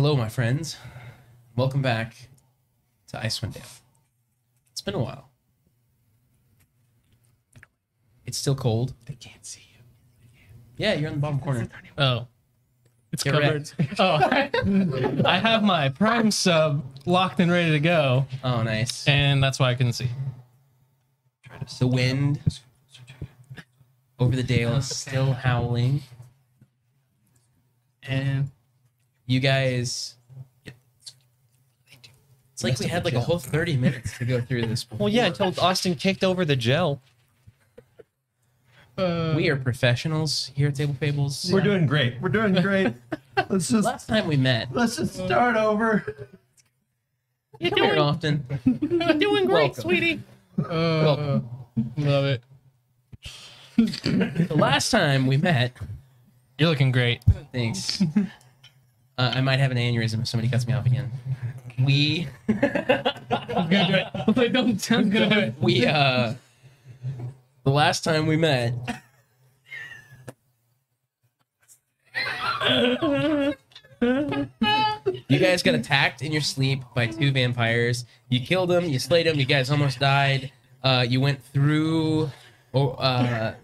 Hello, my friends. Welcome back to Icewind Dale. It's been a while. It's still cold. They can't see you. Yeah, you're in the bottom corner. Oh. It's Get covered. Oh, I have my Prime sub locked and ready to go, Oh, nice. and that's why I couldn't see. The wind over the dale is still howling. And You guys... It's like we had like a whole 30 minutes to go through this. Well, yeah, until Austin kicked over the gel. We are professionals here at Table Fables. We're doing great. We're doing great. Let's Last time we met, just start over. you come here often. you're doing great, Welcome. sweetie. Welcome. Love it. The last time we met, You're looking great. thanks. I might have an aneurysm if somebody cuts me off again. We I'm gonna do it. Wait, don't. I'm gonna do it. the last time we met, you guys got attacked in your sleep by two vampires. You killed them, you slayed them, you guys almost died. You went through the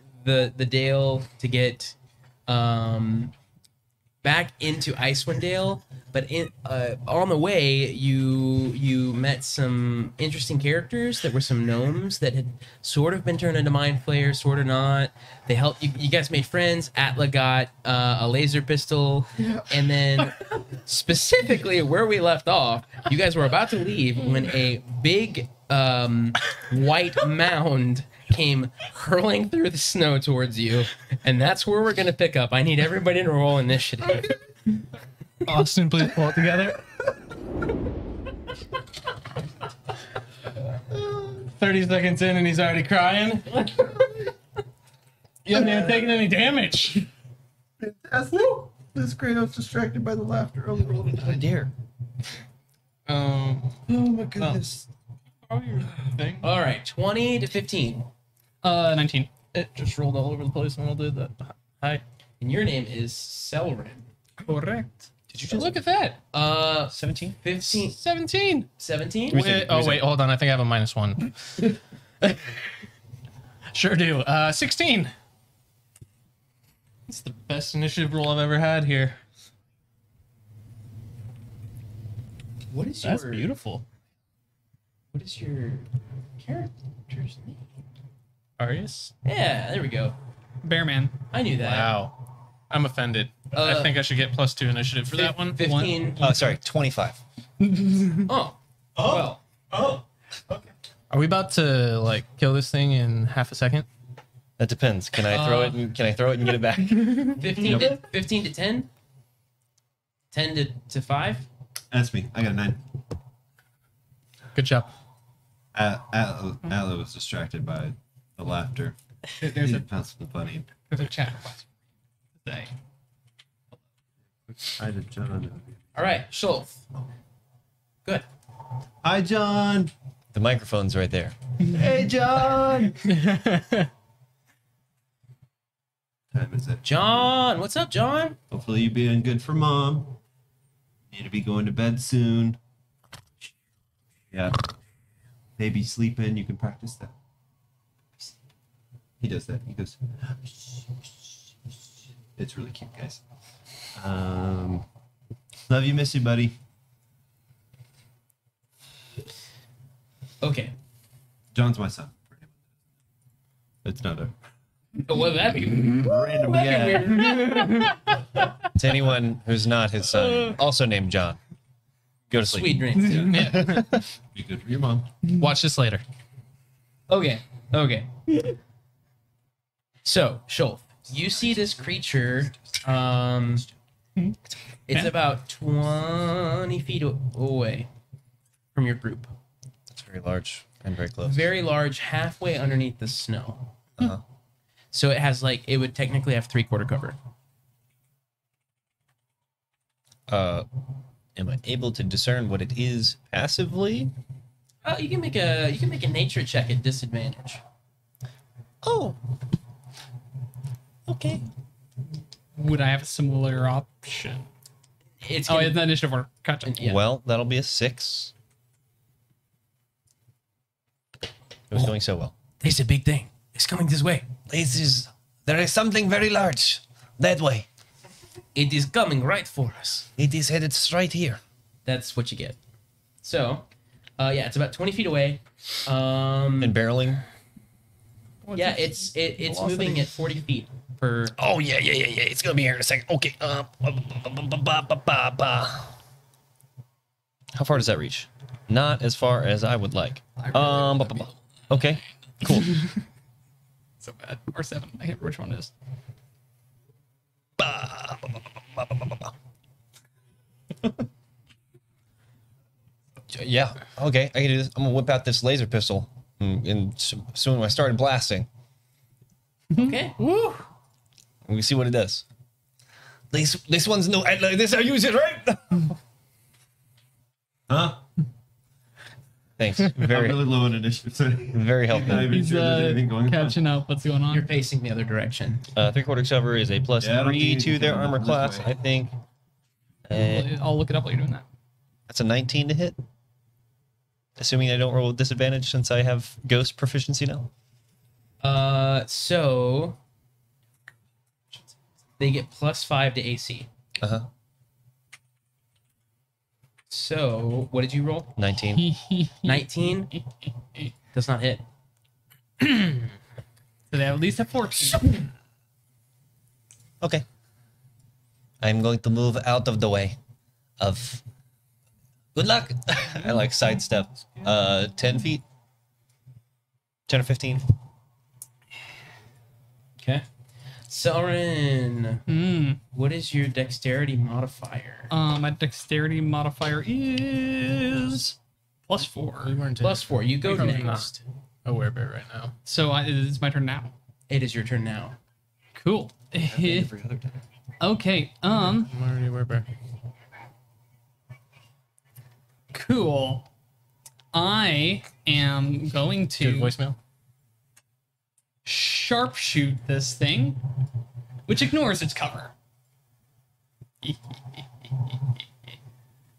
Dale to get back into Icewind Dale, but on the way you met some interesting characters that were some gnomes that had sort of been turned into mind flayers, sort of not. They helped you. You guys made friends. Atla got a laser pistol, and then specifically where we left off, you guys were about to leave when a big white mound came hurling through the snow towards you, and that's where we're gonna pick up. I need everybody to roll initiative. Austin, please pull it together. 30 seconds in and he's already crying. You haven't even taken any damage. Fantastic. This great. I was distracted by the laughter. Oh, Oh dear. Um, oh my goodness. oh, your thing. All right, 20 to 15. 19. It just rolled all over the place when I did that. Hi. And your name is Selrin. Correct. Did you just Look at that. 17? 15, 17. 17? Wait, hold on. I think I have a -1. Sure do. 16. It's the best initiative roll I've ever had here. What is That's your beautiful. What is your character's name? Arius? Yeah, there we go. Bearman. I knew that. Wow. I'm offended. I think I should get +2 initiative for that one. 15. Oh, sorry, 25. Oh. Well. Oh. Okay. Are we about to like kill this thing in half a second? That depends. Can I throw it? And, can I throw it and get it back? 15 to 10? 10 to 5? That's me. I got a 9. Good job. Atla was distracted by the laughter. There's a That's funny. chat box. Say. Hi to John. All right, Schultz. Good. Hi, John. The microphone's right there. Hey, John. Time is it? John, what's up, John? Hopefully you being good for mom. Need to be going to bed soon. Yeah. Baby sleeping. You can practice that. He does that. He goes. It's really cute, guys. Love you, miss you, buddy. Okay. John's my son. It's not a What would that be? random To anyone who's not his son, also named John, go to sleep. Sweet dreams. dude. Yeah. Be good for your mom. Watch this later. Okay. So, Schultz, you see this creature. It's about 20 feet away from your group. It's very large and very close. Very large, halfway underneath the snow. Uh-huh. So it has it would technically have 3/4 cover. Am I able to discern what it is passively? You can make a nature check at disadvantage. Oh. Okay. Would I have a similar option? It's Oh, gonna, it's not initiative order. Gotcha. yeah. Well, that'll be a 6. It was going so well. There's a big thing. It's coming this way. There is something very large that way. It is coming right for us. It is headed straight here. That's what you get. So, yeah, it's about 20 feet away. And barreling. Yeah, it's moving at 40 feet per. Oh yeah. It's gonna be here in a second. Okay. How far does that reach? Not as far as I would like. Okay. Cool. So bad. Or 7. I can't remember which one it is. Yeah. Okay. I can do this. I'm gonna whip out this laser pistol, and soon when I started blasting, Okay. Woo! we can see what it does. This one's no. This I use it right. Huh? Thanks. I'm Very really low in initiative. So very not helpful. even He's sure there's anything going on. catching up. What's going on? You're facing the other direction. 3/4 cover is a plus Yeah, I don't 3 think to it's their coming armor this class. way. I think. I'll look it up while you're doing that. That's a 19 to hit. Assuming I don't roll with disadvantage since I have ghost proficiency now. So they get +5 to AC. Uh-huh. So what did you roll? 19. 19 does not hit. So they at least have 14. Okay. I'm going to move out of the way of... Good luck! I like sidestep. 10 feet? 10 or 15? Okay. Selrin, what is your dexterity modifier? My dexterity modifier is +4. We weren't +4. You go Probably next. a werebear right now. So it's my turn now. It is your turn now. Cool. Every other time. Okay. I'm already a werebear. Cool. I am going Good to voicemail. sharpshoot this thing, which ignores its cover.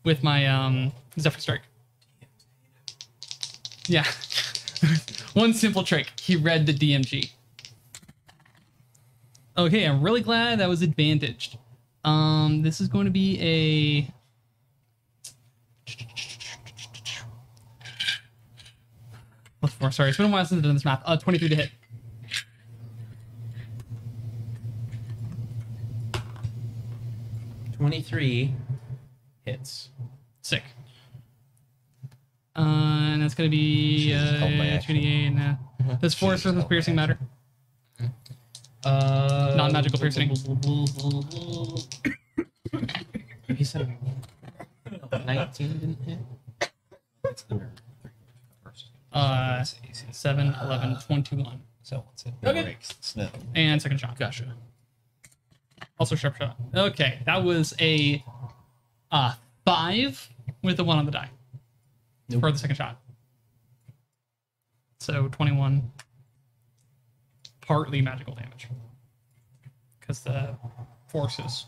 With my Zephyr Strike. Yeah. One simple trick. He read the DMG. Okay, I'm really glad that was advantaged. This is going to be a +4. Sorry, it's been a while since I've done this math. 23 to hit. $23 hits. Sick. And that's gonna be Should've held my action. 2d8. Does 4 Should've surface held my piercing matter? Non-magical piercing. He said 19 didn't hit. 7, 11, 21. So once it Okay. breaks the snow. And second shot. Gotcha. Also sharp shot. Okay, that was a 5 with a 1 on the die. Nope. For the second shot. So 21. Partly magical damage. Because the force is...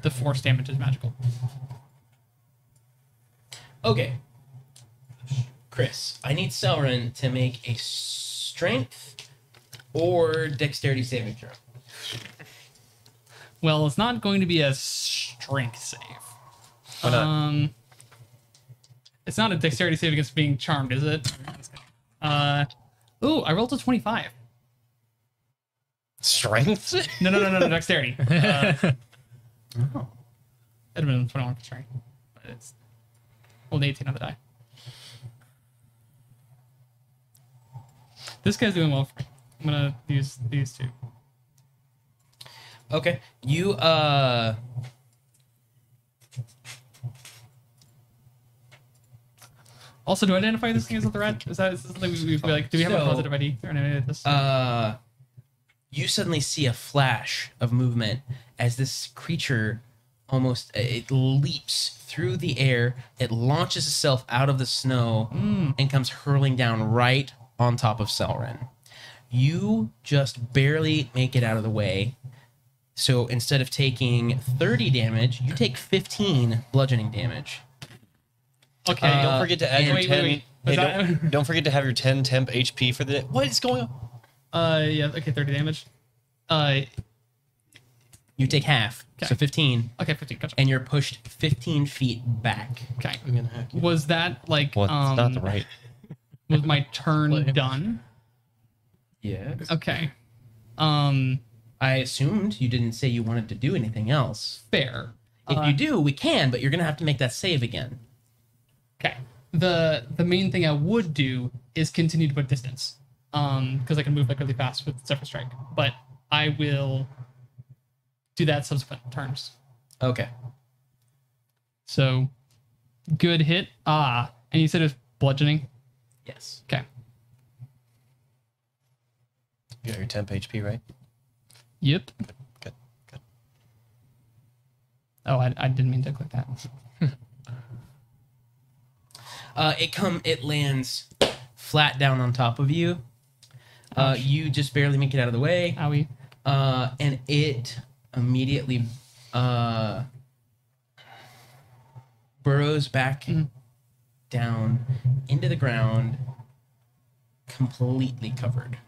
The force damage is magical. Okay. Chris, I need Selrin to make a strength or dexterity saving throw. Well, it's not going to be a strength save. Why not? It's not a dexterity save against being charmed, is it? Ooh, I rolled a 25. Strength? No, dexterity. It'd have been 21 for strength. But it's rolled 18 on the die. This guy's doing well for me. I'm gonna use these two. Okay. You Also, do I identify this thing as a threat? Is that something we like? Do we have a So, positive ID or anything like this? you suddenly see a flash of movement as this creature almost it leaps through the air, it launches itself out of the snow and comes hurling down right on top of Selrin. You just barely make it out of the way. So instead of taking 30 damage, you take 15 bludgeoning damage. Okay. Hey, don't forget to add your wait, 10. wait. Was Hey, that- don't forget to have your 10 temp HP for the day. What is going on? Yeah. Okay. 30 damage. You take half, Okay. so 15, Okay. 15. Gotcha. and you're pushed 15 feet back. Okay. I'm gonna hack you. Was that like Well, it's not the right. was my turn done? Yeah. Okay. I assumed you didn't say you wanted to do anything else. Fair. If you do, we can, but you're gonna have to make that save again. Okay. The main thing I would do is continue to put distance. Because I can move like really fast with Zephyr Strike. But I will do that subsequent turns. Okay. So good hit. And you said it was bludgeoning? Yes. Okay. You got your temp HP, right? Yep. Good. Good. Oh, I didn't mean to click that. It lands flat down on top of you. You just barely make it out of the way. Owie. And it immediately burrows back down into the ground, completely covered.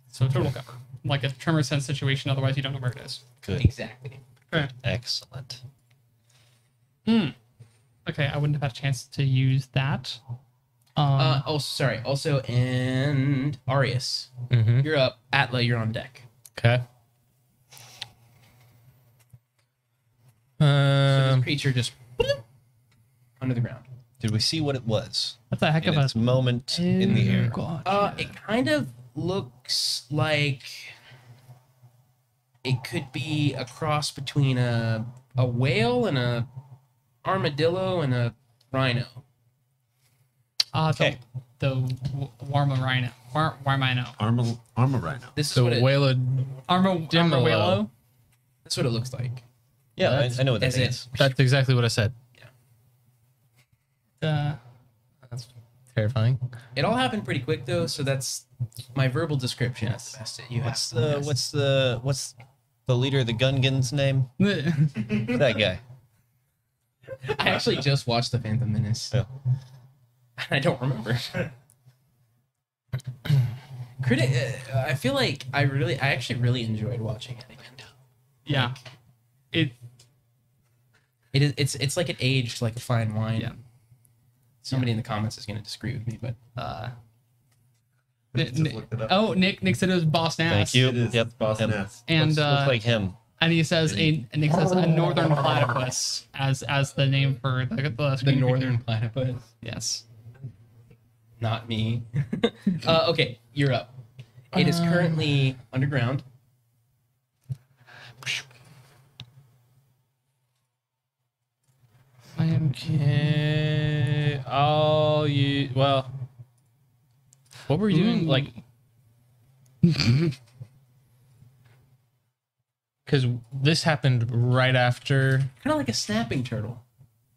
So total cover. Like a tremor sense situation, otherwise you don't know where it is. Good. Exactly. Okay. Excellent. Okay, I wouldn't have had a chance to use that. Also, and Arius, Mm-hmm. you're up. Atla, you're on deck. Okay. So this creature just under the ground. Did we see what it was? That's a heck In of its a moment in the air. God. It kind of looks like it could be a cross between a whale and a armadillo and a rhino. Okay. The Warma Rhino. Warmino. Armor rhino. This is So what it, whale of Armor Dimmerlo. Whalo. that's what it looks like. Yeah, That's- I know what that As it- is. That's exactly what I said. That's terrifying. It all happened pretty quick though, so that's my verbal description. That's the best you have. What's the leader of the Gungans name? That guy. I actually just watched the Phantom Menace. Yeah. I don't remember. I feel like I actually really enjoyed watching it again. Yeah. It's like it aged like a fine wine. Yeah. Somebody in the comments is going to disagree with me, but Just looked it up. Oh, Nick said it was Boss Nass. Thank you. It is. Yep. It's Boss Yep. Nass. And Looks like him. and he says Nick says a northern platypus as the name for the the northern platypus, Yes. not me. Okay, you're up. It is currently underground. I am Okay. Oh, you. Well. What were you doing? Like. Because this happened right after. Kind of like a snapping turtle.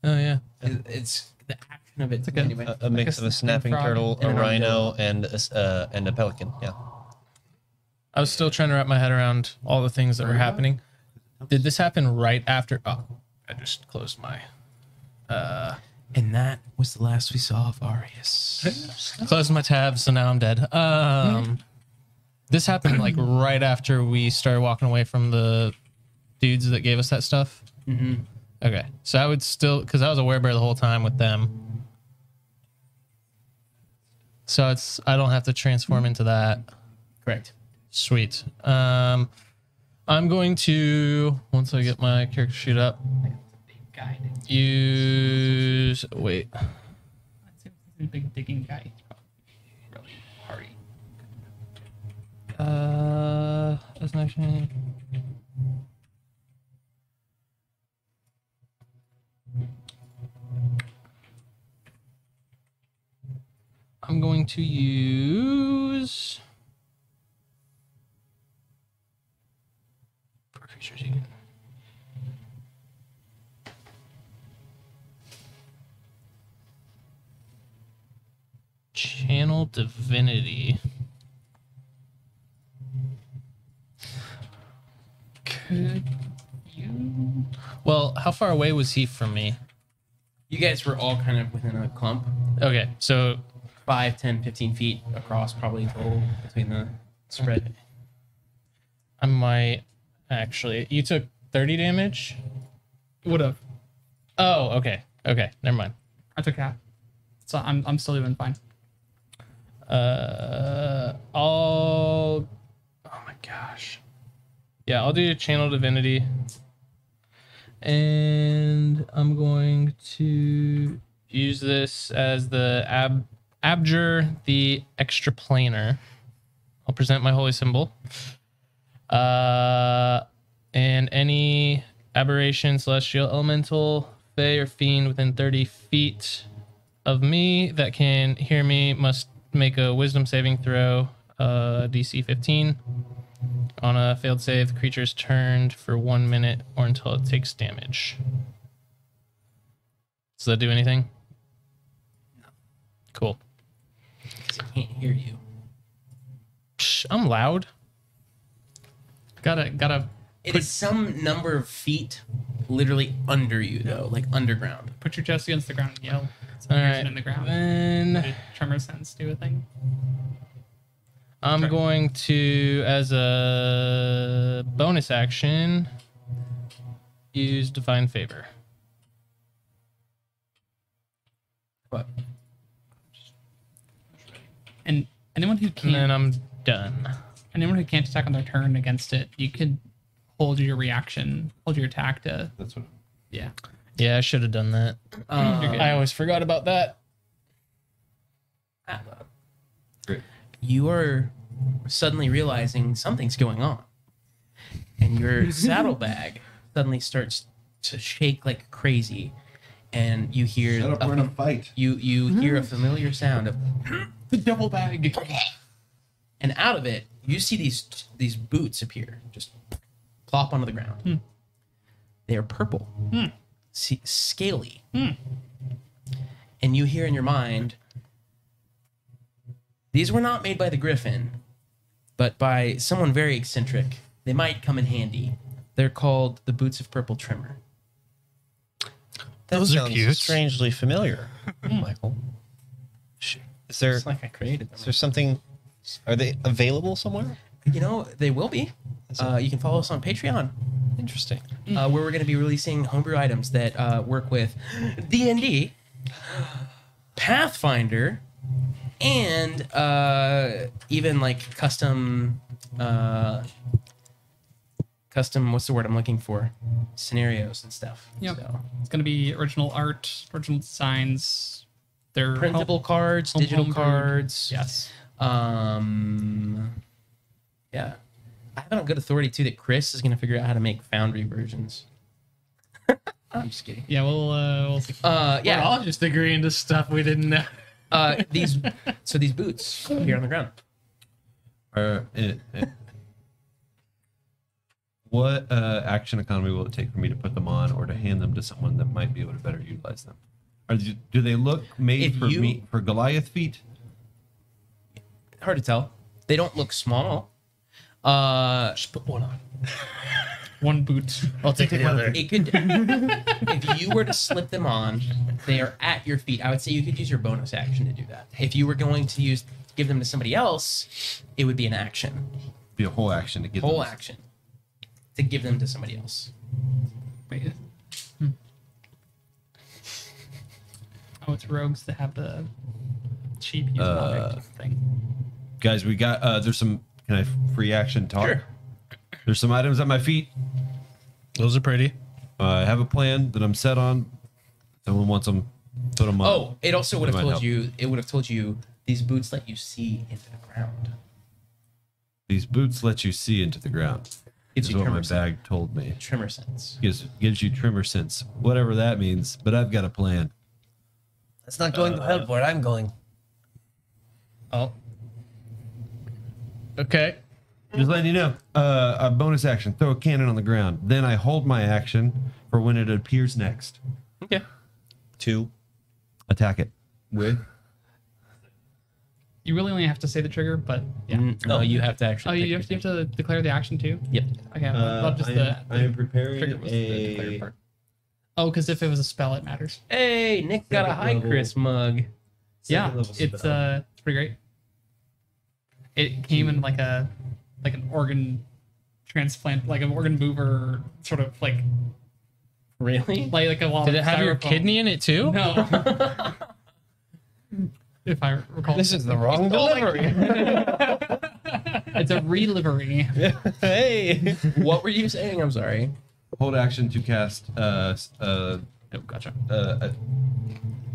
Oh, yeah. It's the action of it. like a- Anyway. A mix of a snapping frog turtle, a and an rhino, and a pelican. Yeah. I was still trying to wrap my head around all the things that were happening. Did this happen right after? Oh, I just closed my. And that was the last we saw of Arius. Closed my tab, so now I'm dead. This happened like right after we started walking away from the dudes that gave us that stuff. Mm-hmm. Okay, so I would still, because I was a werebear the whole time with them. So I don't have to transform into that. Correct. Sweet. I'm going to, once I get my character sheet up, use, wait. He's a big digging guy. He's probably really hardy. As an action. I'm going to use. For creatures you can. Channel Divinity. Could you? Well, how far away was he from me? You guys were all kind of within a clump, Okay, so 5, 10, 15 feet across, probably total between the spread. I might actually. You took 30 damage. Would have. Oh, okay. Okay, never mind. I took half. So I'm still doing fine. Oh my gosh. Yeah, I'll do Channel Divinity. And I'm going to use this as the Abjure, the extra planar. I'll present my holy symbol. And any aberration, celestial, elemental, fey, or fiend within 30 feet of me that can hear me must make a wisdom saving throw, DC 15. On a failed save, the creature is turned for 1 minute or until it takes damage. Does that do anything? No. Cool. 'Cause I can't hear you. Psh, I'm loud. Gotta It is some number of feet literally under you, though, like underground. put your chest against the ground and yell. It's All right. in the ground. Then Did tremor sense do a thing? I'm Sure. going to, as a bonus action, use Divine Favor. What? And anyone who And can't then I'm done. anyone who can't attack on their turn against it, you could hold your reaction, hold your attack to That's what. yeah. Yeah, I should have done that. You're good. I always forgot about that. Great. You are suddenly realizing something's going on, and your saddlebag suddenly starts to shake like crazy, and you hear Shut up, we're in a fight. you hear a familiar sound of The double bag. and out of it you see these boots appear, just plop onto the ground. They are purple, scaly, and you hear in your mind, these were not made by the Griffin, but by someone very eccentric. They might come in handy. They're called the Boots of Purple Trimmer. That Those are sounds cute. strangely familiar, Michael. Is there It's like I created is them. there something? Are they available somewhere? You know, they will be. You can follow us on Patreon, Interesting. where we're going to be releasing homebrew items that work with D&D, Pathfinder, and even like custom, what's the word I'm looking for? Scenarios and stuff. Yep. So, It's gonna be original art, original designs. They're printable cards, digital homebrewed. cards. Yes. Yeah. I have it on good authority too that Chris is going to figure out how to make Foundry versions. I'm just kidding. Yeah, we'll see. We're Yeah. all just agreeing to stuff we didn't know. These boots here on the ground. What action economy will it take for me to put them on, or to hand them to someone that might be able to better utilize them? Do they look made If for you- me for Goliath feet? Hard to tell. They don't look small. Just put one on. One boot. I'll take the other. It could, if you were to slip them on, they are at your feet. I would say you could use your bonus action to do that. If you were going to give them to somebody else, it would be an action, Be a whole action to get whole them. action, to give them to somebody else. Wait. Oh, it's rogues that have the cheap use an object thing. Guys, we got there's some. Can I free action talk? Sure. There's some items at my feet. Those are pretty. I have a plan that I'm set on. Someone wants them. Put them on. Oh, it also would have might told help. you. It would have told you these boots let you see into the ground. These boots let you see into the ground. Gives Is you what my trimmer sense. bag told me. Trimmer sense. Gives you trimmer sense, whatever that means. But I've got a plan. That's not going to help where I'm going. Oh. Okay. Just letting you know. A bonus action: throw a cannon on the ground. Then I hold my action for when it appears next. Okay. 2. Attack it with You really only have to say the trigger, but yeah. No, you have to actually. Oh, pick you have to declare the action too. Yep. Okay, well, just I am preparing trigger was the declared part. Oh, because if it was a spell, it matters. Hey, Nick got a Second high level. Chris mug. Yeah, level it's spell. pretty great. It came in like an organ transplant, like an organ mover, sort of like Really? a lot Did of it have your styrofoam. kidney in it too? No. If I recall. This is the wrong delivery. It's a re-livery. Hey. What were you saying? I'm sorry. Hold action to cast Oh, gotcha. a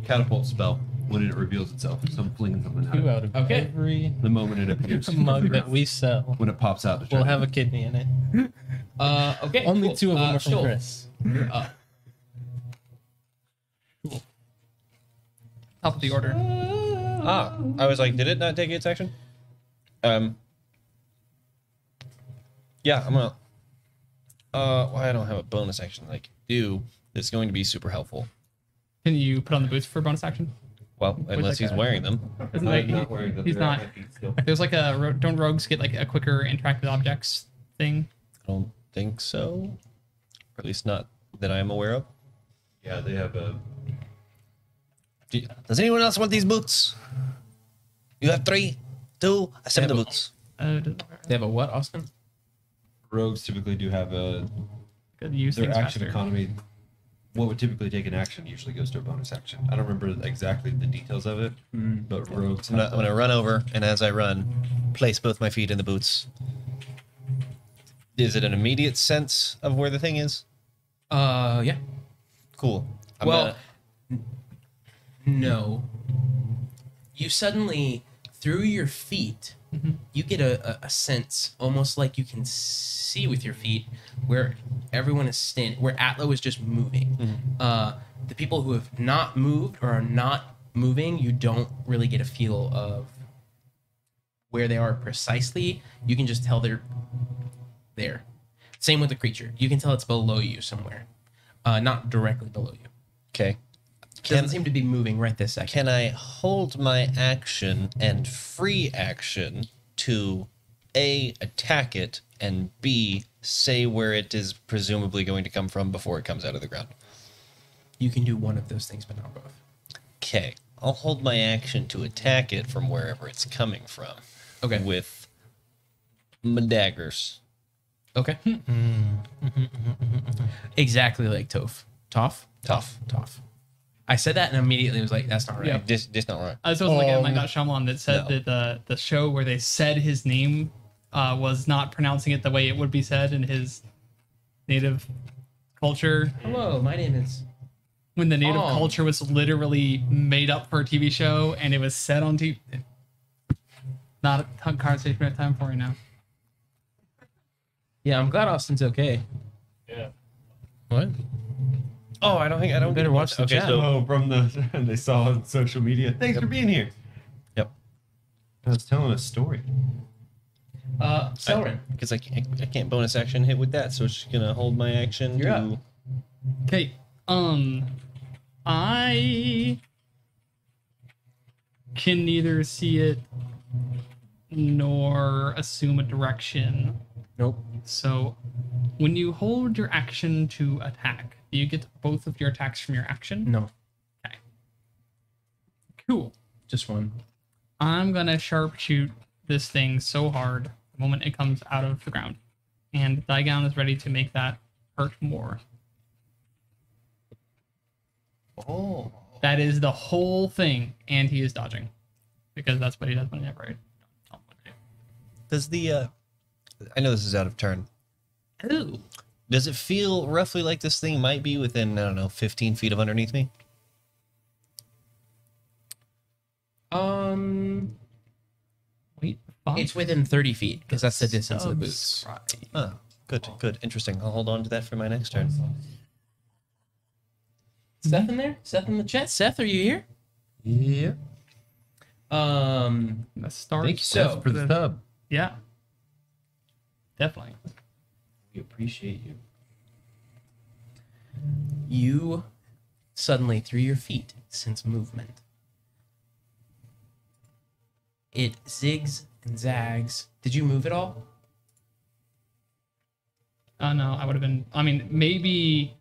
catapult spell when it reveals itself. So I'm flinging something at Two it. out of Okay. every The moment it appears. mug that we sell When it pops out. to try will to- have a kidney in it. Okay. Only cool. two of them are from Shoal, Chris. you're up. Top of the order. I was like, did it not take its action? Yeah, I'm gonna. Well, I don't have a bonus action like you. That's going to be super helpful. Can you put on the boots for bonus action? Well, unless he's wearing them. Isn't I'm like, not wearing them. he's They're at not. my feet still. There's like don't rogues get like a quicker interact with objects thing? I don't think so. Or at least not that I'm aware of. Yeah, they have a. Does anyone else want these boots? You have 3, 2. I send the boots. They have a what, Austin? Rogues typically do have a. Good use Their things action faster. economy. What would typically take an action usually goes to a bonus action. I don't remember exactly the details of it, but rogues. I'm gonna run over, and as I run, place both my feet in the boots. Is it an immediate sense of where the thing is? Yeah. Cool. Well, no. You suddenly, through your feet, you get a sense, almost like you can see with your feet, where everyone is standing, where Atlo is just moving. The people who have not moved or are not moving, you don't really get a feel of where they are precisely. You can just tell they're there. Same with the creature. You can tell it's below you somewhere, not directly below you. okay. Doesn't seem to be moving right this second. Can I hold my action and free action to A, attack it, and B, say where it is presumably going to come from before it comes out of the ground? You can do one of those things, but not both. Okay. I'll hold my action to attack it from wherever it's coming from. Okay. With my daggers. Okay. Exactly like Toph. Toph? Tough. Toph. I said that and immediately was like, that's not right. Yeah. Just not right. I was supposed to look at my God Shyamalan that said no. that the show where they said his name was not pronouncing it the way it would be said in his native culture. Hello, my name is... When the native Oh. culture was literally made up for a TV show and it was said on TV. Not a conversation we have time for right now. Yeah, I'm glad Austin's okay. What? Oh, I don't better watch the chat. Oh, from the they saw on social media. Thanks for being here. Yep. I was telling a story. Selrin. Because I can't bonus action hit with that, so it's just gonna hold my action You're to. up. Okay. I can neither see it nor assume a direction. Nope. So, when you hold your action to attack, do you get both of your attacks from your action? No, Okay. Cool. just one. I'm gonna sharpshoot this thing so hard the moment it comes out of the ground, and Digon is ready to make that hurt more. Oh. That is the whole thing, and he is dodging because that's what he does whenever I tell him what to do. Does the I know this is out of turn. Ooh. Does it feel roughly like this thing might be within, I don't know, 15 feet of underneath me? Wait, fuck. It's within 30 feet, because that's the distance of the boots. Subscribe. Oh, good. Interesting. I'll hold on to that for my next turn. Seth in there? Seth in the chat? Seth, are you here? Yeah. The start. Thank you, So- Seth, for the sub. Yeah. Definitely. We appreciate you. You suddenly, through your feet, sense movement. It zigs and zags. Did you move at all? No, I would have been. I mean, maybe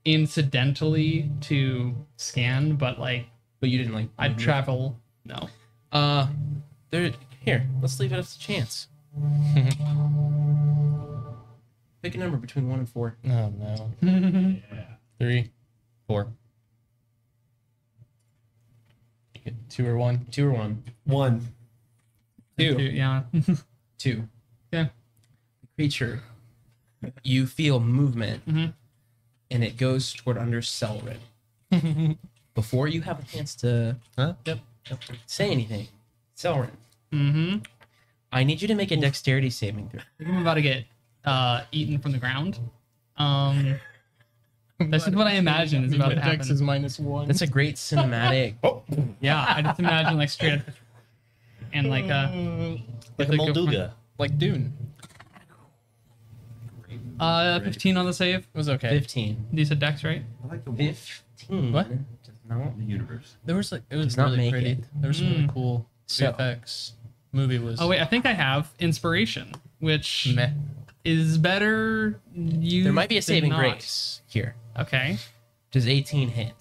incidentally to scan, but like But you didn't like. I'd move. travel. No. There. Here, let's leave it up to chance. Pick a number between 1 and 4. Oh no. 3, 4. You get 2 or 1. 2 or 1. 1. 2. Yeah. 2. Yeah. The creature. You feel movement, Mhm. and it goes toward under Selrin. Before you have a chance to Huh? say anything, Selrin, Mm-hmm. I need you to make a dexterity saving throw. I'm about to get eaten from the ground. This is what I imagine is about to Dex is happen. -1. That's a great cinematic. Yeah, I just imagine like straight up and like Like a Molduga. like Dune. 15 on the save. It was okay. 15. These are dex, right? I like the 15. What? Does not. the universe. There was like it was Does not really make pretty. it. There was some really Mm. cool So- VFX. Movie was Oh wait, I think I have inspiration, which meh. is better. You There might be a saving not. grace here. Okay. Does 18 hit?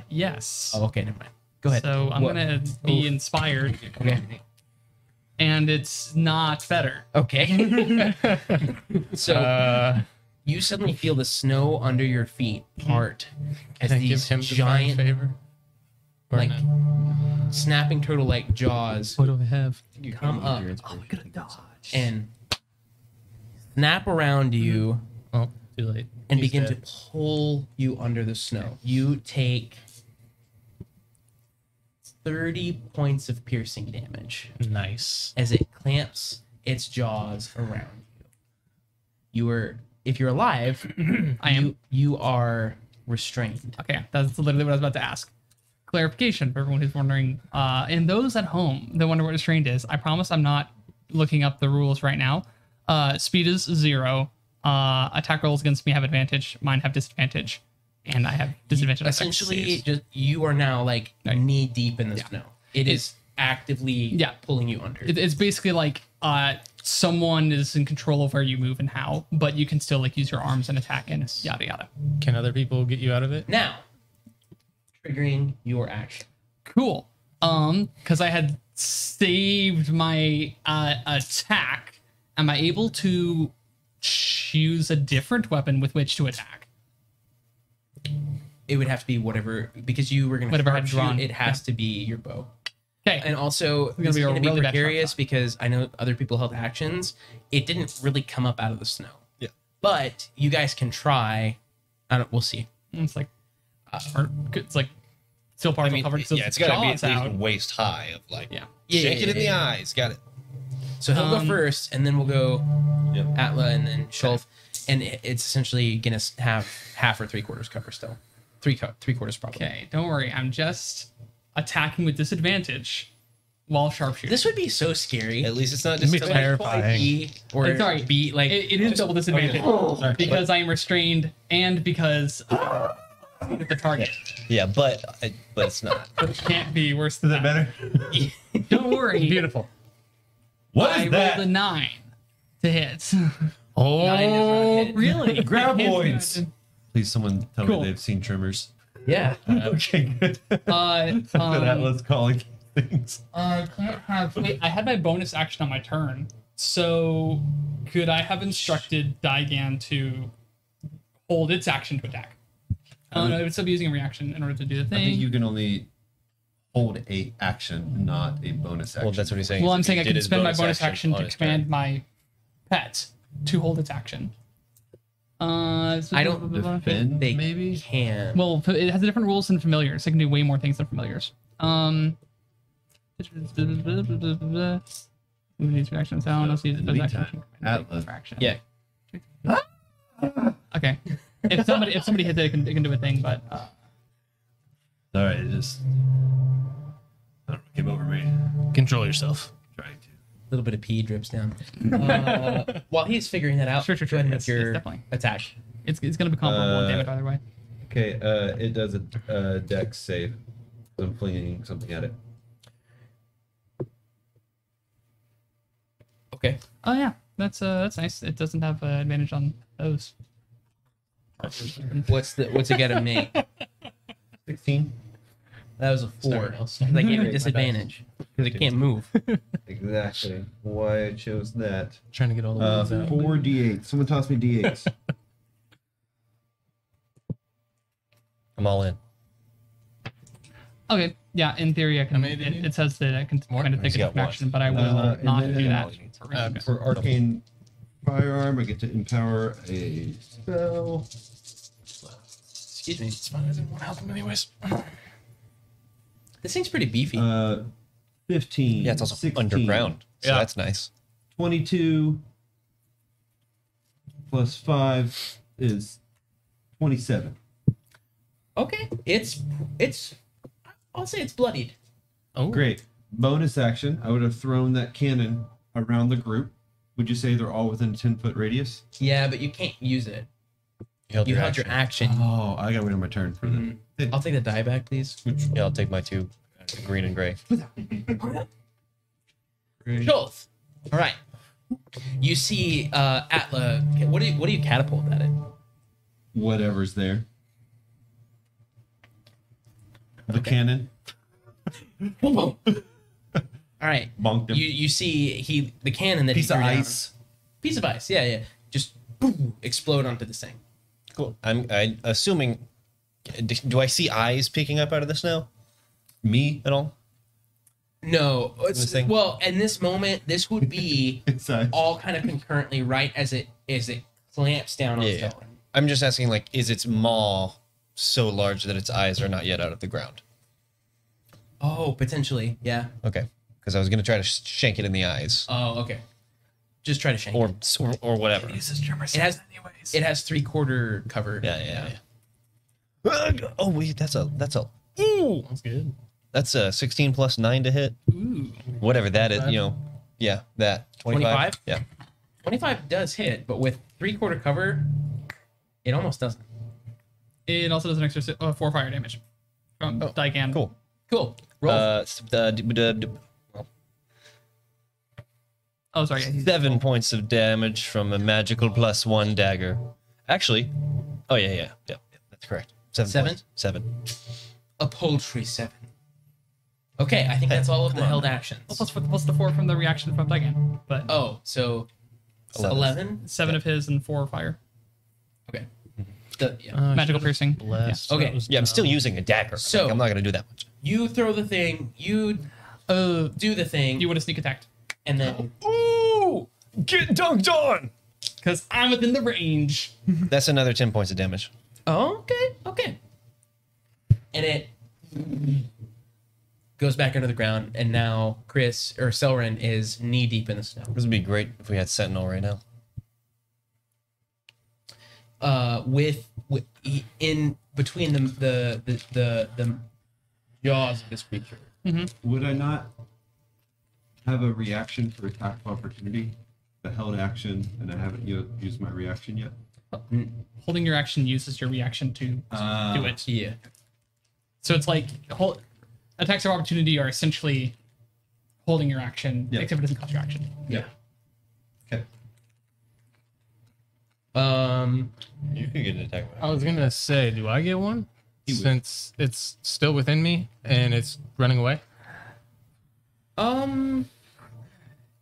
Yes. Oh, okay, never mind. Go ahead. So I'm What? gonna be Oof. inspired, Okay. and it's not better. Okay. So Uh, you suddenly feel the snow under your feet part as can I give these him divine giant, favor? Or like no? snapping turtle-like jaws What do I have? come up Oh, we're gonna dodge. and snap around you Oh, too late. and He's begin dead. to pull you under the snow. You take 30 points of piercing damage Nice. as it clamps its jaws around you. You are, if you're alive, I am. You are restrained. Okay, that's literally what I was about to ask. Clarification for everyone who's wondering, and those at home that wonder what restrained is. I promise I'm not looking up the rules right now. Speed is 0. Attack rolls against me have advantage. Mine have disadvantage, and I have disadvantage. on effective Essentially, saves. just you are now like Right. knee deep in the Yeah. snow. It is actively Yeah. pulling you under. It's basically like someone is in control of where you move and how, but you can still like use your arms and attack and yada yada. Can other people get you out of it? Now, triggering your action. Cool. Because I had saved my attack, am I able to choose a different weapon with which to attack? It would have to be whatever, because you were going to Whatever I had shoot. drawn. It has to be your bow. Okay. And also, gonna it's be a going to be really bad precarious shot. because I know other people held actions. It didn't really come up out of the snow. Yeah. But you guys can try. I don't. We'll see. It's like, it's like still partial covered. So yeah, it's gotta be at jaws least out. waist high of like Yeah. shake it in the Yeah. eyes. Got it. So he'll go first, and then we'll go Yep. Atla, and then Shulf, and it's essentially gonna have half or 3/4 cover still, 3/4 probably. Okay, don't worry. I'm just attacking with disadvantage while sharpshooting. This would be so scary. At least it's not It'd be just terrifying. B or Sorry. B like It is double disadvantage because I am restrained and because with the target. Yeah, but it's not. It can't be worse than Is that better? Don't worry. Beautiful. What I is that? rolled a 9 to hit. Oh, Nine does not hit. Really? Graboids. Please, someone tell Cool. me they've seen Tremors. yeah. Okay, good. That Atlas calling things. can't have. Wait, I had my bonus action on my turn, so could I have instructed Digan to hold its action to attack? Oh no, it would still be using a reaction in order to do the I think thing. you can only hold a action, not a bonus action. Well, that's what he's saying. Well, I'm He saying I did can his spend my bonus action on to his command turn. my pet to hold its action. I don't Defend, They maybe? can. Well, it has different rules than familiars. It can do way more things than familiars. These reaction sound. Let's use In the action. meantime, Atlas. Fraction. Yeah. Okay. If somebody hits it, it can do a thing. But All right, it just I don't know, came over me. control yourself. Trying to. A little bit of pee drips down. While he's figuring that out, Sure, go ahead and make yes, your definitely. attack. it's gonna be comparable in damage either way. Okay, it does a dex save. I'm flinging something at it. Okay. Oh yeah, that's nice. It doesn't have advantage on those. What's it got to make? 16. That was a 4. Sorry, I'll They gave it disadvantage because it can't move. Exactly. Why I chose that. Trying to get all the words out. 4 d8. Someone toss me d8s. I'm all in. Okay, yeah. In theory, I can. It says that I can kind of take He's a got different one. action, but I will And not then- do that. Okay. For arcane firearm, I get to empower a spell. Excuse me. It's fine. I didn't want to help him anyways. This thing's pretty beefy. 15. Yeah, it's also 16, underground, so Yeah. that's nice. 22 plus 5 is 27. Okay. I'll say it's bloodied. Oh, Great. Bonus action, I would have thrown that cannon around the group. Would you say they're all within a 10-foot radius? Yeah, but you can't use it. You held You your held your action. action. Oh, I gotta wait on my turn for that. I'll take the die back, please. Yeah, I'll take my 2 green and gray. Schultz. All right. You see Atla. What do you catapult at it? Whatever's there. The cannon. All right. Bonked him. You see the cannon that Piece he of threw down. ice. Piece of ice. Yeah. Just boom, explode onto this thing. Cool. I'm assuming. Do I see eyes peeking up out of the snow? Me? At all? No. This thing? Well, in this moment, this would be Inside. all kind of concurrently right as it clamps down on Yeah. Stellan. I'm just asking, like, is its maw so large that its eyes are not yet out of the ground? Oh, potentially. Yeah. Okay. Because I was going to try to shank it in the eyes. Oh, okay. Just try to shank Or it. or whatever. It has 3/4 cover. Yeah. Oh, wait, that's a ooh, that's good. That's a 16 plus 9 to hit. Ooh. Whatever that is, yeah, that 25. 25? Yeah. 25 does hit, but with 3/4 cover, it almost doesn't. It also does an extra 4 fire damage from Daigan. Cool. Cool. Roll. Oh, sorry. Yeah, 7 points of damage from a magical +1 dagger. Actually, oh yeah, that's correct. 7 Seven? points. 7. A paltry 7. Okay, I think that's all of the held actions. plus the 4 from the reaction from Daigan. But Oh, so 11? 7 of his and 4 fire. Okay. Yeah. Magical piercing. Blessed. Okay. That was Yeah, I'm still using a dagger. So- Like, I'm not gonna do that much. You throw the thing, you do the thing, You would have sneak attacked. and then Ooh, get dunked on. Because I'm within the range. That's another 10 points of damage. oh, okay. And it goes back under the ground, and now Selrin is knee deep in the snow. This would be great if we had Sentinel right now. With in between the jaws of this creature. Would I not have a reaction for attack of opportunity? The held action, and I haven't used my reaction yet. Holding your action uses your reaction to do it. Yeah. So it's like attacks of opportunity are essentially holding your action, Yeah. except it doesn't cost your action. Yeah. Okay. You could get an attack. I was gonna say, do I get one? would. Since it's still within me and it's running away.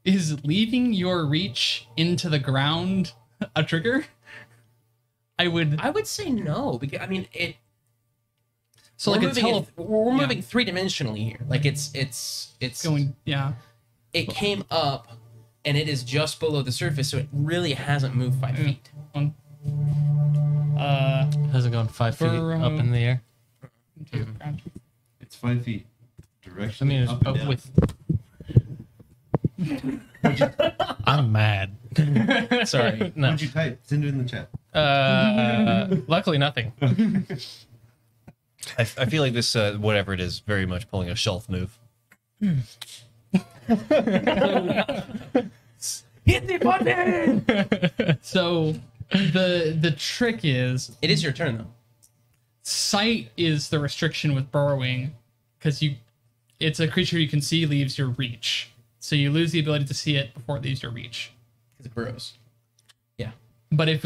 Is leaving your reach into the ground a trigger? I would say no, because I mean it. so we're like a moving, tele we're yeah. moving 3-dimensionally here. Like it's going It came up, and it is just below the surface, so it really hasn't moved 5 feet. on Hasn't gone 5 feet up in the air. to the ground. It's 5 feet. I Direction mean, it's up and down. with. I'm mad. Sorry. No. What'd you type? Send it in the chat. Luckily, nothing. I feel like this, whatever it is, very much pulling a shelf move. Hit the button! So the trick is It is your turn though. sight is the restriction with burrowing because it's a creature you can see leaves your reach. So you lose the ability to see it before it leaves your reach. Because it burrows. Yeah. But if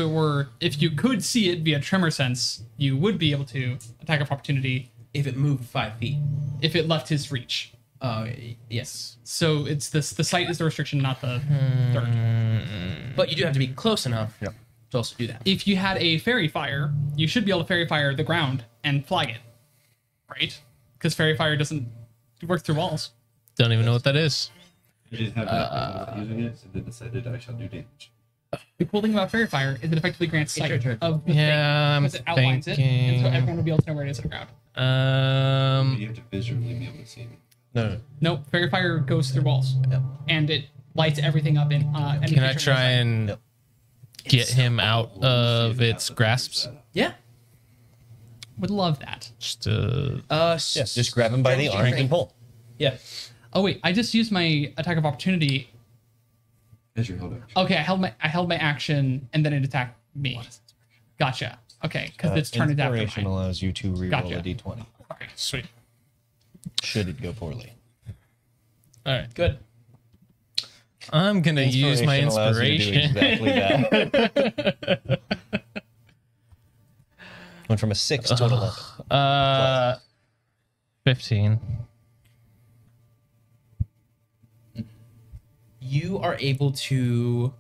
you could see it via tremor sense, you would be able to attack of opportunity If it moved 5 feet. if it left his reach. Yes. So it's the sight is the restriction, not the dirt. But you do have to be close enough to also do that. If you had a fairy fire, you should be able to fairy fire the ground and flag it, right? Because fairy fire doesn't work through walls. Don't even know what that is. I didn't have that when I was using it, so then decided I shall do damage. The cool thing about fairy fire is it effectively grants It's your sight turn. of the Yeah, I'm thing because it outlines it, and so thinking- everyone will be able to know where it is on the ground. You have to visually be able to see it. No. Nope, fairy fire goes through walls, and it lights everything up in. Any Can I creature try inside. and Yep. get him out of its grasps? Yeah. Would love that. Just Yes, just grab him by the arm and pull. Yeah. Oh wait, I just used my attack of opportunity. As your held action. Okay, I held my action and then it attacked me. Gotcha. Okay, because it's turned it after Inspiration mine. allows you to reroll Gotcha. a d20. Okay. sweet. Should it go poorly? All right, Good. I'm gonna use my allows you to do inspiration. exactly that. Went from a 6 to an 11. 15. You are able to.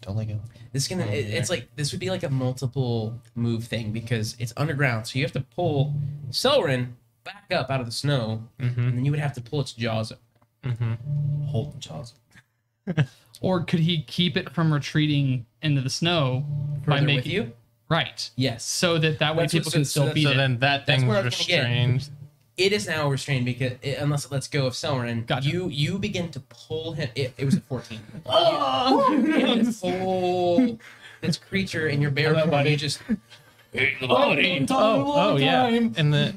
Don't let go. This is gonna. It's like this would be like a multiple move thing because it's underground, so you have to pull Selrin back up out of the snow, and then you would have to pull its jaws up. Hold the jaws up. Or could he keep it from retreating into the snow by Further making with you? right? Yes. So that way That's people what- can so still that's- beat So it. then that That's thing's where I was gonna get. restrained. It is now restrained because unless it lets go of Selrin, Gotcha. you begin to pull him. It was a 14. You begin to pull this creature in your bear form. You just Oh yeah. And the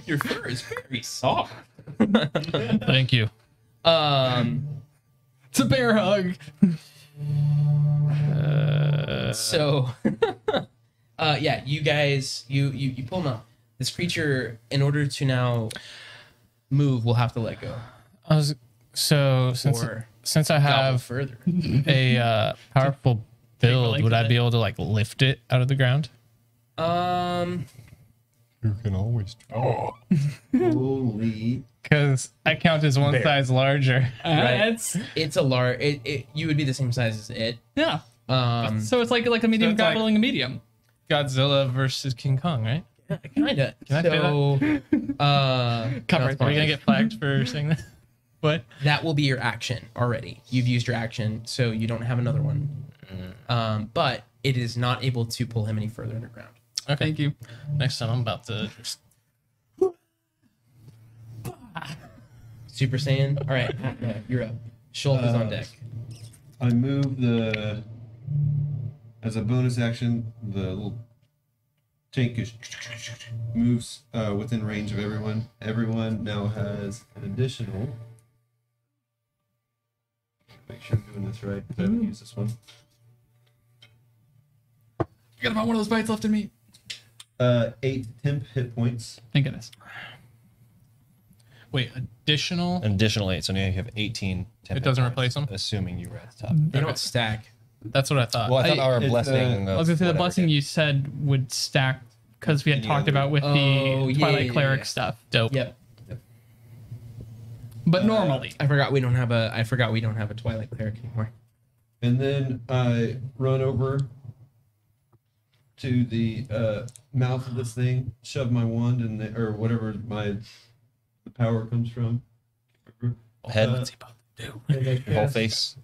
your fur is very soft. thank you. It's a bear hug. So, yeah, you guys, you pull him up. This creature, in order to now move, will have to let go. So Or since I gobble have further. a powerful build, leg would to I that. be able to like lift it out of the ground? You can always try. Holy. Because I count as one size larger. Right. It's it's a large. You would be the same size as it. yeah. Um, So it's like a medium it's like- grappling a medium. Godzilla versus King Kong, right? kinda. Can I say So, Cover no, it. it's Are we fine. gonna get flagged for saying that? What? That will be your action already. You've used your action, so you don't have another one. But it is not able to pull him any further underground. Okay. Thank you. Next time I'm about to. Super Saiyan. All right, you're up. Schultz is on deck. I move the as a bonus action. The little tank is moves within range of everyone. Everyone now has an additional. Make sure I'm doing this right. I haven't used this one. I got about one of those bites left in me. 8 temp hit points. Thank goodness. Wait, additional? An additional 8, so now you have 18. It doesn't replace them? Assuming you were at the top. They don't stack. That's what I thought. Well, I thought our it's, blessing. I was gonna say the blessing you said would stack because we had Any talked other- about with Oh, the yeah, Twilight yeah, Cleric yeah. stuff. Dope. Yep. But normally, I forgot we don't have a Twilight Cleric anymore. And then I run over to the mouth of this thing, shove my wand in there, or whatever the power comes from. Head, and I whole cast- face.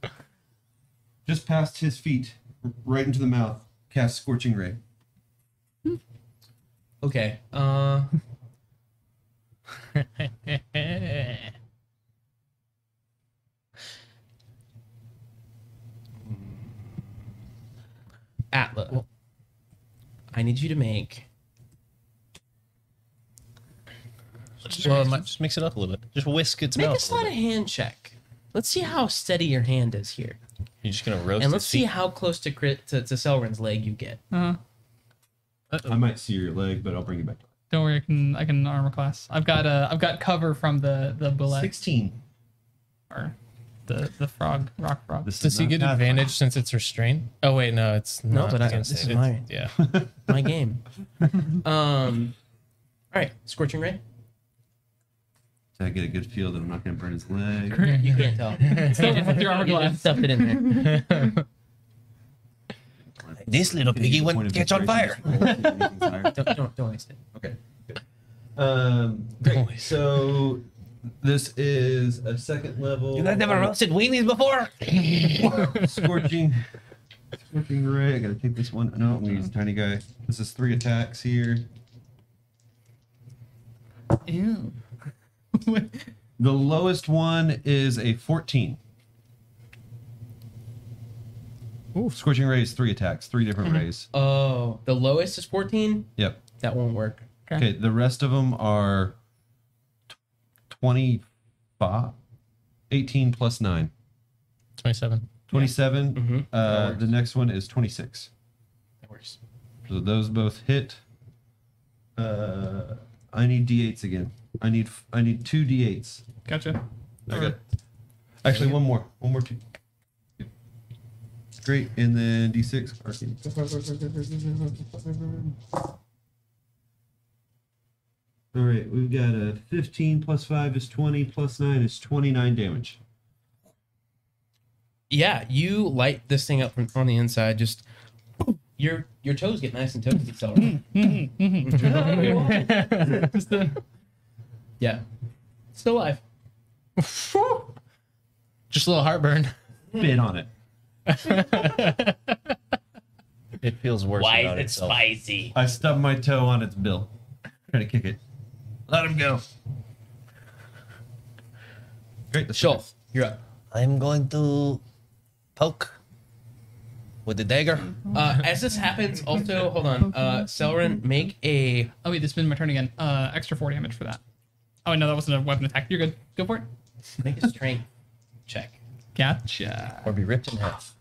just past his feet, right into the mouth. Cast Scorching Ray. Okay. Atla. I need you to make. Just mix it up a little bit. Just whisk its Make mouth. a sleight of hand check. Let's see how steady your hand is here, You're just gonna roast and let's its see feet. how close to crit to Selrin's leg you get. I might see your leg, but I'll bring you back. Don't worry, I can armor class. I've got cover from the bullet 16. or the rock frog. This Does is he not get Pathfinder. advantage since it's restrained? Oh wait, no, it's No, not. but against this is it. my Yeah. my game. All right, Scorching Ray. So I get a good feel that I'm not going to burn his leg. You can't tell. Still with your armor You just class. stuffed it in there. This little piggy went catch on fire. Don't waste it. Okay. Great. So this is a second level. You guys never roasted weenies before? Scorching Ray. I gotta take this one. No, I'm gonna use a tiny guy. This is 3 attacks here. Ew. The lowest one is a 14. Ooh. Scorching Ray is 3 attacks, 3 different rays. Oh, the lowest is 14. Yep. That won't work. Okay. The rest of them are 25, 18 plus 9, 27. 27. Mhm. The next one is 26. That works. So those both hit. I need d8s again. I need 2 d8s. Gotcha. I got actually one more two. Great, and then d6. Arcane. All right, we've got a 15 plus 5 is 20 plus 9 is 29 damage. Yeah, you light this thing up from on the inside. Just your toes get nice and toasty, Celery. Just the Yeah, still alive. Just a little heartburn. Bit on it. It feels worse about itself. spicy? I stubbed my toe on its bill. Trying to kick it. Let him go. Great, the Schultz, you're up. I'm going to poke with the dagger. As this happens, also hold on. Celerin, make a. Oh wait, this has been my turn again. Extra 4 damage for that. Oh no, that wasn't a weapon attack. You're good. Go for it. Make a strength check. Gotcha. Or be ripped in half.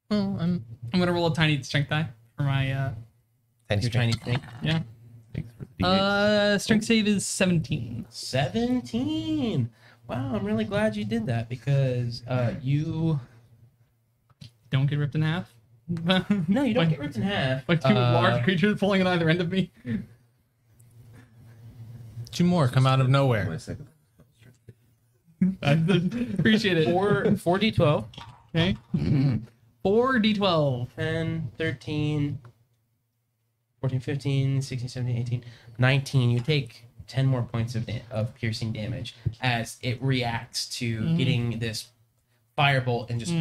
Well, I'm gonna roll a tiny strength die for my Tiny Your strength. tiny thing. yeah. Thanks for the D8s. Strength save is 17. 17. Wow, I'm really glad you did that because you. Don't get ripped in half. No, you don't Like- get ripped in half. Like 2 large creatures pulling on either end of me. 2 more come out of nowhere. My second. I appreciate it. 4d12, Okay. 4d12. 10, 13, 14, 15, 16, 17, 18, 19. You take 10 more points of piercing damage as it reacts to getting this firebolt and just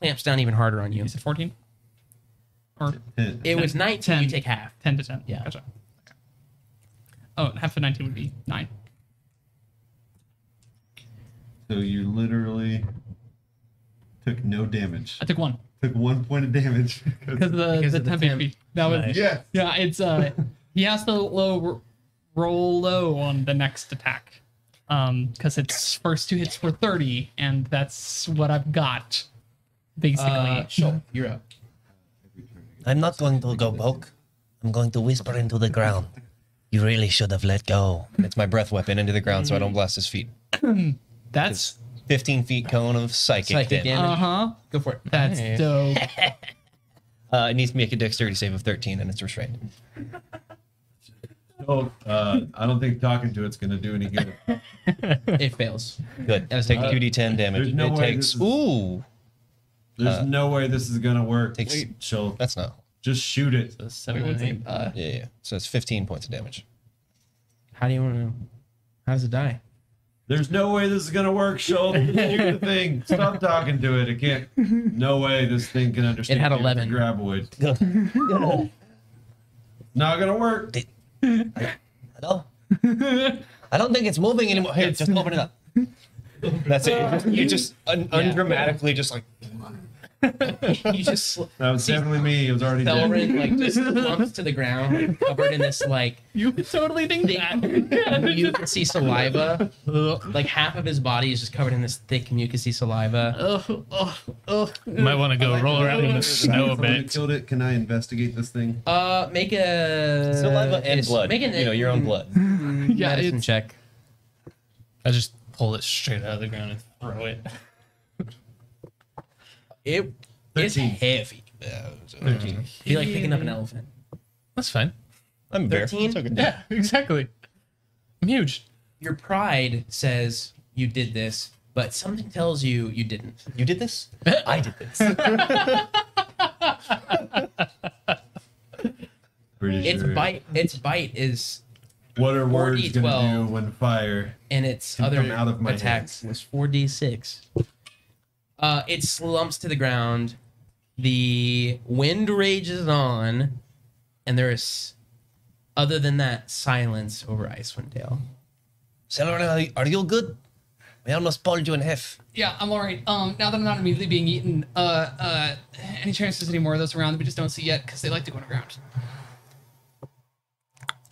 clamps down even harder on you. You said 14? Or It was 19, 10. you take half. 10 to 10. Yeah. Gotcha. Okay. Oh, half of 19 would be 9. So you literally took no damage. I took 1. Took 1 point of damage. Because the of the temp temp. HP. That was Nice. Yes. yeah. It's he has to roll low on the next attack, because its first 2 hits were 30, and that's what I've got, basically. Sure, you're up. I'm not going to go poke. I'm going to whisper into the ground. You really should have let go. And it's my breath weapon into the ground so I don't blast his feet. That's 15 feet cone of psychic, Psychic damage. damage. Go for it. that's Hey. dope. It needs to make a dexterity save of 13 and it's restrained. Oh, I don't think talking to it's going to do any good. It fails. Good. That was Take good. 2d10 damage. There's no it way takes. this is- Ooh. There's no way this is going to work. Takes- She'll That's not. just shoot it. 7 and 8. Yeah. So it's 15 points of damage. How do you want to know? How does it die? There's no way this is going to work, Schultz. Shoot the thing. Stop talking to it. It can't. No way this thing can understand. It had you 11. Graboid. Not going to work. Hello? I don't think it's moving anymore. Here, just open it up. That's it. You just undramatically just like. You just That was see definitely me. It was already dead. Celerin like just lumps to the ground, like, covered in this like You would totally think that. you can see saliva. Like half of his body is just covered in this thick mucousy saliva. You might want to go roll around in the snow a Someone who bit. killed it. Can I investigate this thing? Make a Saliva and blood. Make You know, your own blood. Yeah, medicine it's, check. I just pull it straight out of the ground and throw it. It's 13. heavy. 13. Be like picking up an elephant. That's fine. I'm a bear. 13? It's okay. Yeah, exactly. I'm huge. Your pride says you did this, but something tells you you didn't. You did this? I did this. Pretty Its sure. bite is, What are words 4d12. gonna do when fire? and its Can other come out of my attack hands. was 4d6. It slumps to the ground. The wind rages on, and there is, other than that, silence over Icewind Dale. Celerin, are you good? We almost pulled you in half. yeah, I'm alright. Now that I'm not immediately being eaten, any chances there's any more of those around that we just don't see yet because they like to go underground.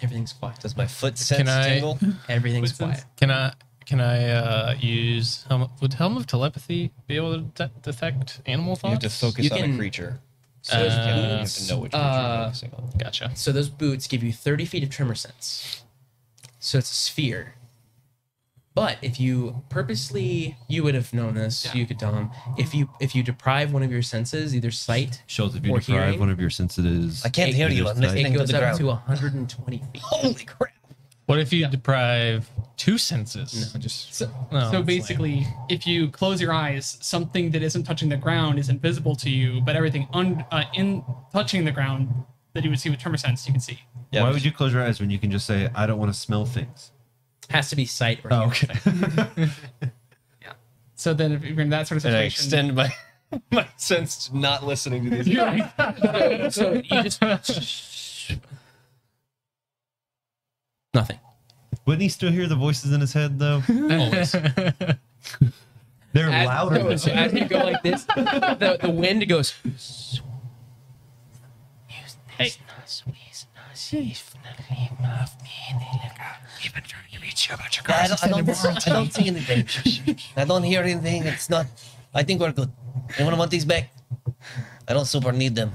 Everything's quiet. Does my foot sense I- tingle? Everything's Wait, since- quiet. Can I use would Helm of Telepathy be able to detect animal You thoughts? have to focus You on can- a creature. So You those have boots, to know which creature you're focusing on. Gotcha. so those boots give you 30 feet of tremor sense. So it's a sphere. But if you purposely, you would have known this. Yeah. You could tell him if you deprive one of your senses, either sight, Shows if you Or deprive hearing. one of your senses. I can't It- hear you. I'm it listening it to goes the up ground. to 120 feet. Holy crap. What if you deprive two senses? No, just So, No, so it's basically, if you close your eyes, something that isn't touching the ground is invisible to you, but everything in touching the ground that you would see with tremor sense, you can see. Yeah, Why would you close your eyes when you can just say, "I don't want to smell things"? has to be sight or Oh, hearing. okay. So then, if you're in that sort of And I situation, extend my my sense to not listening to these. you're like, So you just nothing. Wouldn't he still hear the voices in his head though? Always. They're As, louder. so as you go like this, the wind goes. Hey. I don't see anything. I don't hear anything. It's not. I think we're good. Anyone want these back? I don't super need them.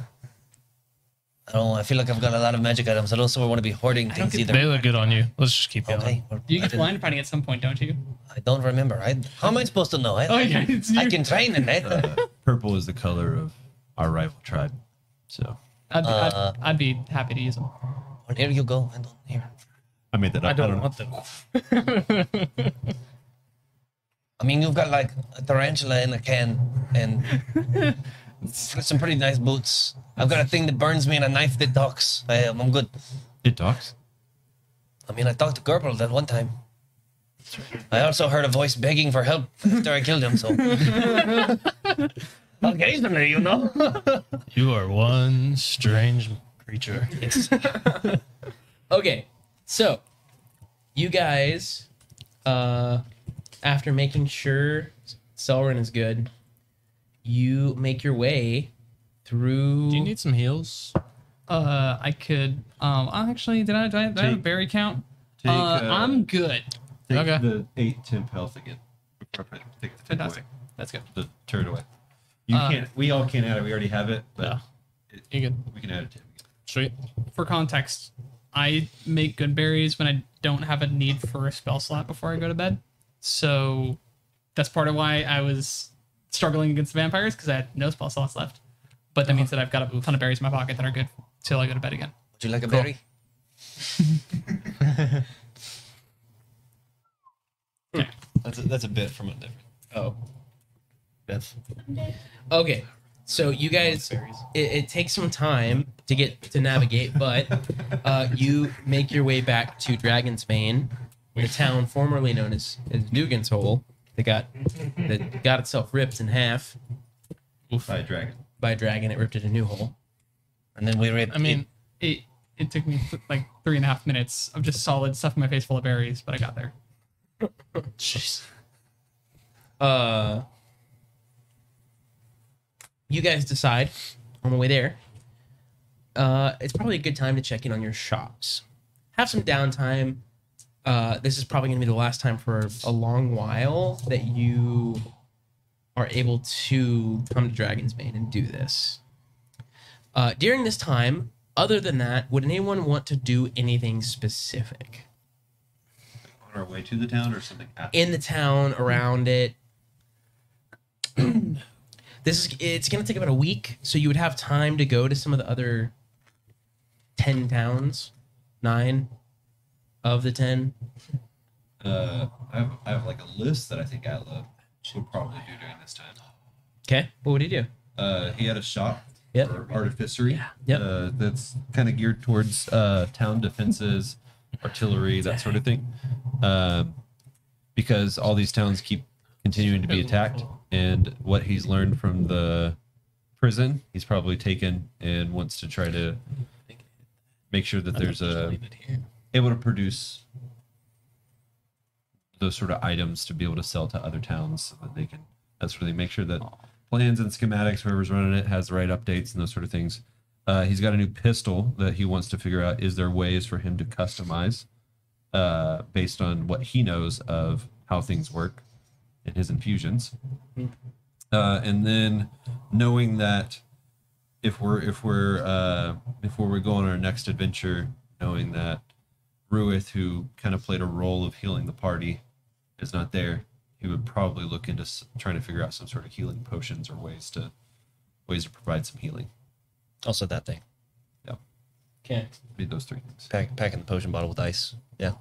I don't. I feel like I've got a lot of magic items. I don't super want to be hoarding things either. They look good on you. Let's just keep going. Okay. you I get didn't- blind finding at some point, don't you? I don't remember. How am I supposed to know? Oh yeah, it's I you. can train in that. Purple is the color of our rival tribe. So I'd be happy to use them. Well, here you go. I don't hear. I made that up. I don't know. want them. I mean, you've got like a tarantula in a can and some pretty nice boots. I've got a thing that burns me and a knife that talks. I'm good. It talks. I mean, I talked to Gerbil that one time. I also heard a voice begging for help after I killed him, so. Occasionally, you know. You are one strange creature. Okay, so you guys, after making sure Celerin is good, you make your way through. Do you need some heals? I could. Actually, do I have a Take- berry count? take, I'm good. Take Okay. the 8 temp health again. Before I take the 10 Fantastic. away. That's good. The turn away. You can't. We all can't add it. We already have it, but Yeah. You good? we can add it to it. Sweet. For context, I make good berries when I don't have a need for a spell slot before I go to bed. So that's part of why I was struggling against vampires because I had no spell slots left. But that means that I've got a ton of berries in my pocket that are good till I go to bed again. Would you like a berry? Okay. That's a bit from a different. Oh, Beth. okay. So you guys, it takes some time to get to navigate, but you make your way back to Dragon's Bane, the town formerly known as Dugan's Hole, that got itself ripped in half By a dragon. by a dragon. It ripped it a new hole. And then we ripped. I mean, It took me like 3.5 minutes of just solid stuff in my face full of berries, but I got there. jeez. you guys decide on the way there. It's probably a good time to check in on your shops. Have some downtime. This is probably going to be the last time for a long while that you are able to come to Dragon's Mane and do this. During this time, other than that, would anyone want to do anything specific? On our way to the town or something after? In the town, around it. It's going to take about a week, so you would have time to go to some of the other 10 towns, 9 of the 10. I have like a list that I think Atla would probably do during this time. Okay, what would he do? He had a shop Yep. for artificery. Yep. That's kind of geared towards town defenses, artillery, that sort of thing. Because all these towns keep continuing to be attacked, and what he's learned from the prison, he's probably taken and wants to try to make sure that there's able to produce those sort of items to be able to sell to other towns so that they can, that's where they make sure that plans and schematics, whoever's running it, has the right updates and those sort of things. He's got a new pistol that he wants to figure out, is there ways for him to customize based on what he knows of how things work in his infusions. And then knowing that if we're going on our next adventure, knowing that Ruith, who kind of played a role of healing the party, is not there, he would probably look into trying to figure out some sort of healing potions or ways to provide some healing. Also that thing. Yeah, Okay. be those 3 things. Packing the potion bottle with ice. Yeah.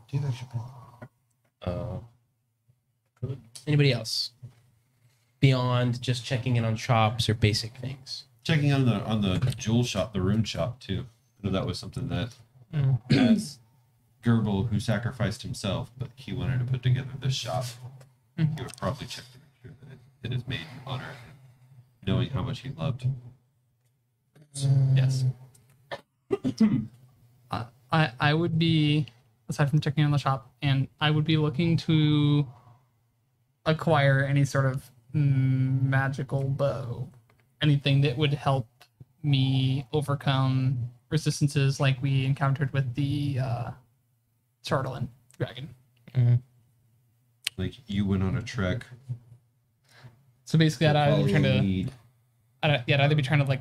Anybody else? Beyond just checking in on shops or basic things. Checking on the jewel shop, the rune shop too. I know that was something that as Gerbil, who sacrificed himself, but he wanted to put together this shop. He would probably check to make sure that it is made in honor of him, knowing how much he loved. Yes. I would be, aside from checking on the shop, and I would be looking to acquire any sort of magical bow, anything that would help me overcome resistances like we encountered with the Chardolin dragon. Like you went on a trek. So basically, I'd either be trying follow to, lead. I'd either be trying to like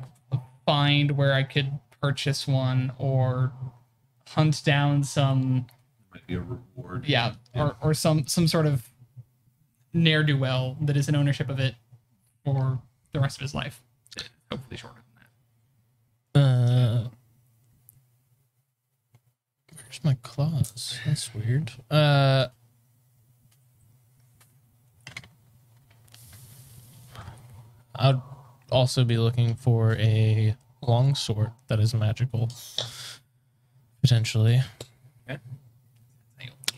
find where I could purchase one or hunt down some, Might be a reward. yeah, or some sort of ne'er-do-well that is in ownership of it for the rest of his life. Hopefully shorter than that. Where's my claws? That's weird. I'd also be looking for a long sword that is magical, potentially. Okay.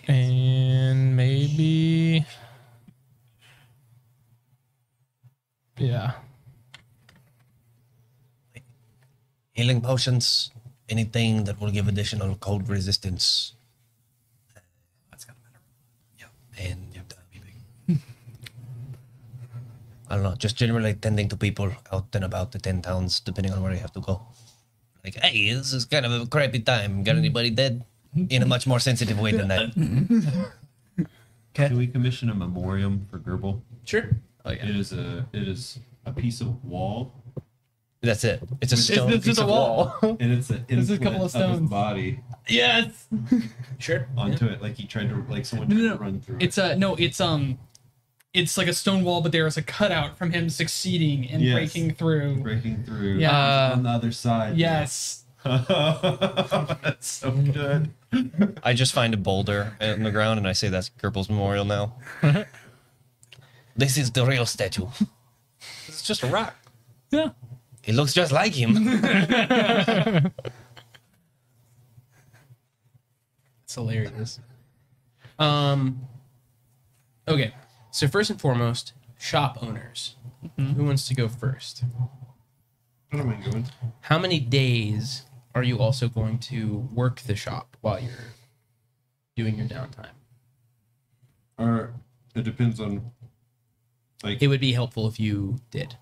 And maybe, yeah. Healing potions, anything that will give additional cold resistance. That's gonna matter. Yeah, and I don't know, just generally tending to people out and about the 10 towns, depending on where you have to go. Like, hey, this is kind of a crappy time. Got anybody dead? In a much more sensitive way than that. Can we commission a memoriam for Gerbil? Sure. Oh yeah. It is a piece of wall, That's it. It's a stone It's piece just a of wall. and it's an There's a imprint couple of of his stones. body Yes. Sure. onto it. Like he tried to, like someone No, tried no, to no. run through It's it's like a stone wall, but there is a cutout from him succeeding and Yes. breaking through. breaking through. Yeah. On the other side. Yes. That's so good. I just find a boulder in the ground and I say that's Gerbil's memorial now. This is the real statue. It's just a rock. Yeah. It looks just like him. It's hilarious. Okay. So first and foremost, shop owners. Who wants to go first? What am I doing? How many days are you also going to work the shop while you're doing your downtime? Or it depends on, like, It would be helpful if you did.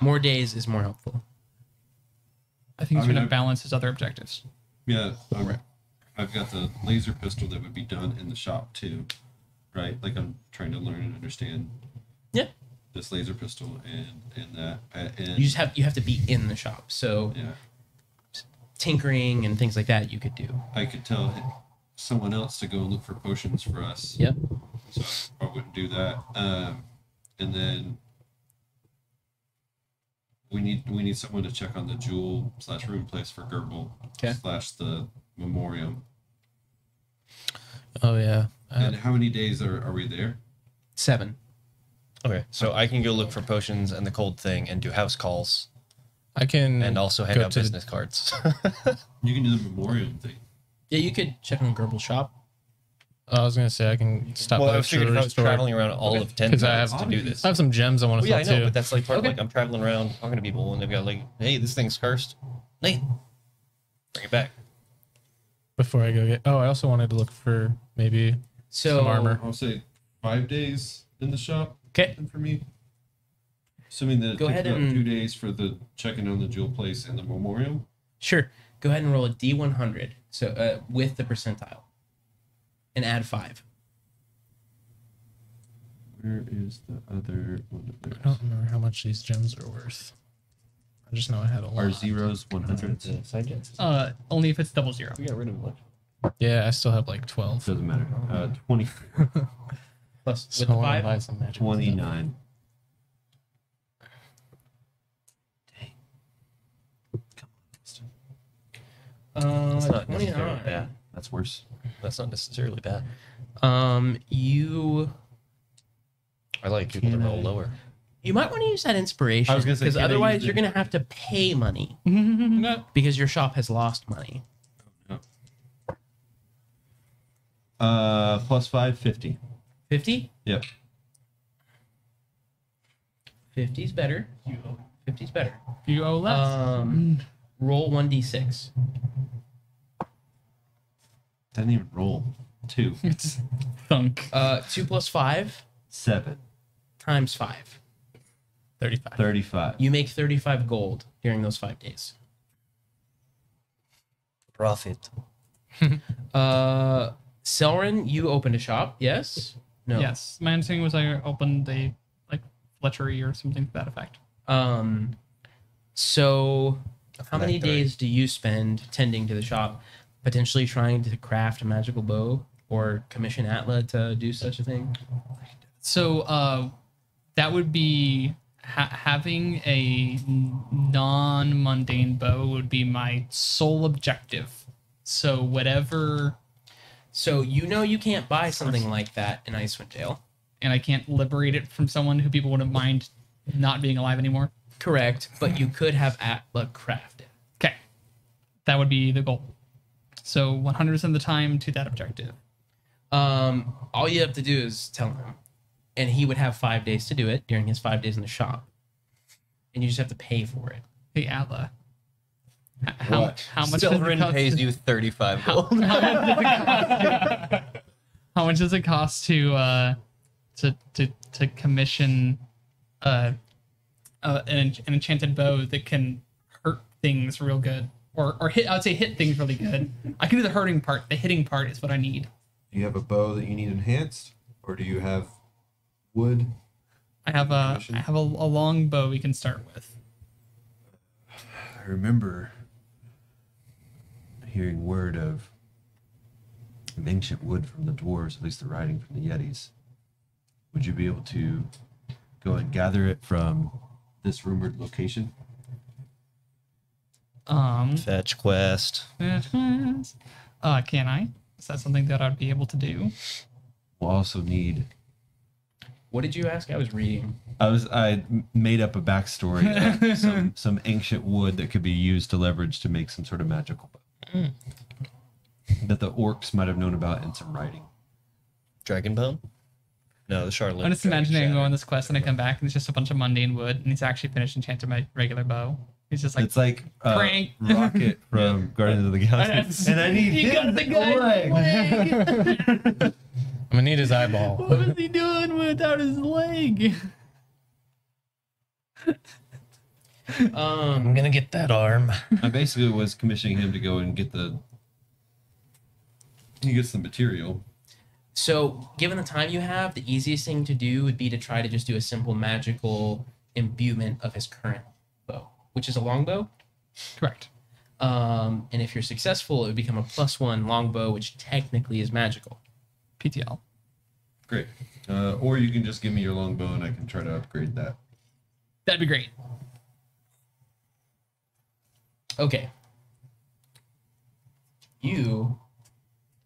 More days is more helpful. I think he's I mean, going to balance his other objectives. Yeah, I've got the laser pistol that would be done in the shop too, right? Like I'm trying to learn and understand. Yeah. This laser pistol and that and You have to be in the shop. So yeah, tinkering and things like that you could do. I could tell someone else to go and look for potions for us. Yep. So I wouldn't do that. And then we need someone to check on the jewel / room place for Gerbil / the memoriam. Oh yeah. And how many days are we there? 7. Okay, so I can go look for potions and the cold thing and do house calls I can and also hand go out to business cards. You can do the memoriam thing. Yeah, you could check on Gerbil's shop. I was gonna say I can stop Well, by I the was figuring if I was store traveling around all of 10 because I minutes have to do this. I have some gems I want Well, to yeah, I sell know, too. but that's like part Okay. of like I'm traveling around talking to people and they've got like, hey, this thing's cursed. Nate, bring it back. Before I go get. Oh, I also wanted to look for maybe So some armor. I'll say 5 days in the shop. Okay. For me. Assuming that it Go takes ahead about and- 2 days for the checking on the jewel place and the memoriam. Sure. Go ahead and roll a D100. So with the percentile. And add 5. Where is the other one of I don't remember how much these gems are worth. I just know I had a lot. Are zeros 100s? Side gens. Only if it's 00. We got rid of one. Yeah, I still have like 12. Doesn't matter. 20, Plus So with the I wanna 5. buy some magic 29. That's not necessarily 29. bad. That's worse. That's not necessarily bad. You I like people to roll lower. might want to use that inspiration. I was gonna say, because can I otherwise use you're it? gonna have to pay money No. because your shop has lost money. Plus 5, 50. 50? Yep. 50's better. 50's better. You owe less. Roll 1d6. Didn't even roll. 2. It's thunk. 2 plus 5 7. times 5. 35. 35. You make 35 gold during those 5 days. Profit. Selrin, you opened a shop, yes? No. Yes. My understanding was I opened a like fletchery or something to that effect. So how many Phylactery. days do you spend tending to the shop, potentially trying to craft a magical bow or commission Atla to do such a thing? So that would be having a non-mundane bow would be my sole objective. So whatever, So you know you can't buy something like that in Icewind Dale. and I can't liberate it from someone who people wouldn't mind not being alive anymore. Correct, but you could have Atla craft it. Okay, that would be the goal. So 100% of the time to that objective. All you have to do is tell him, and he would have 5 days to do it during his 5 days in the shop, and you just have to pay for it. Hey Atla, What? how much does it Silverin cost pays you 35 gold. How much does it cost to commission an enchanted bow that can hurt things real good, or hit? I would say hit things really good. I can do the hurting part. The hitting part is what I need. Do you have a bow that you need enhanced? Or do you have wood? I have a Commission? a long bow we can start with. I remember hearing word of an ancient wood from the dwarves, at least the writing from the Yetis. Would you be able to go and gather it from this rumored location? Fetch quest. Can I? Is that something that I'd be able to do? We'll also need. What did you ask? I was reading. I made up a backstory of some ancient wood that could be used to leverage to make some sort of magical bow. That the orcs might have known about in some writing. Dragon bone? No, the Charlotte. I'm just imagining I go on this quest and I come back and it's just a bunch of mundane wood and he's actually finished enchanting my regular bow. He's just like, It's like prank. Rocket from Guardians of the Galaxy. And I need You got his the guy's leg. I'm gonna need his eyeball. what is he doing without his leg? I'm gonna get that arm. I basically was commissioning him to go and get he gets the material. So, given the time you have, the easiest thing to do would be to try to just do a simple magical imbuement of his current bow, which is a longbow. Correct. And if you're successful, it would become a +1 longbow, which technically is magical. PTL. Great. Or you can just give me your longbow and I can try to upgrade that. That'd be great. Okay. You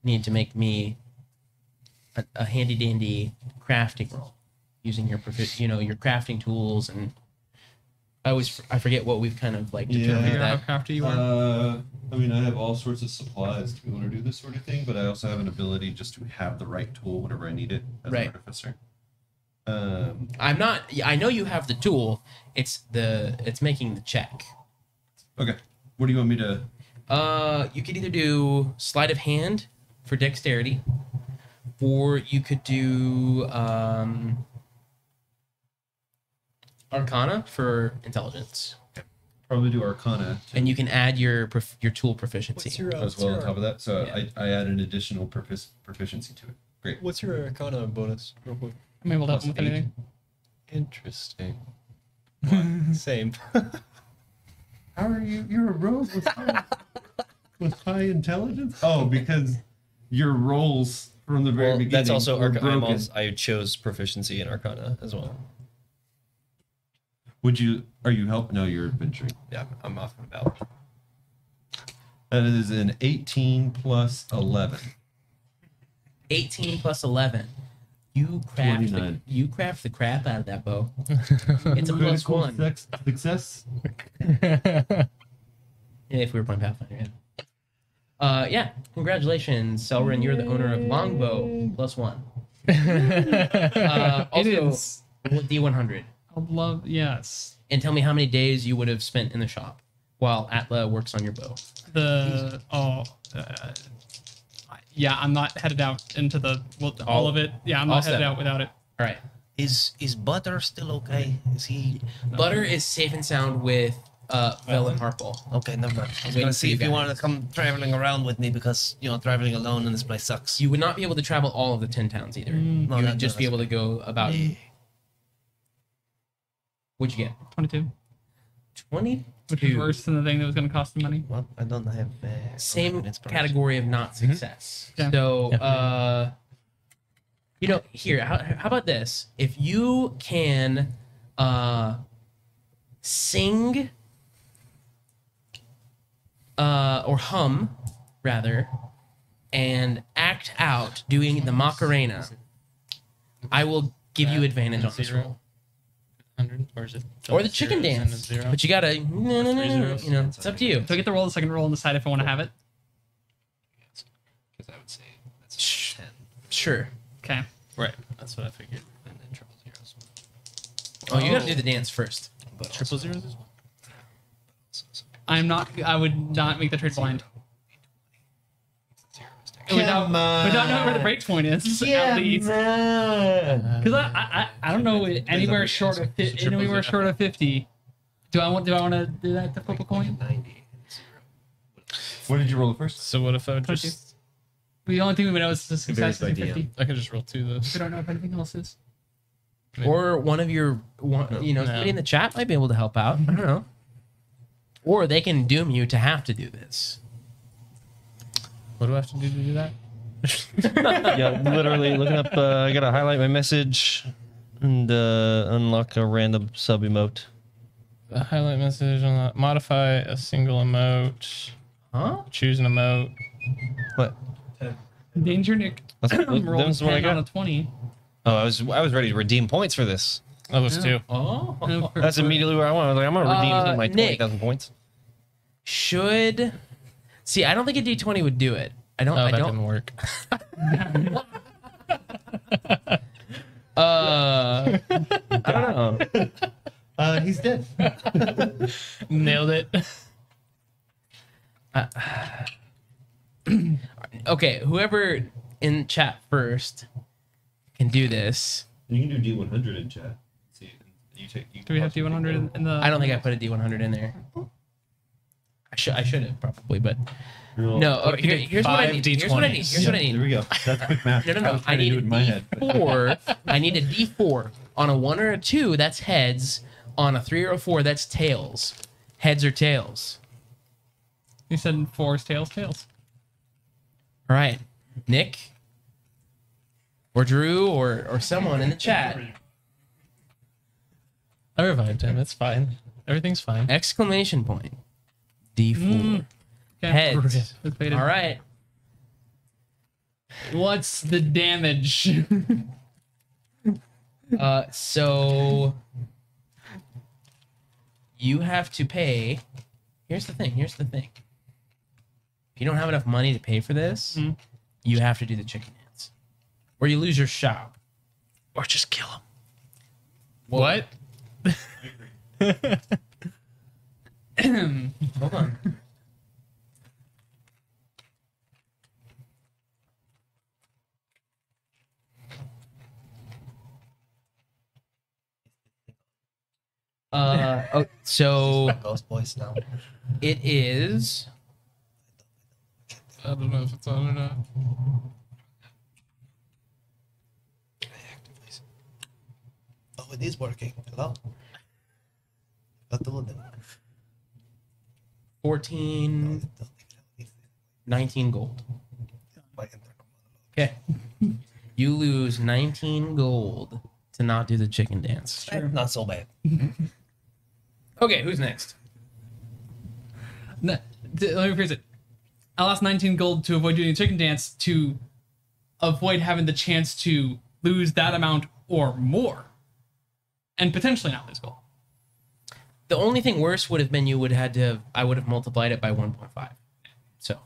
need to make me a handy dandy crafting roll using your your crafting tools, and I forget what we've kind of like determined Figure out that. how crafty you are. I mean, I have all sorts of supplies to be able to do this sort of thing, but I also have an ability just to have the right tool whenever I need it as Right. an artificer. I know you have the tool. It's making the check. Okay. What do you want me to... You could either do sleight of hand for dexterity, or you could do Arcana for intelligence, Probably do Arcana and you can add your tool proficiency. What's your as well on top of that. So Yeah. I add an additional proficiency to it. Great. what's your Arcana bonus, real quick? I'm able to help Plus him with anything. Interesting. Same. How are you? You're a rogue with high intelligence? Oh, because your rolls from the very Well, beginning that's also were broken. I chose proficiency in Arcana as well. Are you helping? No, you're adventuring. Yeah, I'm off and about. That is an 18 plus 11. 18 plus 11. You craft 29. you craft the crap out of that bow. It's a +1. Success. If we were playing Pathfinder, yeah. Yeah, congratulations, Selrin. You're the owner of Longbow, +1. It Also, is. D100. I love, yes. And tell me how many days you would have spent in the shop while Atla works on your bow. Yeah, I'm not headed out into all All- of it. Yeah, I'm all not headed seven. out without it. All right. Is Butter still okay? Is he Butter is safe and sound with Vel and Harple. okay? Never mind. I was Waiting gonna for see you if you guys. wanted to come traveling around with me because traveling alone in this place sucks. You would not be able to travel all of the 10 towns either. Mm. No, You that- would just be that's able to go about. What'd you get? 22, 22. which is worse than the thing that was going to cost me money. Well, I don't have Same an inspiration. category of not success. Yeah. So, here, how about this? If you can sing or hum, rather, and act out doing the Macarena, I will give you advantage on this roll. 100, or is it? Or the chicken zeros and a dance. zero? But you gotta, no, Three zeros. it's up to you. So I get to roll the second roll and decide if I want to have it. Because I would say that's 10. Sure. Okay. Right, that's what I figured. And then triple zeros. Oh, you gotta do the dance first. But Triple zeros as well. I would not make the trade blind. zeros. Without knowing where the break point is, at least. Because I don't know anywhere short of anywhere short of 50. Do I want to do that to flip a coin? 90. What did you roll first? So what if I would 22. just? The only thing we know is the success is by a DM. 50. I could just roll 2 of those. We don't know if anything else is. Or one of your, somebody in the chat might be able to help out. I don't know. Or they can doom you to have to do this. What do I have to do that? Yeah, literally looking up. I gotta highlight my message and unlock a random sub emote. A highlight message on that. Modify a single emote. Huh? Choose an emote. What? Danger Nick That's, rolled that's what I 10 on a got. 20. Oh, I was ready to redeem points for this. That was 2. Oh. That's immediately where I went. I was like, I'm gonna redeem my Nick. 20,000 points. Should. See, I don't think a D20 would do it. I don't. Oh, I that don't. didn't work. I don't know. He's dead. Nailed it. Okay, whoever in chat first can do this. You can do D100 in chat. See, Do we have D100 in the? I don't think I put a D100 in there. I should have probably, but no. Oh, here's what I need. Here's what I need. Here's what I need. There we go. That's quick math. No. was I trying to need do a it in my head. but- D4. I need a D4. On a 1 or a 2, that's heads. On a 3 or a 4, that's tails. Heads or tails. You said 4 is tails. All right, Nick, or Drew, or someone in the chat. I revived him. It's fine. Everything's fine. Exclamation point. D4. Okay. Heads. It's faded. All right. What's the damage? So you have to pay. Here's the thing. If you don't have enough money to pay for this, you have to do the chicken dance, or you lose your shop, or just kill him. What? Hold on. So Ghost voice now. it is. I don't know if it's on or not. Oh, it is working. Hello. Got the one. 14, 19 gold. Okay. You lose 19 gold to not do the chicken dance. Not so bad. Okay, who's next? Let me rephrase it. I lost 19 gold to avoid doing a chicken dance to avoid having the chance to lose that amount or more, and potentially not lose gold. The only thing worse would have been I would have multiplied it by 1.5. So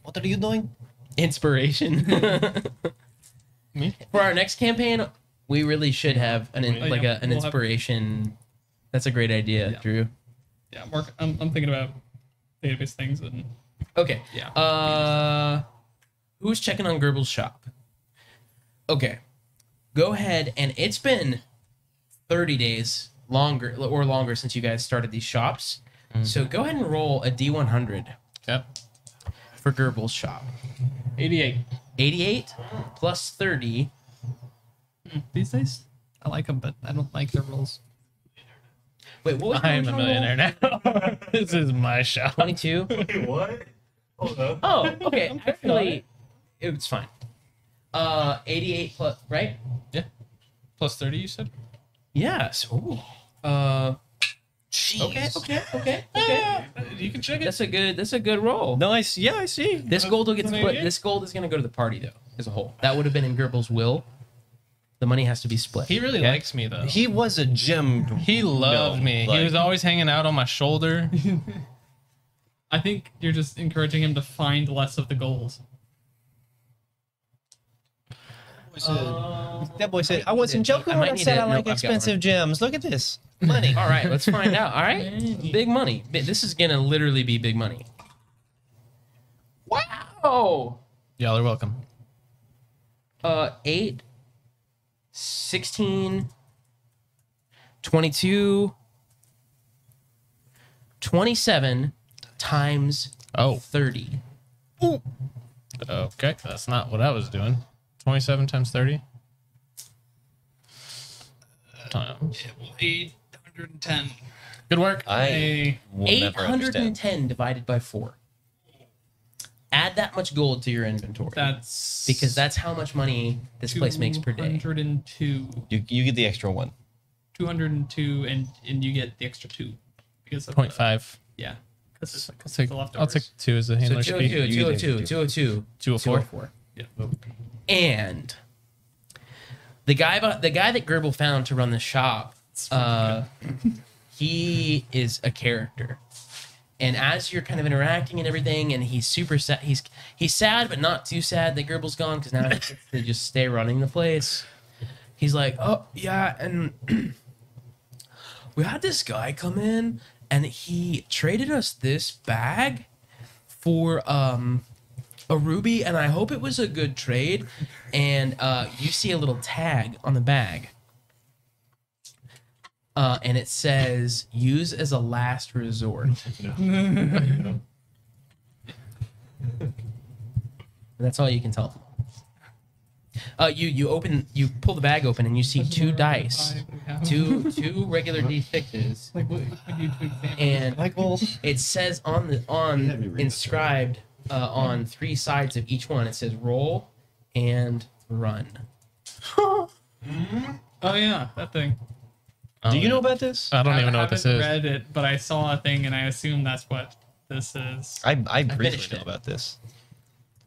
What are you doing? inspiration. Me? For our next campaign, we really should have an yeah, an we'll have- inspiration. That's a great idea, Yeah. Drew. Yeah, Mark, I'm thinking about database things and Okay. yeah. Who's checking on Gerbil's shop? Okay. Go ahead, and it's been 30 days longer since you guys started these shops. So go ahead and roll a D100 Yep. for Gerbil's shop. 88. 88 plus 30. These days, I like them, but I don't like their rolls. Wait, what was the I am a original roll? millionaire now. This is my shop. 22. What? Hold up. Oh, okay. Actually, it's fine. 88 plus, right? Yeah. Plus 30, you said? Yes. Ooh. Okay. You can check it. That's a good roll. Nice. Yeah, I see. This gold will get Doesn't split. it? This gold is going to go to the party though, as a whole. That would have been in Gerbil's will. The money has to be split. He really Okay? likes me, though. He was a gem. He loved me. He like- was always hanging out on my shoulder. I think you're just encouraging him to find less of the gold. That boy said, I wasn't joking I when might I need said to- I like nope, I've got expensive gems. Look at this. Money. All right, let's find out. All right, big money. This is gonna literally be big money. Wow. Y'all are welcome. 8, 16, 22, 27 times Oh. 30. Okay. That's not what I was doing. 27 times 30? Times. 810. Good work. I will never understand. 810 divided by 4. Add that much gold to your inventory. That's because that's how much money this place makes per day. 202. You get the extra one. 202, and you get the extra 2 because of 0.5. yeah. Because I'll take, the I'll leftovers. take 2 as a So handler's 202, fee. 202, 202, 204. 204. Yeah. And the guy that Gerbil found to run the shop, he is a character. And as you're kind of interacting and everything, and he's super sad, he's sad but not too sad that Gerbil's gone because now he gets to just stay running the place. He's like, oh yeah, and we had this guy come in and he traded us this bag for a ruby, and I hope it was a good trade. And you see a little tag on the bag. and it says use as a last resort. That's all you can tell. You pull the bag open and you see two dice, two regular d6s, Like what you do examine. and Michael. it says inscribed on three sides of each one. It says roll and run. Oh yeah, that thing. Do you know about this? I don't even know what this is. I haven't read it, but I saw a thing and I assume that's what this is. I finished briefly know it. about this.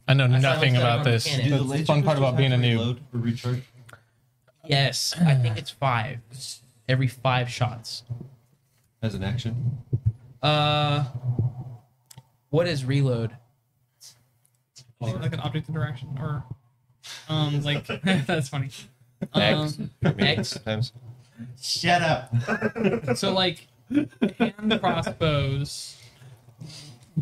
I know thought nothing it was about like this. mechanics. Do the That's the fun part about being a noob. reload or recharge? Yes, I think it's 5. Every 5 shots. As an action? What is reload? Like an object interaction or like that's funny. X. X. Sometimes. Shut up! So like hand crossbows.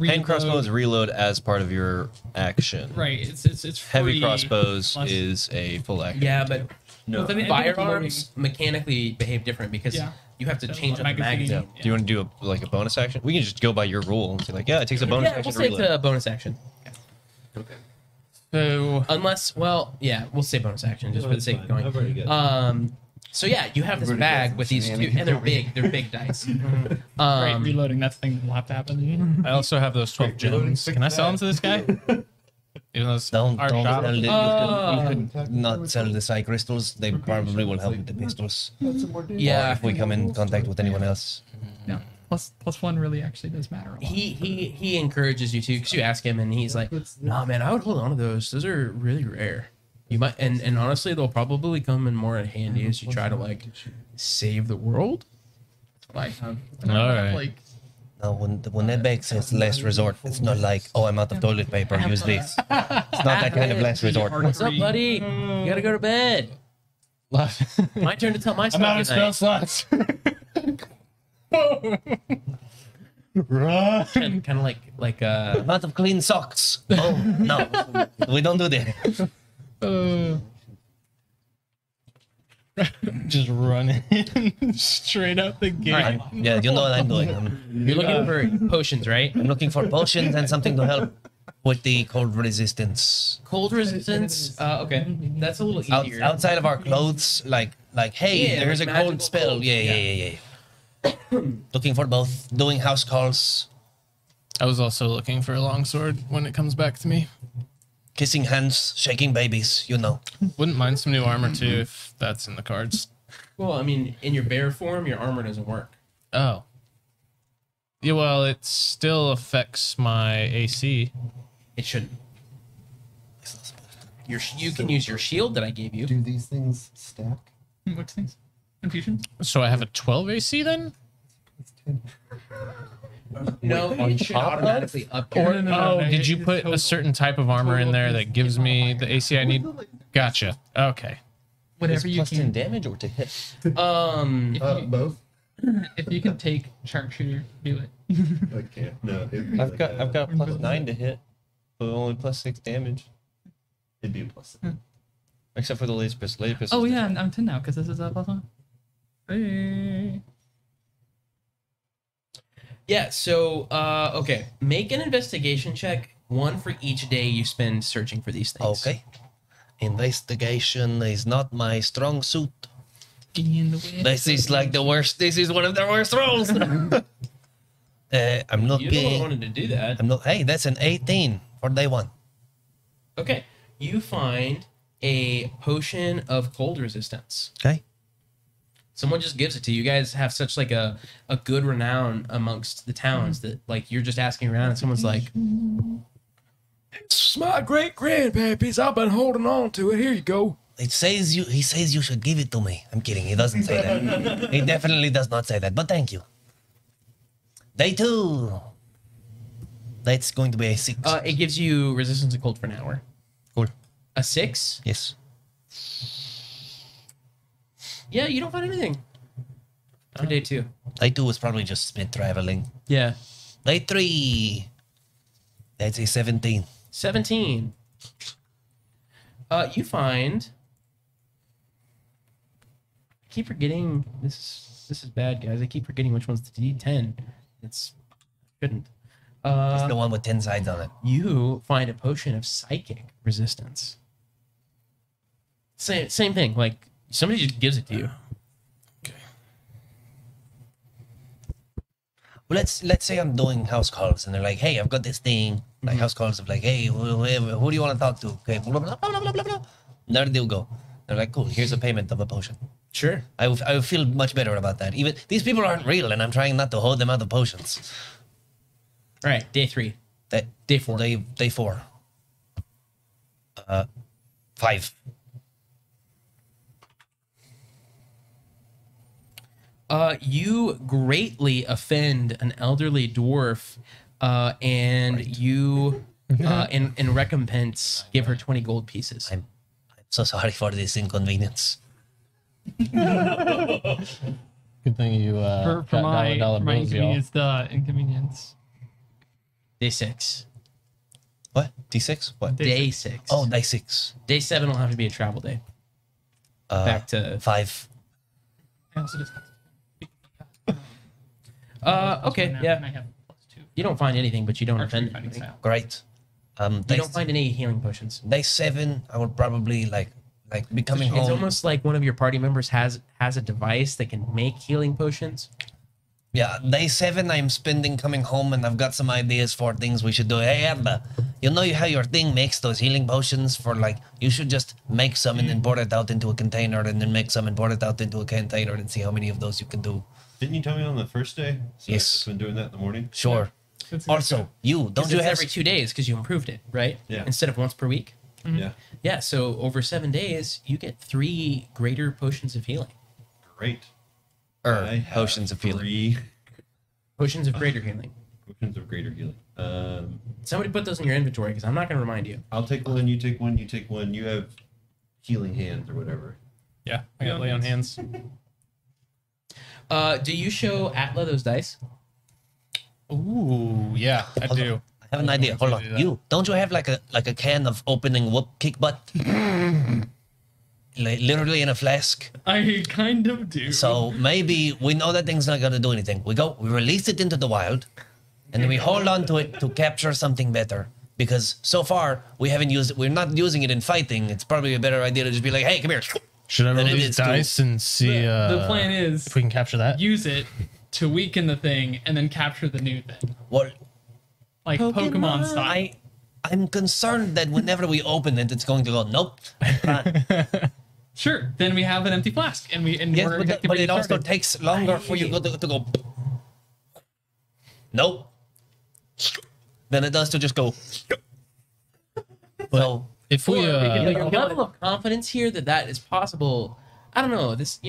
Hand crossbows reload- reload as part of your action. Right. It's Heavy free crossbows unless- is a full action. Yeah, but No. But then I think it's firearms mechanically behave different because Yeah. you have to So, change up the magazine. magazine. Do you want to do a bonus action? We can just go by your rule and say like, yeah, it takes a bonus Yeah, action we'll to say it's reload. a bonus action. So Unless, well, yeah, we'll say bonus action just for the sake of I've already going. got So yeah, you have this I've already got bag some with these two, shenanigans and they're going. big. They're big dice. Right, reloading. That's the thing that will have to happen. I also have those 12 Wait, reloading gems. fix Can I sell them that. to this guy? Even though it's Don't our sell shop. it. You Uh, could not sell the psi crystals. They probably will help with the pistols. Yeah, If we come in contact with anyone else. Yeah. Plus one really actually does matter a lot. he encourages you to because you ask him and he's like, "No, man, I would hold on to those. Those are really rare. You might, and honestly, they'll probably come in more handy as you try to like save the world." I have. All right. Like Now, when that bag says last resort, it's not like, oh, I'm out of toilet paper, use this. It's not that kind of last resort. What's up, buddy? You gotta go to bed. My turn to tell my I'm out story. of spell slots. Kind of like I'm out of clean socks. Oh, no. We don't do that. Just running straight out the gate. Alright. Yeah, you know what I'm doing. you're looking for potions, right? I'm looking for potions and something to help with the cold resistance. Cold resistance. Okay, that's a little easier. Outside of our clothes, like hey, Yeah, there's like a cold magical spell. clothes, Yeah. Looking for both. Doing house calls, I was also looking for a longsword when it comes back to me. kissing hands, shaking babies. You know. Wouldn't mind some new armor too if that's in the cards. Well, I mean, in your bear form, your armor doesn't work. Oh. Yeah, well, it still affects my AC. It shouldn't. You can use your shield that I gave you. Do these things stack? which things? Confusion? So I have a 12 AC then? No, it should automatically upgrade. Oh, did you put a certain type of armor in there that gives me the AC I need? Gotcha. Okay. Whatever you can. damage or to hit? Both? If you can take sharpshooter, do it. I can't. No, I've got +9 to hit, but only +6 damage. It'd be a plus. Except for the laser pistol. Laser pistol. Oh yeah, I'm 10 now because this is a +1. Hey. Yeah, so, okay. Make an investigation check, one for each day you spend searching for these things. Okay. Investigation is not my strong suit. In the way. This is like the worst. This is one of the worst rolls. I'm You're the one who looking. wanted to do that. I'm not. Hey, that's an 18 for day one. Okay. You find a potion of cold resistance. Okay. Someone just gives it to you. You guys have such like a good renown amongst the towns that like you're just asking around and someone's like, "It's my great grandpappy's. I've been holding on to it. Here you go." It says you. He says you should give it to me. I'm kidding. He doesn't say that. He definitely does not say that. But thank you. Day 2. That's going to be a 6. It gives you resistance to cold for an hour. Cool. A 6? Yes. Yeah, you don't find anything for day 2. Day 2 was probably just spent traveling. Yeah. Day 3. That's a 17. 17. You find keep forgetting this is bad, guys. I keep forgetting which one's the D10. It's shouldn't. It's the one with 10 sides on it. You find a potion of psychic resistance. Same thing. Like somebody just gives it to you. Well, let's say I'm doing house calls and they're like, hey, I've got this thing. Like house calls of like, hey, who do you want to talk to? Okay, blah, blah, blah, blah, blah, blah. There they'll go. They're like, cool, here's a payment of a potion. Sure. I would feel much better about that. Even these people aren't real, and I'm trying not to hold them out of potions. All right. Day 3. Day 4. Day 4. 5. You greatly offend an elderly dwarf, and you, in recompense, give her 20 gold pieces. I'm so sorry for this inconvenience. Good thing you For got my dollar bills, y'all. inconvenience, the inconvenience. Day 6. What? D6? What? Day 6. Oh, day 6. Day 7 will have to be a travel day. Back to 5. I also just okay, and I yeah. have +2. You don't find anything, but you don't Archery offend fighting anything. style. Great. You Day, don't find any healing potions. day 7, I would probably like be coming It's home. almost like one of your party members has a device that can make healing potions. Yeah, day 7, I'm spending coming home, and I've got some ideas for things we should do. Hey, Amber, you know how your thing makes those healing potions for like, you should just make some and then pour it out into a container, and then make some and pour it out into a container and see how many of those you can do. Didn't you tell me on the first day? So Yes. I've been doing that in the morning. Sure. That's Also, don't Don't you it's have every 2 days because you improved it, right? Yeah. Instead of once per week. Yeah. Yeah. So over 7 days, you get 3 greater potions of healing. Great. I have potions of healing? 3 Potions of greater healing. potions of greater healing. Somebody put those in your inventory because I'm not going to remind you. I'll take one. You take one. You take one. You have healing hands or whatever. Yeah, I got lay on hands. Do you show Atla those dice? Ooh, yeah, I Hold do. on. I have an idea. Hold on. do that. You don't you have like a can of opening whoop kick butt? Like, literally in a flask. I kind of do. So maybe we know that thing's not gonna do anything. We release it into the wild, and then we hold on to it to capture something better. Because so far we're not using it in fighting. It's probably a better idea to just be like, hey, come here. Should I roll Then it these is too. dice and see the plan is if we can capture that? use it to weaken the thing and then capture the new thing, Well, like Pokemon style. I'm concerned that whenever we open it, it's going to go, nope. Sure, then we have an empty flask, and Yes, we're but it also started. takes longer for you to go. Nope. Than it does to just go. So If we Your level of confidence here that is possible. I don't know. This,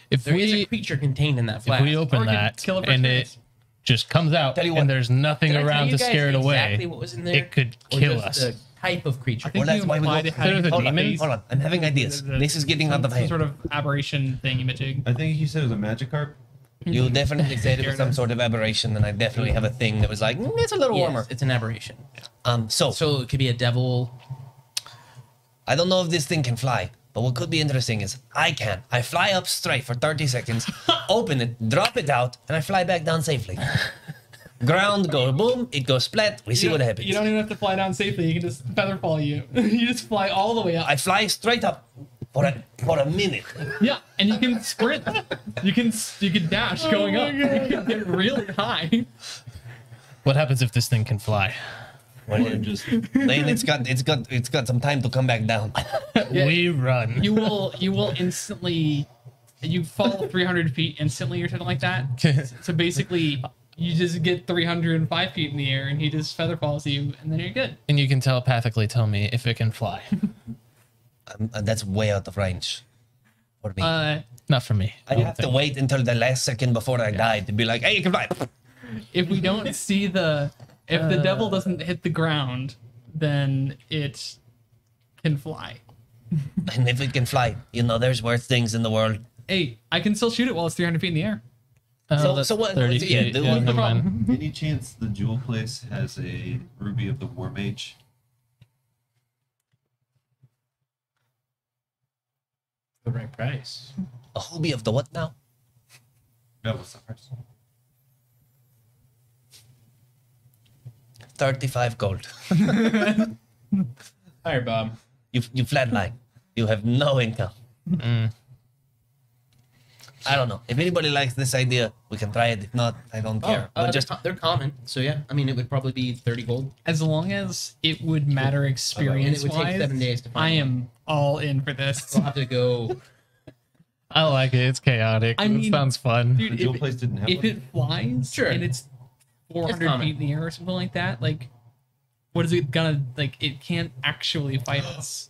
if there is we a creature contained in that if flask. we Or open we could that kill it and first. it just comes out Tell you what, and there's nothing Did I tell around you to guys scare it exactly away, what was in there? it could Or kill just us. The type of creature. I think Well, that's you why we implied go- it had There's a hold on, demon? hold on. I'm having ideas. This is getting out of some hand. sort of aberration thing, imaging. I think you said it was a Magikarp. You definitely said it was some sort of aberration, and I definitely have a thing that was like, it's a little Yes, warmer. it's an aberration. So So it could be a devil. I don't know if this thing can fly, but what could be interesting is I can. I fly up straight for 30 seconds, open it, drop it out, and I fly back down safely. Ground go boom, it goes splat. We see what happens. You don't even have to fly down safely. You can just feather fall you. You just fly all the way up. I fly straight up for a minute. Yeah, and you can sprint. You can dash going up. You can get really high. What happens if this thing can fly? And just Then it's got some time to come back down. We run. You will instantly. You fall 300 feet instantly or something like that. So basically, you just get 305 feet in the air, and he just feather falls you, and then you're good. And you can telepathically tell me if it can fly. That's way out of range for me. Not for me. I have to wait until the last second before I die to be like, hey, you can fly. If we don't see if the devil doesn't hit the ground, then it can fly. And if it can fly, there's worse things in the world. Hey, I can still shoot it while it's 300 feet in the air. So what? 30 Yeah, feet. the- Yeah, what- never mind. any chance the jewel place has a ruby of the war mage? The right price. A hobby of the what now? That was the first. 35 gold. Higher, Bob. You flatline. You have no income. I don't know. If anybody likes this idea, we can try it. If not, I don't care. But just they're common, so yeah. I mean, it would probably be 30 gold. As long as it would matter And experience it would take 7 days to find. I am all in for this. We'll have to go. I like it. It's chaotic. I It mean, sounds fun. Dude, The dual place didn't have if one. it flies Sure. and it's 400 common. feet in the air or something like that, like, what is it gonna, like, it can't actually fight us.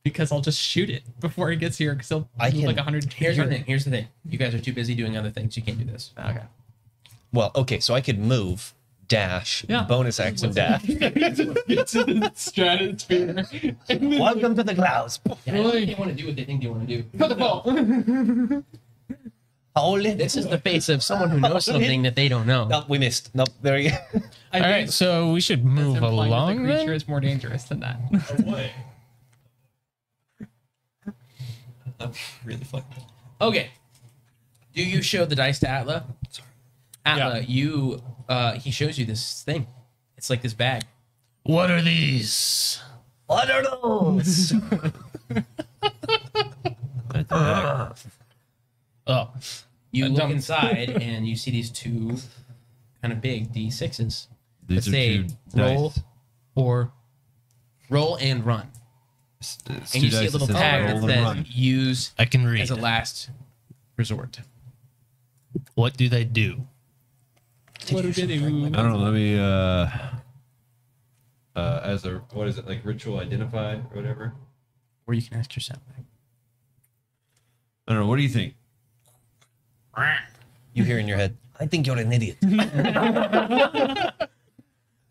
Because I'll just shoot it before it gets here, because it'll I move can- like 100 Here's the feet. thing. Here's the thing. You guys are too busy doing other things. You can't do this. Okay. well, okay. So I could move, dash, Yeah. bonus action dash. It's in the stratosphere. Welcome to the clouds. Yeah, I don't think they want to do what they think they want to do. Cut the ball. Holy. This is the face of someone who knows something that they don't know. No, we missed. No, there you go. I All right, so we should move along The creature then. is more dangerous than that. Away. I'm really fun. Okay. Do you show the dice to Atla? Atla, he shows you this thing. It's like this bag. What are these? What are those? Oh, You I look don't- inside and you see these two kind of big D6s. These Let's are say two roll dice. or roll and run. It's And two you see a dice little that says tag roll that and says run. use I can read. as a last resort. What do they do? What do they do? I don't know. Let me as a what is it like ritual identified or whatever. Or you can ask yourself. I don't know. What do you think? You hear in your head, I think you're an idiot.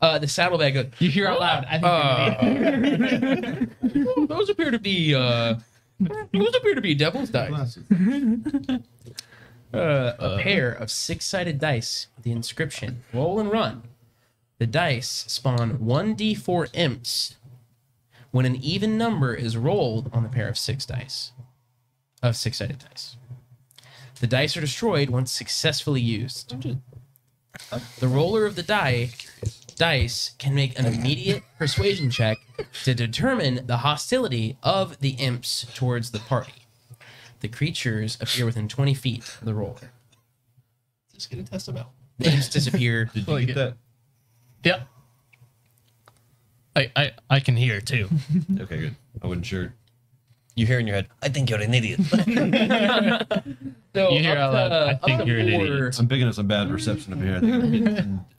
The saddlebag goes, You hear out loud. I think those appear to be devil's dice. A pair of 6-sided dice with the inscription roll and run. The dice spawn 1d4 imps when an even number is rolled on the pair of 6-sided dice. The dice are destroyed once successfully used. The roller of the dice can make an immediate persuasion check to determine the hostility of the imps towards the party. The creatures appear within 20 feet of the roller. Just gonna test them out. The imps disappear. Did you get that? Yep. I can hear too. Okay, good. I wasn't sure. You hear in your head, I think you're an idiot. So You hear up out loud, to- I up think to you're an 4 idiot. I'm picking up some bad reception up here. I think I'm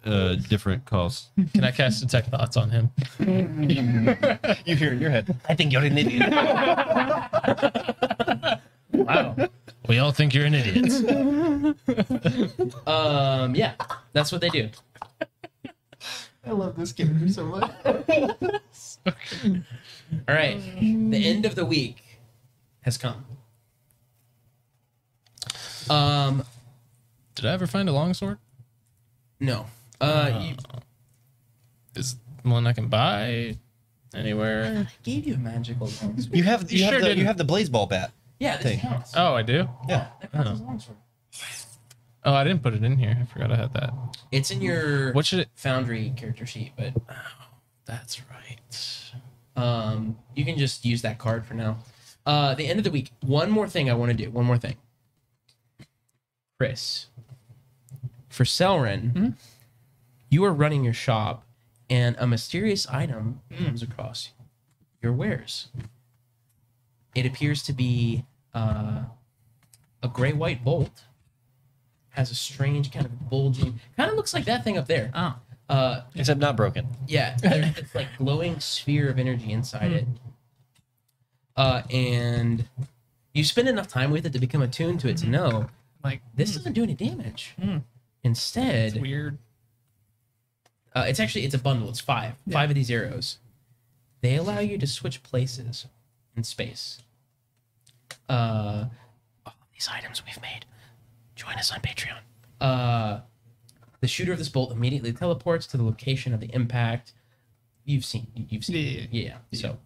getting different calls. Can I cast detect thoughts on him? You hear in your head, I think you're an idiot. Wow. We all think you're an idiot. Yeah, that's what they do. I love this character so much. All right, the end of the week has come. Did I ever find a longsword? No. Is one I can buy anywhere? I gave you a magical longsword. You have You sure didn't. the blaze ball bat. Yeah, this Thing. counts. Oh, I do. Yeah. That counts as a longsword. Oh, I didn't put it in here. I forgot I had that. It's in your What should it? Foundry character sheet, but That's right. you can just use that card for now. The end of the week. One more thing I want to do. One more thing. Chris, for Selrin, you are running your shop, and a mysterious item comes across your wares. It appears to be a gray-white bolt. Has a strange kind of bulging, kind of looks like that thing up there. Oh. Except not broken. Yeah, it's like glowing sphere of energy inside it. And you spend enough time with it to become attuned to it to know Like, this doesn't do any damage. it's Instead, weird. it's a bundle. It's 5 of these arrows. They allow you to switch places in space. All of these items we've made. Join us on Patreon. The shooter of this bolt immediately teleports to the location of the impact. You've seen. Yeah. Yeah. So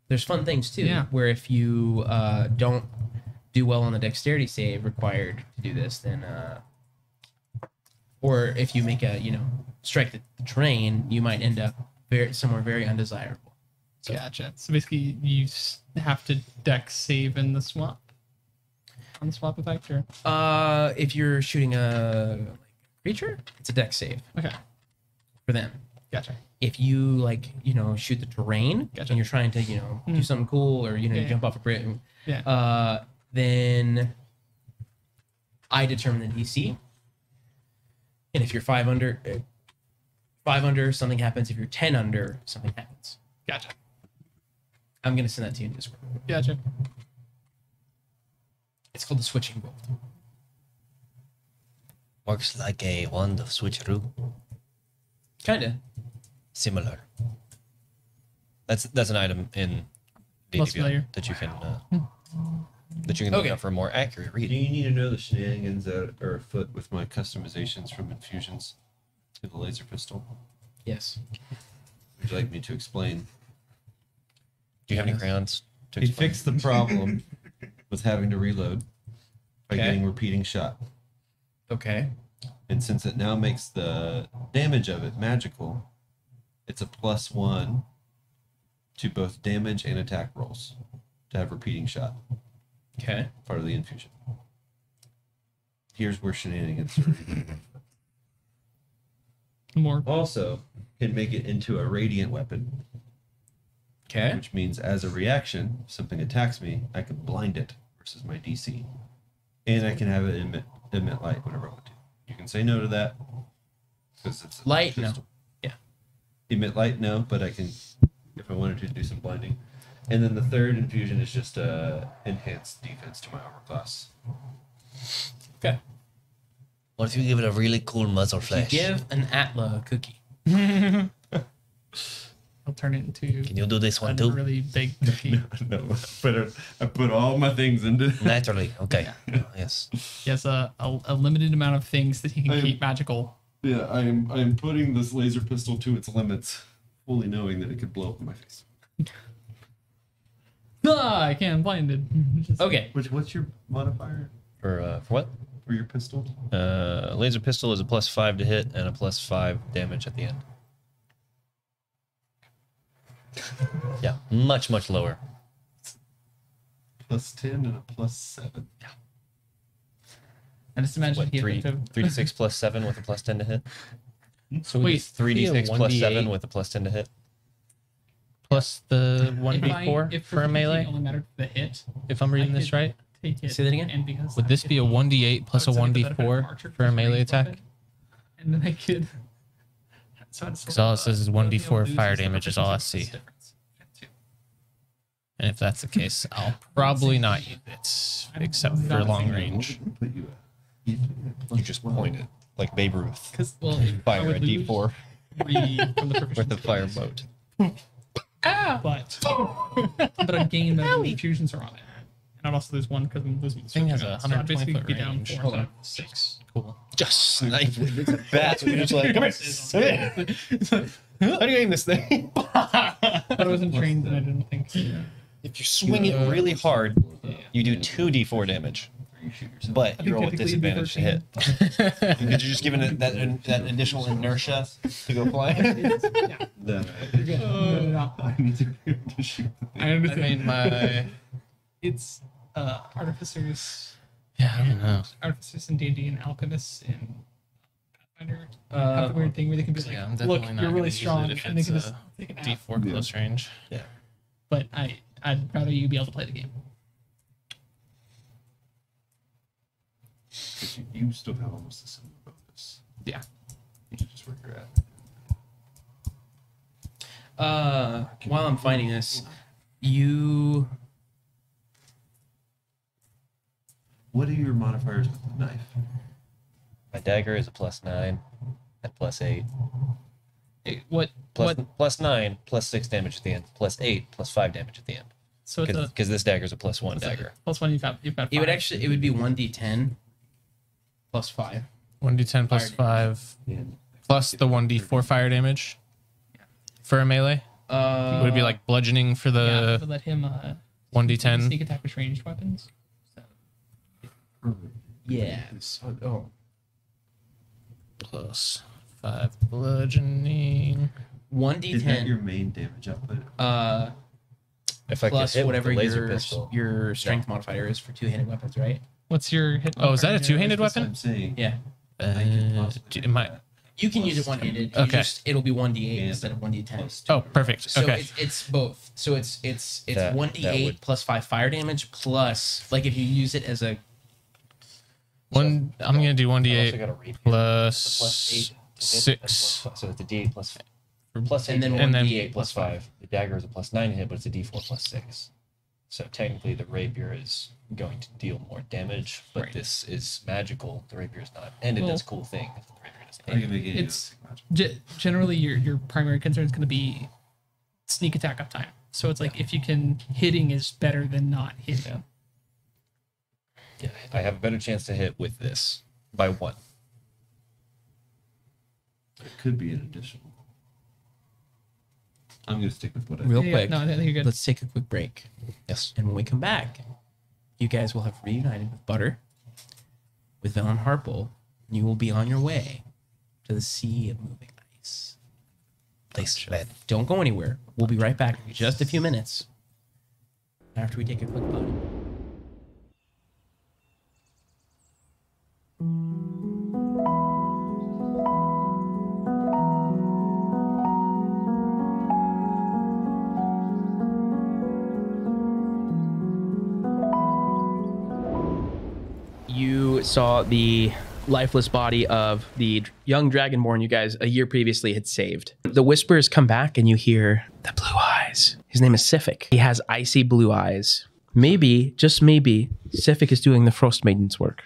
There's fun things too. Yeah. Where if you don't do well on the dexterity save required to do this, then or if you make a strike the terrain, you might end up somewhere very undesirable. Gotcha. So basically, you have to dex save in the swap. On the swap effect, or If you're shooting a creature, it's a dex save okay, for them. gotcha. If you shoot the terrain Gotcha. and you're trying to do something cool or you jump off a bridge, Yeah. then I determine the DC. And if you're 5 under, something happens. If you're 10 under, something happens. Gotcha. I'm gonna send that to you in Discord. Gotcha. It's called the switching bolt. Works like a wand of switcheroo. Kinda. Similar. That's an item in Less D&D familiar. that you can look Okay. up for a more accurate Do reading. you need to know the shenanigans that are afoot with my customizations from infusions to the laser pistol? Yes. Would you like me to explain? Do you have any crayons to He explain? fixed the problem with having to reload by Okay. getting repeating shot. Okay. And since it now makes the damage of it magical, it's a +1 to both damage and attack rolls to have repeating shot, Okay. part of the infusion. Here's where shenanigans start. More. Also, can make it into a radiant weapon, Okay. which means as a reaction, if something attacks me, I can blind it versus my DC. And I can have it emit light whenever I want to. You can say no to that. Because it's a Light, no. pistol. Yeah. Emit light, no, but I can, if I wanted to, do some blinding. And then the third infusion is just enhanced defense to my armor class. Okay. What if you give it a really cool muzzle You flash? give an Atla a cookie. I'll turn it into Can you do this one a too? really big cookie. No, I put all my things into. Naturally. Okay. Yes. He has a limited amount of things that he can I am- keep magical. Yeah, I am putting this laser pistol to its limits, fully knowing that it could blow up in my face. Ah, I can't blinded. Just- Okay. What's your modifier For what? for your pistol? Laser pistol is a +5 to hit and a +5 damage at the end. Yeah, much lower. +10 and a +7. I just imagine What, he three had to. 3d6 +7 with a +10 to hit. So Wait, 3d6 +7 with a +10 to hit. plus the 1d4 if for a melee. only mattered for the hit. If I'm reading I this could right, Take it. Say that again? And because would I this could- be a 1d8 plus I a would say the benefit of 1d4 Archer for a plus melee ranged attack? weapon, and then I could. So Because all it says is 1d4 lose fire is the damage is all I proficiency see. difference. And if that's the case, I'll probably not use it, except for long range. Put you You just point it like Babe Ruth. Because well, I Fire would a lose d4 three from the with a proficiency fire bonus, boat. but I gain the infusions are on it, and I'd also lose one because I'm losing. the Thing has switch a amount. So I'd 120 basically foot be down range. 4 Hold instead on. of 6. Cool. Just snipe with a bat. You're just like, come here. How do you aim this thing? But I wasn't trained, and I didn't think. If you swing it really hard, you do 2d4 damage. But think you roll with technically it'd be disadvantage to hit. Because you're just given it that additional inertia to go flying. the, I I need to be able to shoot the thing. I understand. made my. It's artificers, Yeah, I don't know. artificers in D&D and alchemists in Pathfinder have the weird thing where they can be like, Yeah, I'm look, definitely not you're gonna really use it strong, if and they it's can a just take an D4 app. close range. But I'd rather you be able to play the game. 'Cause you still have almost the same bonus. Yeah. You can just work your at. While I'm finding this, you What are your modifiers with the knife? My dagger is a +9 at +8. What? +9, +6 damage at the end, +8, +5 damage at the end. So it's a Because this dagger is a +1 dagger. +1. You've got. it would five. actually it would be 1d10 plus 5. 1d10 plus Fire 5 And plus the 1d4 fire damage for a melee. Would it be like bludgeoning for Yeah, the to let him 1d10? sneak attack with ranged weapons. Yeah. Oh. Plus 5 bludgeoning. 1d10. Is that your main damage output? If I Plus get hit whatever with the laser pistol. your strength modifier is for two-handed weapons, right? What's your hit? Oh, is that a modifier? two-handed That's what weapon? I'm saying. Yeah. You can use it one-handed. Okay. It'll be 1d8 And instead of 1d10. plus two. Oh, perfect. So Okay. it's both. So it's That 1d8 would- plus 5 fire damage plus like if you use it as a I'm gonna do I also 1d8 got a rapier. plus +8 to hit, 6. So it's a D8 plus and then 8 and then- D8 plus 5. The dagger is a +9 to hit, but it's a D4 plus 6. So technically, the rapier is going to deal more damage, but Right. this is magical. The rapier is not, and it Well- does cool thing. The rapier doesn't. I can make any It's- Generally, your primary concern is going to be sneak attack uptime. So it's like if you can, hitting is better than not hitting. Yeah, I have a better chance to hit with this by 1. It could be an additional. I'm gonna stick with what I. real Yeah, quick. no, I think you're good. Let's take a quick break. Yes. And when we come back, you guys will have reunited with Butter, with Velen Harple, and you will be on your way to the Sea of Moving Ice. Thanks, man. Don't go anywhere. We'll be right back in just a few minutes after we take a quick break. You saw the lifeless body of the young dragonborn you guys a year previously had saved. The whispers come back and you hear the blue eyes. His name is Sifik. He has icy blue eyes. Maybe, just maybe, Sifik is doing the Frost Maiden's work.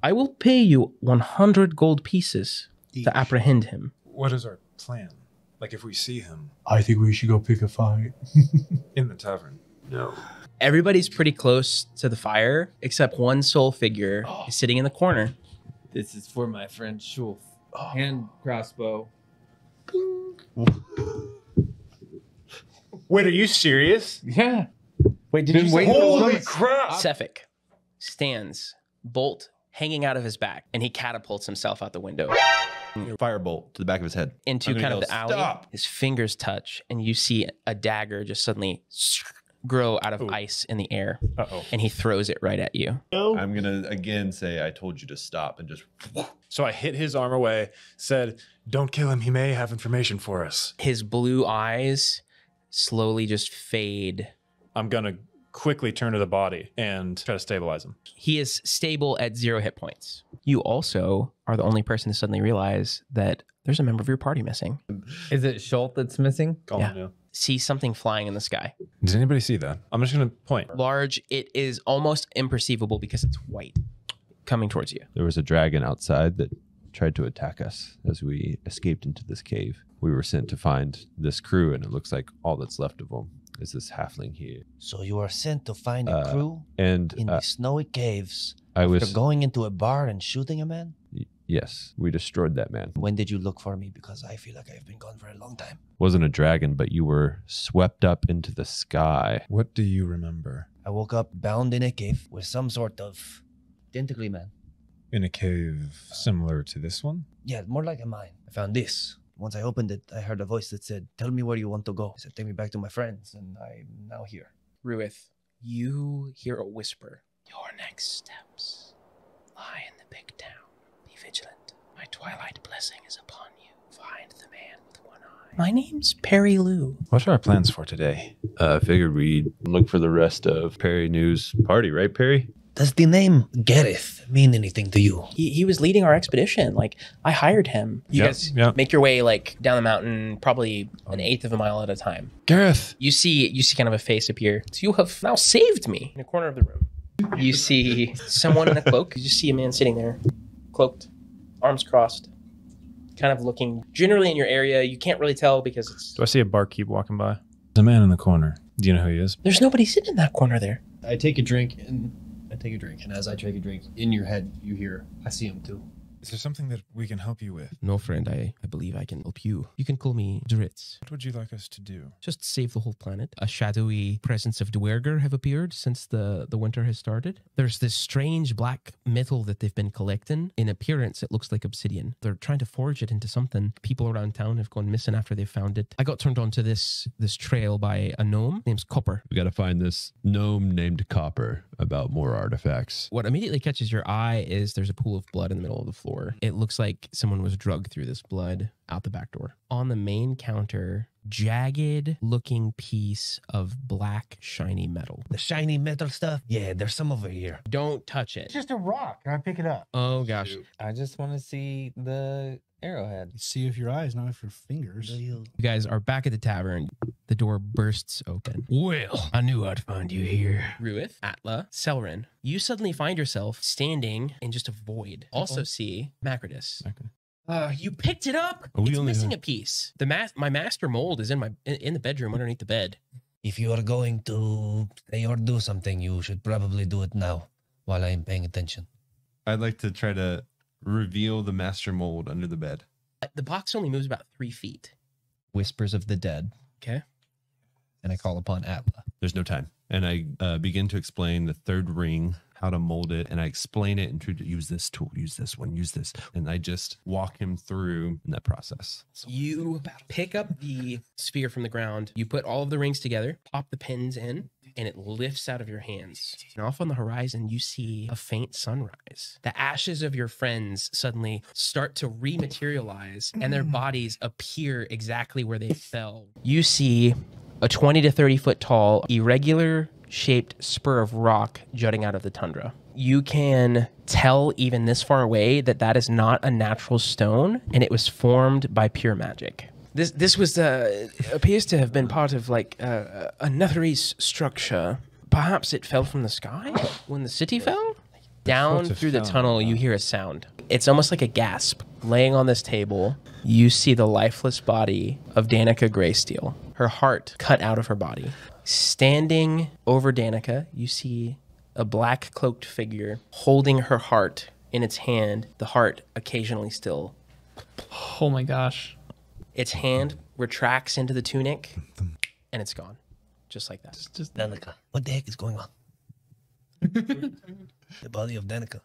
I will pay you 100 gold pieces to apprehend him. What is our plan? Like if we see him I think we should go pick a fight. in the tavern? No. Everybody's pretty close to the fire, except one soul figure is sitting in the corner. This is for my friend Schulf. Hand crossbow. Wait, are you serious? Yeah. Wait, did Been you say waiting for Holy this. crap! Sefik stands, bolt hanging out of his back, and he catapults himself out the window Firebolt to the back of his head. into I'm gonna kind of go, the alley. "Stop!" His fingers touch, and you see a dagger just suddenly grow out of ice in the air, Uh-oh. and he throws it right at you. I'm gonna again say I told you to stop and just So I hit his arm away, said, "Don't kill him. He may have information for us." His blue eyes slowly just fade. I'm gonna quickly turn to the body and try to stabilize him. He is stable at 0 hit points. You also are the only person to suddenly realize that there's a member of your party missing. Is it Schultz that's missing? Call Yeah. him now. See something flying in the sky. Does anybody see that? I'm just gonna point. Large, it is almost imperceivable because it's white, coming towards you. There was a dragon outside that tried to attack us as we escaped into this cave. We were sent to find this crew, and it looks like all that's left of them is this halfling here. So you are sent to find a crew And in the snowy caves I after was going into a bar and shooting a man? yes, we destroyed that man. When did you look for me? Because I feel like I've been gone for a long time. Wasn't a dragon, but you were swept up into the sky. What do you remember? I woke up bound in a cave with some sort of tentacly man. In a cave similar to this one? Yeah, more like a mine. I found this. Once I opened it, I heard a voice that said, "Tell me where you want to go." I said, "Take me back to my friends," and I'm now here. Ruith, you hear a whisper. Your next steps lie in the big town. Be vigilant. My twilight blessing is upon you. Find the man with one eye. My name's Perry Lou. What are our plans for today? Figured we'd look for the rest of Perry New's party, right, Perry? Does the name Gareth mean anything to you? He was leading our expedition. Like, I hired him. You Yep, guys yep. make your way, like, down the mountain, probably an eighth of a mile at a time. Gareth! You see kind of a face appear. So you have now saved me. In a corner of the room, you see someone in a cloak. You just see a man sitting there, cloaked, arms crossed, kind of looking generally in your area. You can't really tell because it's Do I see a barkeep walking by? There's a man in the corner. Do you know who he is? there's nobody sitting in that corner there. I take a drink, and as I take a drink, in your head, you hear, "I see him too." Is there something that we can help you with? No, friend, I believe I can help you. You can call me Dritz. What would you like us to do? Just save the whole planet. A shadowy presence of Dwerger have appeared since the winter has started. There's this strange black metal that they've been collecting. In appearance, it looks like obsidian. They're trying to forge it into something. People around town have gone missing after they found it. I got turned on to this trail by a gnome named Copper. We got to find this gnome named Copper about more artifacts. What immediately catches your eye is there's a pool of blood in the middle of the floor. It looks like someone was drugged through this blood out the back door. On the main counter, jagged looking piece of black shiny metal. The shiny metal stuff? Yeah, there's some over here. Don't touch it. It's just a rock. Can I pick it up? Oh gosh. I just want to see the arrowhead. See with your eyes, not with your fingers. You guys are back at the tavern. The door bursts open. Well, I knew I'd find you here. Ruith, Atla, Selrin, you suddenly find yourself standing in just a void. Also see Macrodus. You picked it up. We It's only missing have- a piece. My master mold is in the bedroom underneath the bed. If you are going to say or do something, you should probably do it now while I am paying attention. I'd like to try to reveal the master mold under the bed. The box only moves about 3 feet. Whispers of the dead. Okay. And I call upon Atla. There's no time. And I begin to explain the third ring, how to mold it. And I explain it and try to use this tool, use this one, use this. And I just walk him through in that process. You pick up the sphere from the ground. You put all of the rings together, pop the pins in, and it lifts out of your hands. And off on the horizon, you see a faint sunrise. The ashes of your friends suddenly start to rematerialize, and their bodies appear exactly where they fell. You see a 20 to 30 foot tall, irregular shaped spur of rock jutting out of the tundra. You can tell even this far away that that is not a natural stone, and it was formed by pure magic. This was appears to have been part of like a netherese structure. Perhaps it fell from the sky when the city fell. Down through the tunnel, you hear a sound. It's almost like a gasp. Laying on this table, you see the lifeless body of Danica Greysteel. Her heart cut out of her body. Standing over Danica, you see a black cloaked figure holding her heart in its hand, the heart occasionally still. Oh my gosh. Its hand retracts into the tunic, and it's gone. Just like that. Just Danica. What the heck is going on? The body of Danica.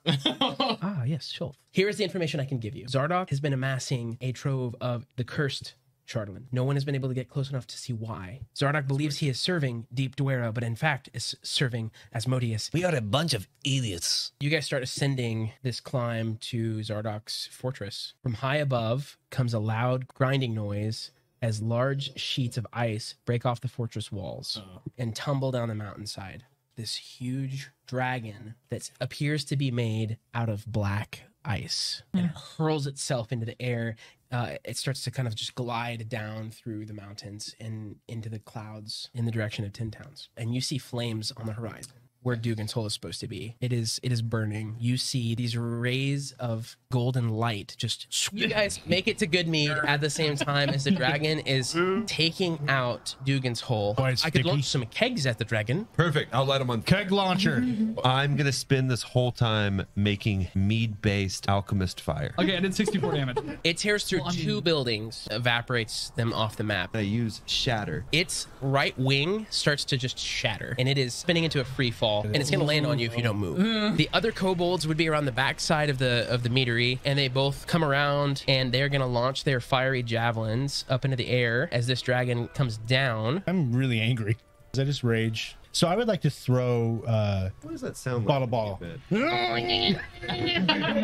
Ah, yes, sure. Here is the information I can give you. Zardoc has been amassing a trove of the cursed Chardolin. No one has been able to get close enough to see why. Zardoc believes he is serving Deep Dwera, but in fact is serving Asmodeus. We are a bunch of idiots. You guys start ascending this climb to Zardoc's fortress. From high above comes a loud grinding noise as large sheets of ice break off the fortress walls and tumble down the mountainside. This huge dragon that appears to be made out of black ice and hurls itself into the air. It starts to kind of just glide down through the mountains and into the clouds in the direction of Tin Towns. And you see flames on the horizon where Dugan's Hole is supposed to be. It is burning. You see these rays of golden light just... You guys make it to Goodmead at the same time as the dragon is taking out Dugan's Hole. Boy, it's I could sticky. launch some kegs at the dragon. Perfect. I'll light them on. Keg launcher. I'm going to spend this whole time making mead-based alchemist fire. Okay, I did 64 damage. It tears through 2 buildings, evaporates them off the map. I use shatter. Its right wing starts to just shatter, and it is spinning into a free fall, and it's going to land on you if you don't move. The other kobolds would be around the backside of the meadery, and they both come around, and they're going to launch their fiery javelins up into the air as this dragon comes down. I'm really angry. I just rage. So I would like to throw What does that sound bottle like? bottle.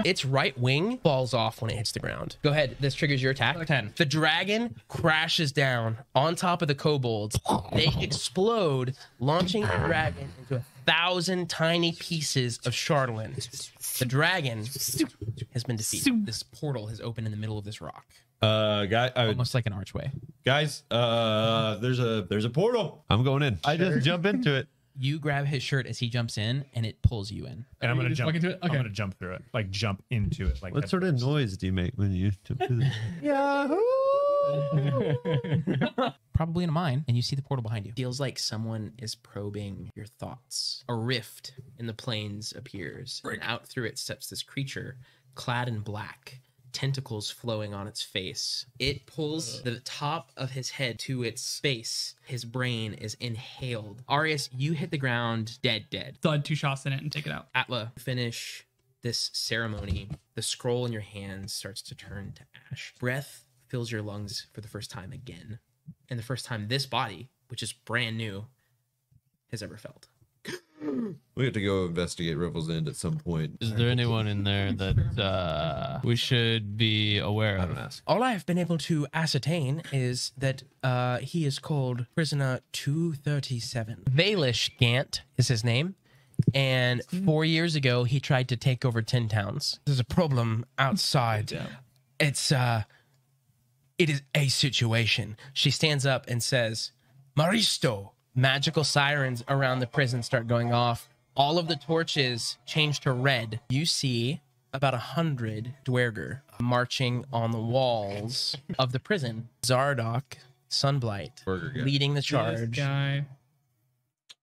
Its right wing falls off when it hits the ground. Go ahead. This triggers your attack. 10. The dragon crashes down on top of the kobolds. They explode, launching the dragon into 1,000 tiny pieces of Chardolin. The dragon has been defeated. This portal has opened in the middle of this rock. Almost like an archway. Guys, there's a portal. I'm going in. I just jump into it. You grab his shirt as he jumps in, and it pulls you in. And I'm You gonna just jump walk into it? I'm Okay. gonna jump through it. Like jump into it. Like What that sort of first. noise do you make when you jump through the... Probably in a mine, and you see the portal behind you. Feels like someone is probing your thoughts. A rift in the plains appears, and out through it steps this creature, clad in black, tentacles flowing on its face. It pulls the top of his head to its face. His brain is inhaled. Arius, you hit the ground dead. Thud 2 shots in it and take it out. Atla, finish this ceremony. The scroll in your hand starts to turn to ash. Breath fills your lungs for the first time again. And the first time this body, which is brand new, has ever felt. We have to go investigate Revel's End at some point. Is there anyone in there that we should be aware I of? don't ask. All I have been able to ascertain is that he is called Prisoner 237. Valish Gant is his name. And 4 years ago, he tried to take over 10 towns. There's a problem outside. It is a situation. She stands up and says, Maristo. Magical sirens around the prison start going off. All of the torches change to red. You see about 100 Dwerger marching on the walls of the prison. Zardoc, Sunblight, Burger guy. leading the This charge guy.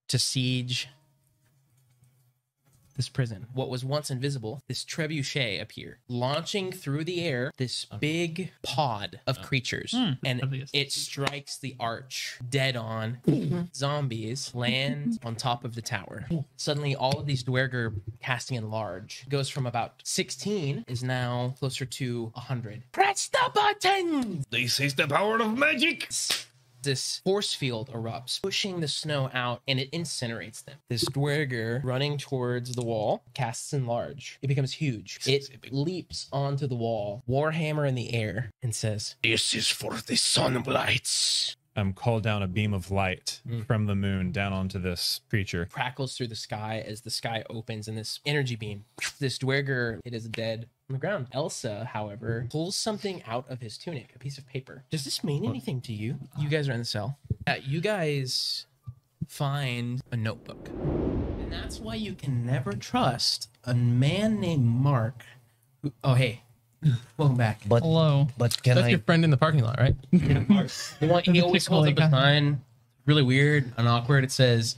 to siege this prison. What was once invisible, this trebuchet appear, launching through the air this big pod of creatures, and Obvious. it strikes the arch dead on. Zombies land on top of the tower. Suddenly, all of these Dwerger casting enlarge goes from about 16 is now closer to 100. Press the button. This is the power of magic. This force field erupts, pushing the snow out, and it incinerates them. This Dwerger running towards the wall casts enlarge. It becomes huge. It leaps onto the wall, Warhammer in the air, and says, "This is for the Sunblights." Call down a beam of light from the moon down onto this creature. Crackles through the sky as the sky opens, and this energy beam. This Dwerger, it is dead on the ground. Elsa, however, pulls something out of his tunic, a piece of paper. Does this mean anything to you? You guys are in the cell. You guys find a notebook. And that's why you can never trust a man named Mark. Oh, hey. Welcome back. But Hello. can That's I? your friend in the parking lot, right? He always holds up a sign, really weird and awkward. It says,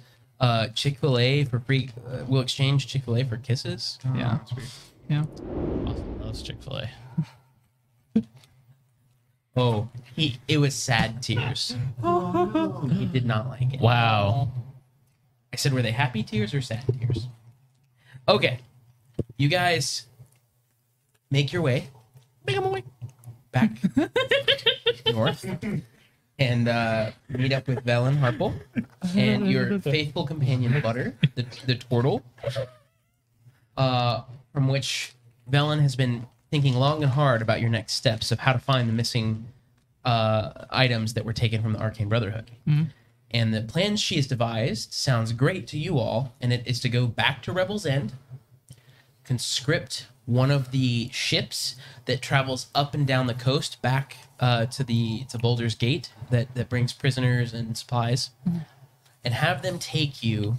Chick-fil-A for free. We'll exchange Chick-fil-A for kisses. Yeah. Yeah. Austin loves Chick-fil-A. Oh, it was sad tears. He did not like it. Wow. I said, were they happy tears or sad tears? Okay. You guys make your way back north and meet up with Vel and Harple and your faithful companion Butter, the turtle, from which Velen has been thinking long and hard about your next steps of how to find the missing items that were taken from the Arcane Brotherhood. And the plan she has devised sounds great to you all, and it is to go back to Revel's End, conscript one of the ships that travels up and down the coast back to Boulder's Gate that brings prisoners and supplies, and have them take you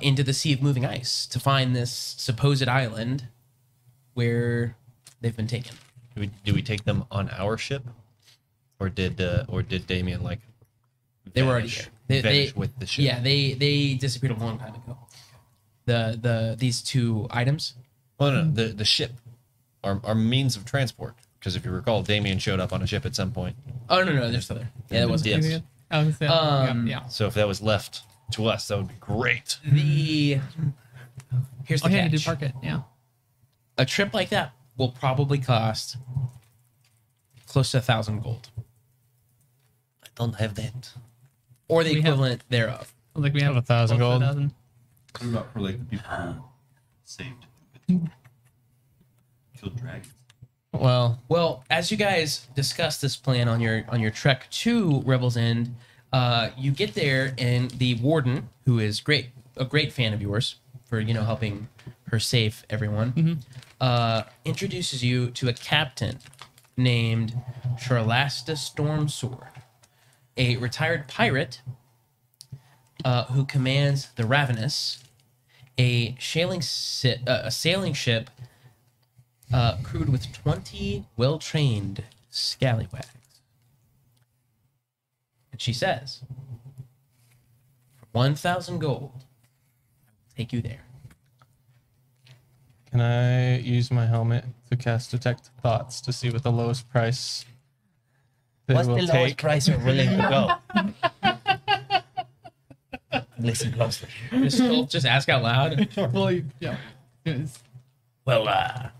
into the Sea of Moving Ice to find this supposed island where they've been taken. Do we take them on our ship, or did Damien like? They were already there. Vanish with the ship. Yeah, they disappeared a long time ago. These two items. Oh no, the ship, our means of transport. Because if you recall, Damien showed up on a ship at some point. Oh no, they're still there. Yeah, that was Yes. I was gonna say, yeah. So if that was left to us, that would be great. Here's the Yeah, you catch. did park it. Yeah. A trip like that will probably cost close to 1,000 gold, I don't have that. or the We have- equivalent thereof. Like we have 1,000 close to gold. 1,000. What about for like the people who saved? Killed dragons. Well, as you guys discuss this plan on your trek to Revel's End, you get there, and the warden, who is a great fan of yours for helping her save everyone, introduces you to a captain named Charlasta Stormsword, a retired pirate who commands the Ravenous, a sailing ship crewed with 20 well-trained scallywags. And she says, for 1,000 gold, I'll take you there. Can I use my helmet to cast Detect Thoughts to see what the lowest price they What's will the lowest take? price you're willing to go? Listen closely. Just ask out loud. Well, yeah. It's- Well,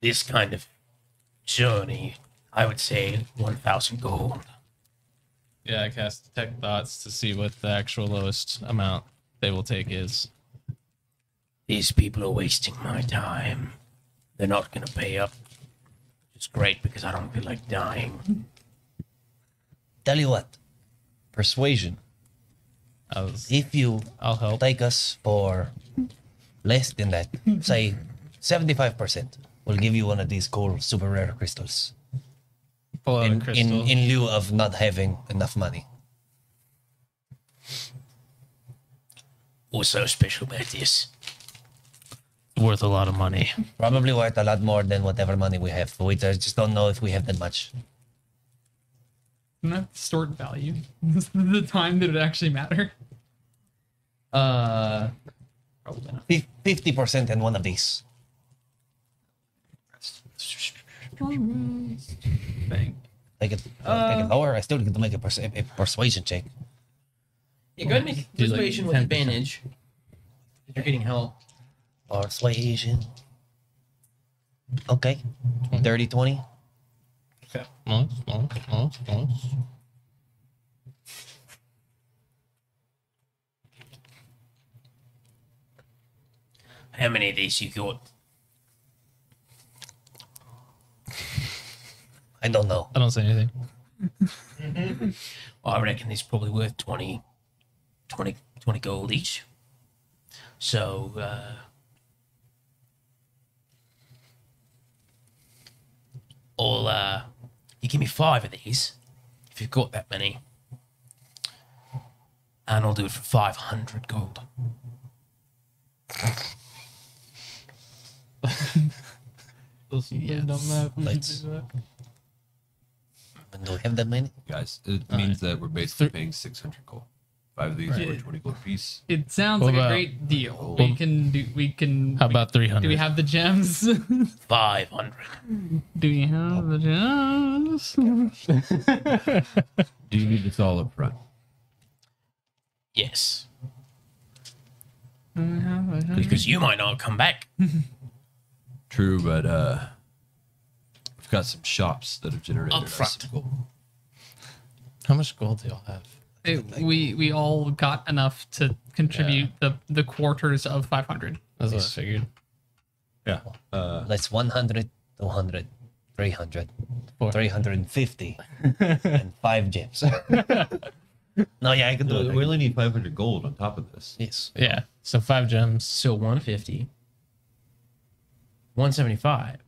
this kind of journey, I would say 1,000 gold. Yeah, I cast Detect Thoughts to see what the actual lowest amount they will take is. These people are wasting my time. They're not going to pay up. It's great because I don't feel like dying. Tell you what, persuasion. If you I'll help. take us for less than that, say 75%, we'll give you one of these cool super rare crystals. Pull out a In, crystal. in lieu of not having enough money. What's so special about this? Worth a lot of money. Probably worth a lot more than whatever money we have. We just don't know if we have that much. Not stored value. The time that it actually matter. Probably not. 50% in one of these. Thing. Make it lower. I still get to make a persuasion check. Yeah, go ahead and make Do like persuasion with 10%. advantage. You're getting help. Persuasion. Okay. 30, 20. Nice. How many of these you got? I don't know. I don't say anything. Well, I reckon these probably worth 20 gold each. So, you give me 5 of these, if you've got that many, and I'll do it for 500 gold. Let's. Do we have that many? Guys, it means that we're basically paying 600 gold. 5 of these are 20 gold apiece. It sounds What like a about- great deal. We can. How about 300? Do we have the gems? 500. Do we have the gems? Do you need this all up front? Yes. Do we have the gems? Because you might not come back. True, but we've got some shops that have generated Up us front. some gold. How much gold do y'all have? We all got enough to contribute the quarters of 500. That's what I figured. Yeah. Let's 100, 200, 300, Four. 350, and 5 gems. No, yeah, I can do it. We only need 500 gold on top of this. Yes. Yeah. So 5 gems. So 150. 175.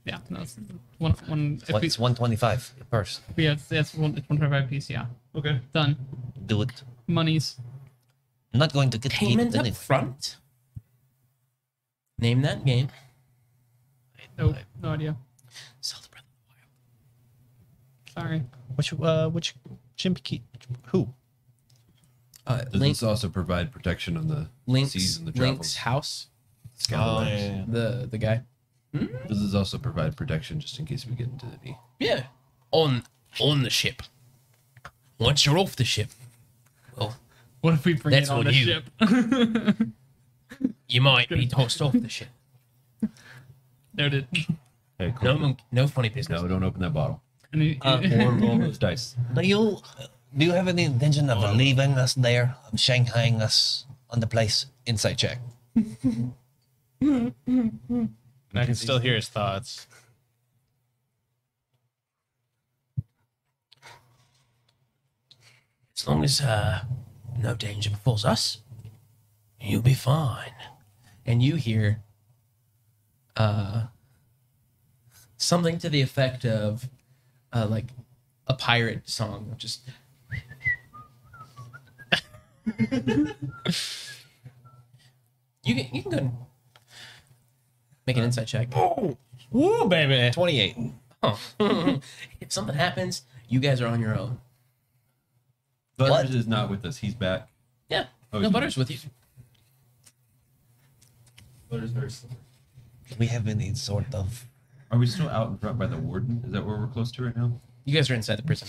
Yeah, no, it's one. If we, What's 125 first? yeah, it's 125 piece. Yeah, Okay. done. Do it. Monies. I'm not going to get to keep Payment it up anyway. front? Name that game. No idea. Zelda Breath of the Sorry. Which chimp key? Who? Wild. Does this also provide protection on the seas and the travels? Link's house. Scalawags. The guy. Does this also provide protection just in case we get into any? Yeah. On the ship. Once you're off the ship, well, What if we bring That's it on on the you. ship? you might be tossed off the ship. Noted. Hey, cool. No funny business. No, don't open that bottle. Or roll those dice. Do you have any intention of leaving us there, of Shanghaiing us on the place? Insight check. And I can still hear his thoughts. As long as no danger befalls us, you'll be fine. And you hear something to the effect of like a pirate song, just you can go and make an insight check. Woo, baby. 28. Oh. If something happens, you guys are on your own. Butters is not with us. He's back. Yeah. Oh, No, he's Butter's with you. Butters very slow. We have been in sort of. Are we still out in front by the warden? Is that where we're close to right now? You guys are inside the prison.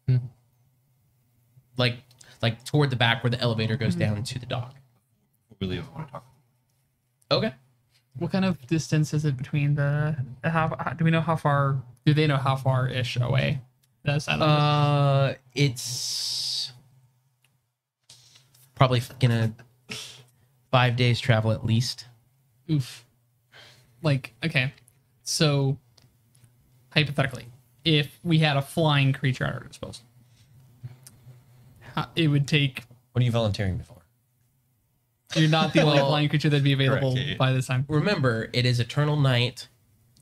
Hmm. Like toward the back where the elevator goes down to the dock. We really want to talk. Okay. What kind of distance is it between the? Do we know how far? Do they know how far ish away? That's It's probably gonna 5 days travel at least. oof. Like, okay, so hypothetically, if we had a flying creature at our disposal, it would take. What are you volunteering for? You're not the only Well, flying creature that'd be available correct. by this time. Remember, it is eternal night,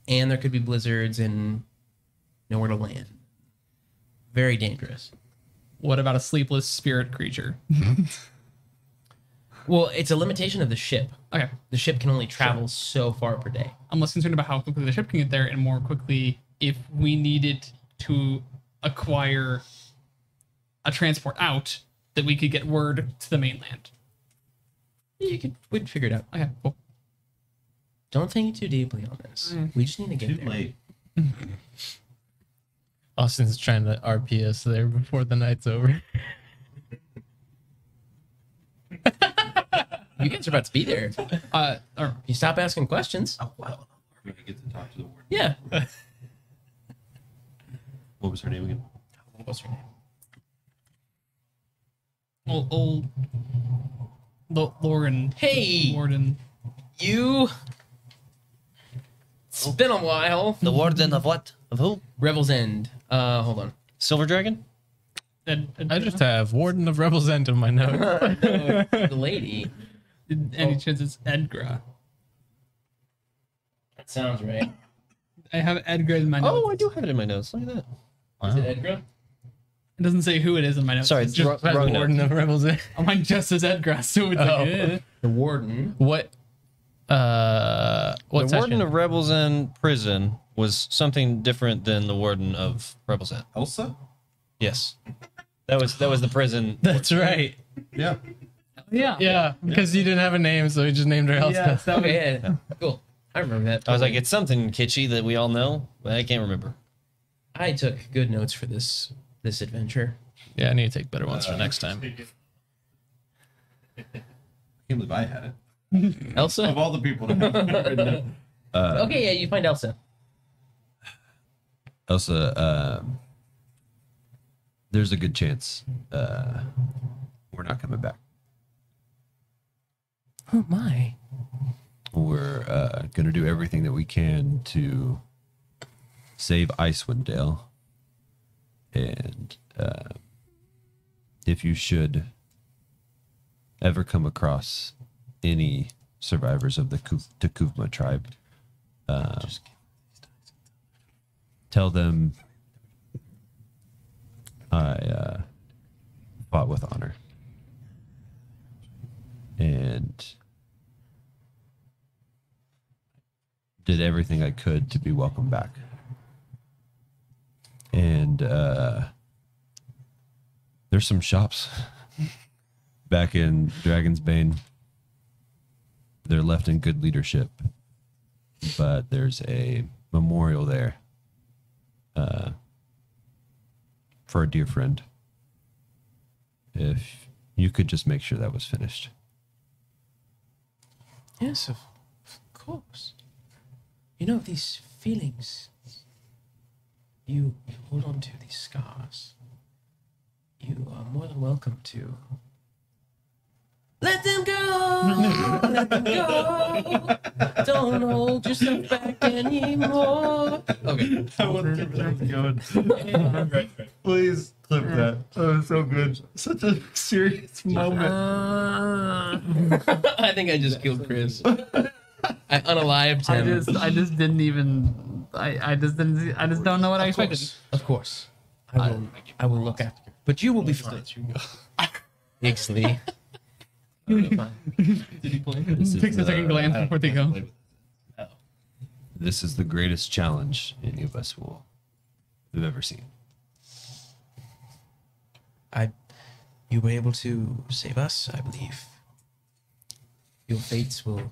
and there could be blizzards and nowhere to land. Very dangerous. What about a sleepless spirit creature? Well, it's a limitation of the ship. Okay, The ship can only travel so far per day. I'm less concerned about how quickly the ship can get there, and more quickly if we needed to acquire a transport out that we could get word to the mainland. We'd figure it out. Okay, cool. Don't think too deeply on this. We just need to get Too there. late. Austin's trying to RP us there before the night's over. You guys are about to be there. Or, You stop asking questions. Oh, wow. We could get to talk to the warden. Yeah. What was her name again? What's her name? old Lauren. Hey, Warden. you. It's been a while. The warden of what? Of who? Revel's End. Hold on. Silver Dragon? I just have Warden of Rebel's End in my notes. The lady. Any chance it's Edgra? That sounds right. I have Edgar in my notes. Oh, I do have it in my notes. Look at that. Is it Edgra? It doesn't say who it is in my notes. Sorry, It's it's just wrong note. Warden of Rebel's End. mine just says Edgar, so it's Oh. like, eh. The warden. What? What The session? warden of Rebels End prison was something different than the warden of Rebels End. Elsa? Yes, that was the prison. That's right. Yeah. Yeah. Yeah, because you didn't have a name, so we just named her Elsa. Yes, that was, Okay, yeah. Cool. I remember that. I was like, it's something kitschy that we all know, but I can't remember. I took good notes for this adventure. Yeah, I need to take better ones for next time. I can't believe I had it. Of Elsa? all the people that have written it. Okay, yeah, you find Elsa. Elsa, there's a good chance we're not coming back. Oh my. We're going to do everything that we can to save Icewind Dale. And if you should ever come across any survivors of the Takuvma tribe, tell them I fought with honor. And did everything I could to be welcome back. And there's some shops back in Dragon's Bane. They're left in good leadership, but there's a memorial there for a dear friend. If you could just make sure that was finished. Yes, of course. You know, these feelings, you hold on to these scars. You are more than welcome to let them go, let them go. Don't hold yourself back anymore. Okay. I wonder if that was going. Please clip that. That was so good. Such a serious moment. I think I just killed Chris. I unalived him. I just didn't even. I just don't know what I expected. Of course. I will look after you. But you will be fine. Ixley. Takes a second glance before they go. This is the greatest challenge any of us will have ever seen. You were able to save us, I believe. Your fates will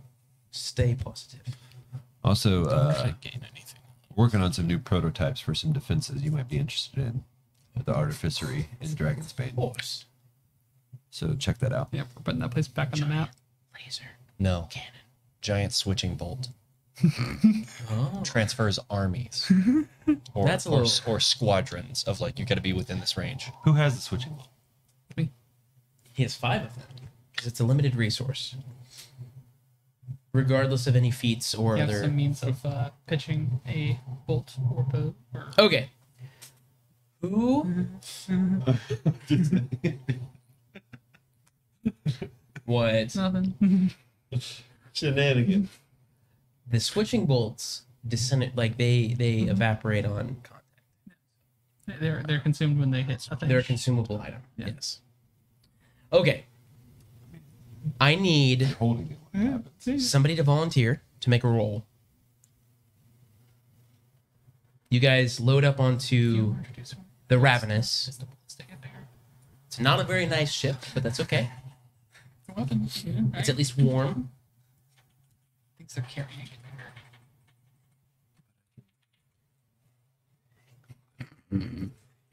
stay positive. Also, Don't gain anything. working on some new prototypes for some defenses you might be interested in. The artificery in Dragon's Bane. Of course. So check that out. Yeah, we're putting that place back on the map. Laser. No. Cannon. Giant switching bolt. Oh. Transfers armies. Or, That's a or, little- or squadrons of like, you got to be within this range. Who has the switching bolt? He has 5 of them because it's a limited resource, regardless of any feats or You have other. some means of pitching a bolt or bow. Or... Okay. Who? What? Nothing. Shenanigans. The switching bolts descend like they evaporate on contact. They're consumed when they hit a thing. They're a consumable item. Yeah. Yes. Okay. I need Holding it. somebody to volunteer to make a roll. You guys load up onto the Ravenous. It's not a very nice ship, but that's okay. It's at least warm. Things they're carrying.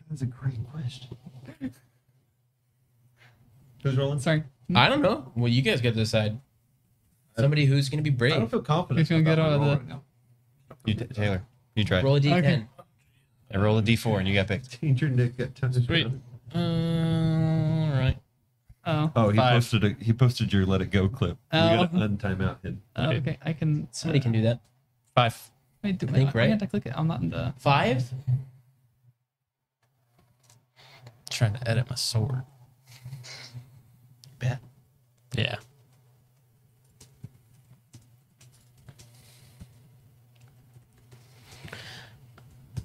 That's a great question. Who's rolling? Sorry. I don't know. Well, you guys got to decide. Somebody who's going to be I don't brave. feel confident. Who's gonna get about out of my the- roll right now. Taylor, you try. Roll a d10. Okay. I roll a d4 and you got picked. Change your Nick got touched. Sweet. All right. Oh. Oh, he 5. posted your let it go clip. Oh. We got an untime out hit. Okay. I can. Somebody can do that. 5. Wait, do I think, I right? have to click it. I'm not in the. 5? Trying to edit my sword. Bet. Yeah.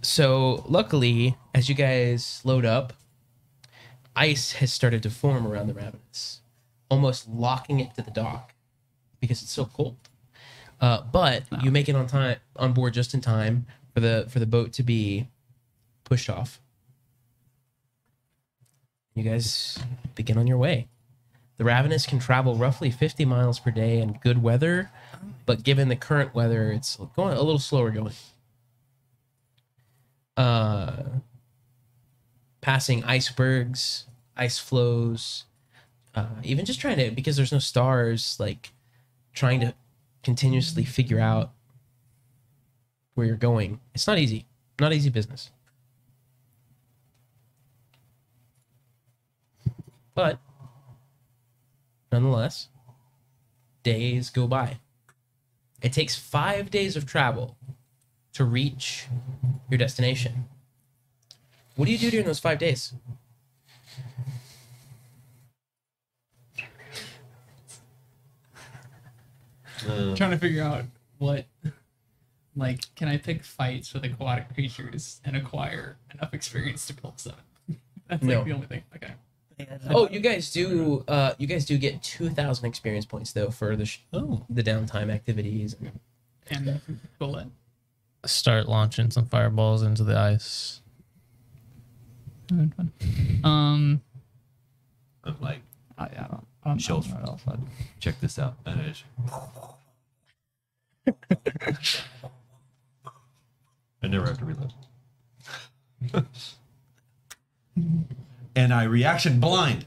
So, luckily, as you guys load up, ice has started to form around the Ravenous, almost locking it to the dock because it's so cold. But you make it on board just in time for the boat to be pushed off. You guys begin on your way. The Ravenous can travel roughly 50 miles per day in good weather, but given the current weather, it's going a little slower going. Passing icebergs, ice flows, even just trying to, because there's no stars, like trying to continuously figure out where you're going. It's not easy. Not easy business. But nonetheless, days go by. It takes 5 days of travel to reach your destination. What do you do during those 5 days? Trying to figure out what. Like, can I pick fights with aquatic creatures and acquire enough experience to build 7? That's like No. the only thing. Okay. Oh, you guys do. You guys do get 2,000 experience points though for the the downtime activities. And bullet. Start launching some fireballs into the ice. Fun. I'm like, I don't Show. know what else I'd- check this out. And I just- I never have to reload. And I reaction blind.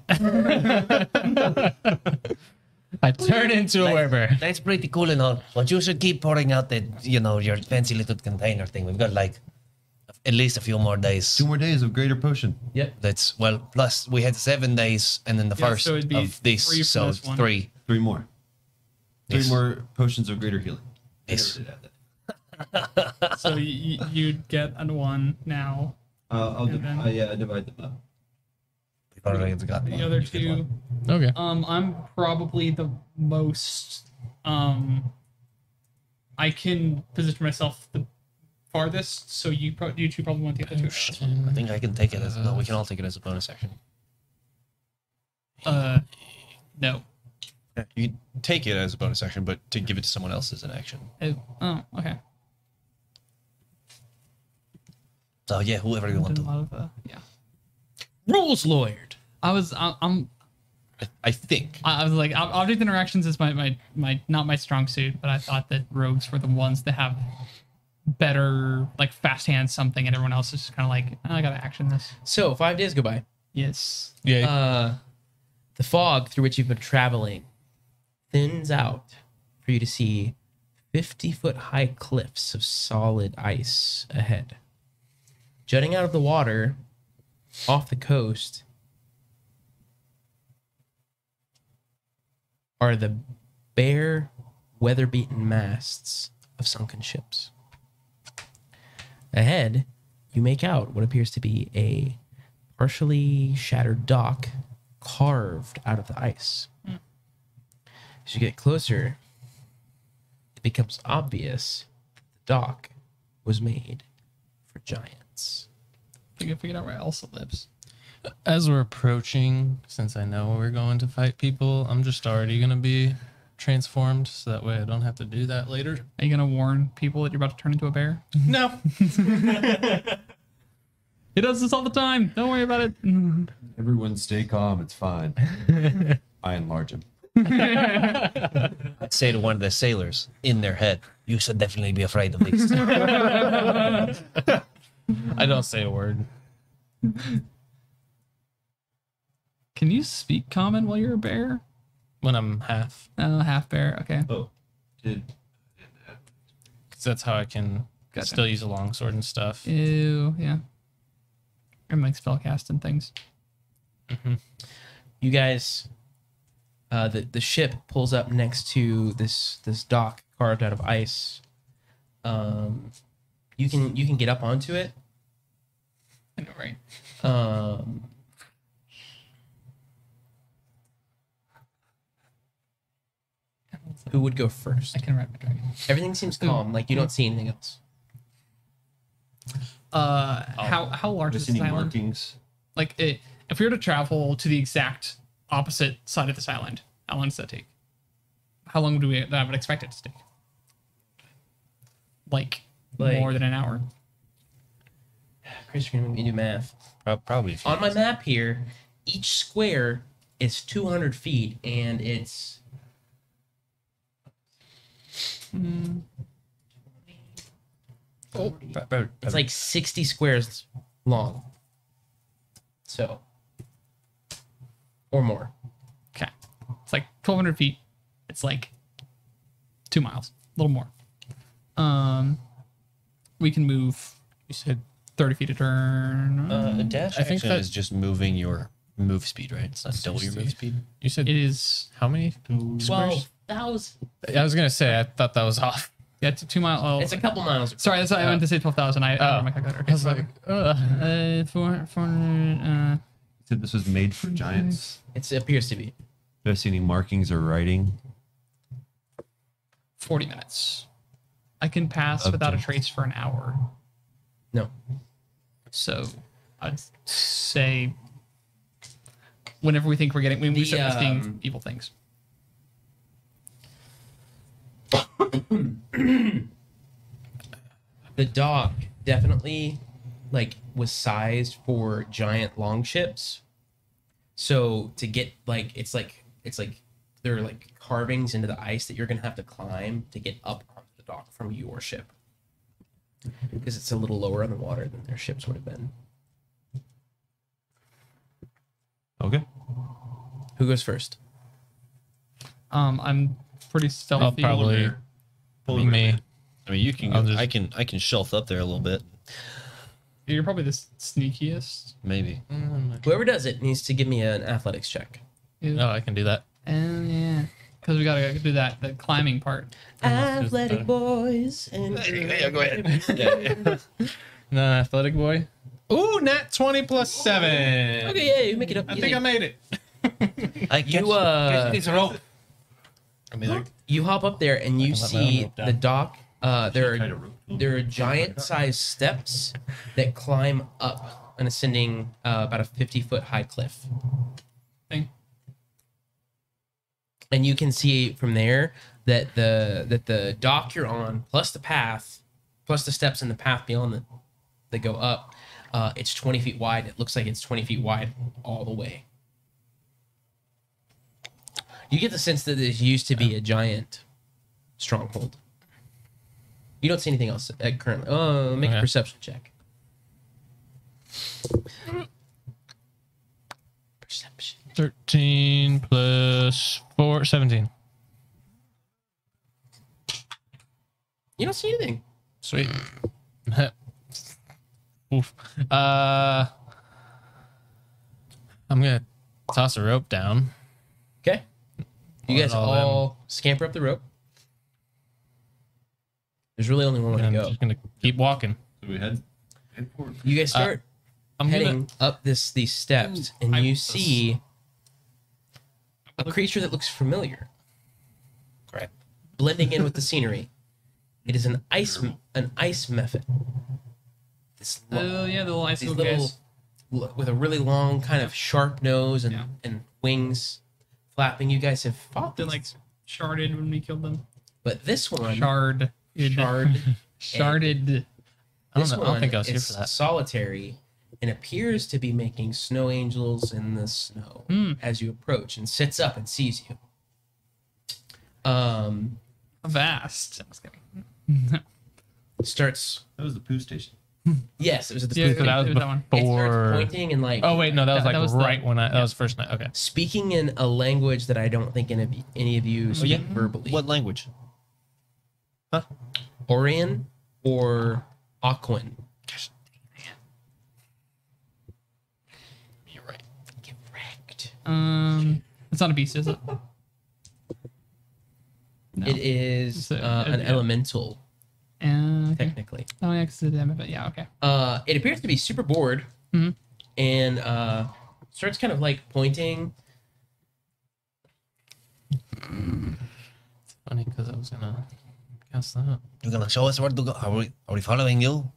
I turn into a werebear. That's pretty cool and all, but you should keep pouring out the, your fancy little container thing. We've got like at least a few more days. 2 more days of greater potion. Yep. That's, well, plus we had 7 days and then the Yeah, first so it'd be of this, 3 for so this one. 3. 3 more. 3 Yes. more potions of greater healing. I Yes. never did add that. So you'd get a 1 now. I'll And then- I divide them up. We've already got The one. other You get 2. one. Okay. I'm probably the most. I can position myself the farthest, so you two probably want the other 2. I think I can take it as, no, we can all take it as a bonus action. No. You take it as a bonus action, but to give it to someone else is an action. Oh, okay. So yeah, whoever you want Did a to. lot of, yeah. Rules lawyered. I was I think. I was like, object interactions is my not my strong suit, but I thought that rogues were the ones that have better like fast hands something, and everyone else is just kind of like, oh, I gotta action this. So 5 days go by. Yes. The fog through which you've been traveling thins out for you to see 50-foot high cliffs of solid ice ahead. Jutting out of the water off the coast are the bare, weather-beaten masts of sunken ships. Ahead, you make out what appears to be a partially shattered dock carved out of the ice. As you get closer, it becomes obvious that the dock was made for giants. Figured out where Elsa lives. As we're approaching, since I know we're going to fight people, I'm just already going to be transformed so that way I don't have to do that later. Are you gonna warn people that you're about to turn into a bear? No. He does this all the time. Don't worry about it. Everyone stay calm. It's fine. I enlarge him. I'd say to one of the sailors in their head, you should definitely be afraid of these. I don't say a word. Can you speak common while you're a bear? When I'm half. Oh, half bear. Okay. Oh, did Because that's how I can Gotcha. still use a longsword and stuff. Ew. Yeah. And like spellcast and things. You guys, the ship pulls up next to this dock carved out of ice. You can get up onto it. I know, right? Who would go first? I can ride my dragon. Everything seems calm. Like you don't see anything else. How large is Miss any this island? markings? Like, if we were to travel to the exact opposite side of this island, how long does that take? How long do I would expect it to take? Like more than an hour. Chris, you're gonna make me do math. Probably. a few On my minutes. map here, each square is 200 feet, and it's it's like 60 squares long. So, or more. Okay. It's like 1,200 feet. It's like 2 miles. A little more. We can move. You said 30 feet a turn. A dash I think action that- is just moving your move speed, right? It's not double your move speed. You said It is. how many? 12,000. I was going to say, I thought that was off. Yeah, it's 2 miles. Oh, It's a couple miles. sorry, that's I meant to say 12,000. I Oh. my calculator. I was like, 400. Said this was made for giants. It appears to be. Do I see any markings or writing? 40 minutes. I can pass Up without a to- trace for an hour. No. So I'd say whenever we think we're getting, when we start seeing evil things. The dock definitely was sized for giant longships. So to get it's like there are carvings into the ice that you're gonna have to climb to get up onto the dock from your ship. Because it's a little lower on the water than their ships would have been. Okay. Who goes first? I'm pretty stealthy. I'll probably me. I mean, you can. I'll Go, just- I can shelf up there a little bit, You're probably the sneakiest. maybe. Whoever does it needs to give me an athletics check. Oh, I can do that. And yeah, because we gotta do the climbing part. Athletic boys and Yeah, go ahead. No, athletic boy. Ooh, nat 20 plus 7. Okay, yeah, you make it up. I think I made it. I guess You a rope. I mean, you hop up there and you can let my own see rope down. the dock. There are giant-sized steps that climb up an ascending about a 50-foot high cliff. Thing. And you can see from there that the dock you're on, plus the path, plus the steps and the path beyond that go up. It's 20 feet wide. It looks like it's 20 feet wide all the way. You get the sense that this used to be a giant stronghold. You don't see anything else currently. Oh, make a perception check. Perception. 13 plus 4, 17. You don't see anything. Sweet. Oof. I'm gonna toss a rope down. Okay. You guys all scamper up the rope. There's really only one way to I'm go. just gonna keep walking. So we head forward. You guys start I'm heading up these steps, and you see a creature that looks familiar. Correct. Blending in with the scenery. It is an ice method. This Oh yeah, the little ice these guys. little with a really long kind of sharp nose and wings flapping. You guys have fought They're these. like sharded when we killed them. But this one Shard. Sharded. I This don't know. I don't think I was one here is for that. solitary and appears to be making snow angels in the snow as you approach, and sits up and sees you. Vast. I'm just kidding. Starts. That was the poo station. Yes, it was at the Yeah, booth. So that was it was that one. It starts before. pointing and like Oh wait, no, that was That- like that was right the- when that was first night. Okay. speaking in a language that I don't think any of you speak verbally. What language? Orion or Aquan? You're right. Get wrecked. It's not a beast, is it? No. It is It's a- an yeah. elemental, Okay. technically. Oh yeah, 'cause but yeah, okay. It appears to be super bored, Mhm. and starts kind of like pointing. It's funny because I was gonna cast that. You're gonna show us where to go. Are we following you?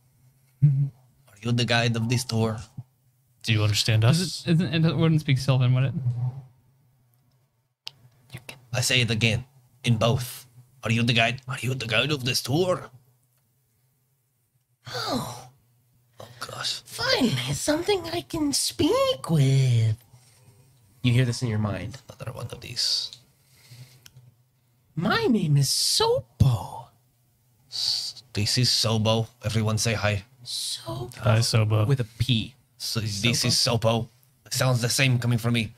Are you the guide of this tour? Do you understand us? It wouldn't speak Sylvan, would it? I say it again, in both. Are you the guide? Are you the guide of this tour? Oh gosh. Finally, something I can speak with. You hear this in your mind. Another one of these. My name is Sopo. This is Sobo. Everyone say hi. Sopo. Hi, Sobo. With a P. So this is Sopo. Sounds the same coming from me.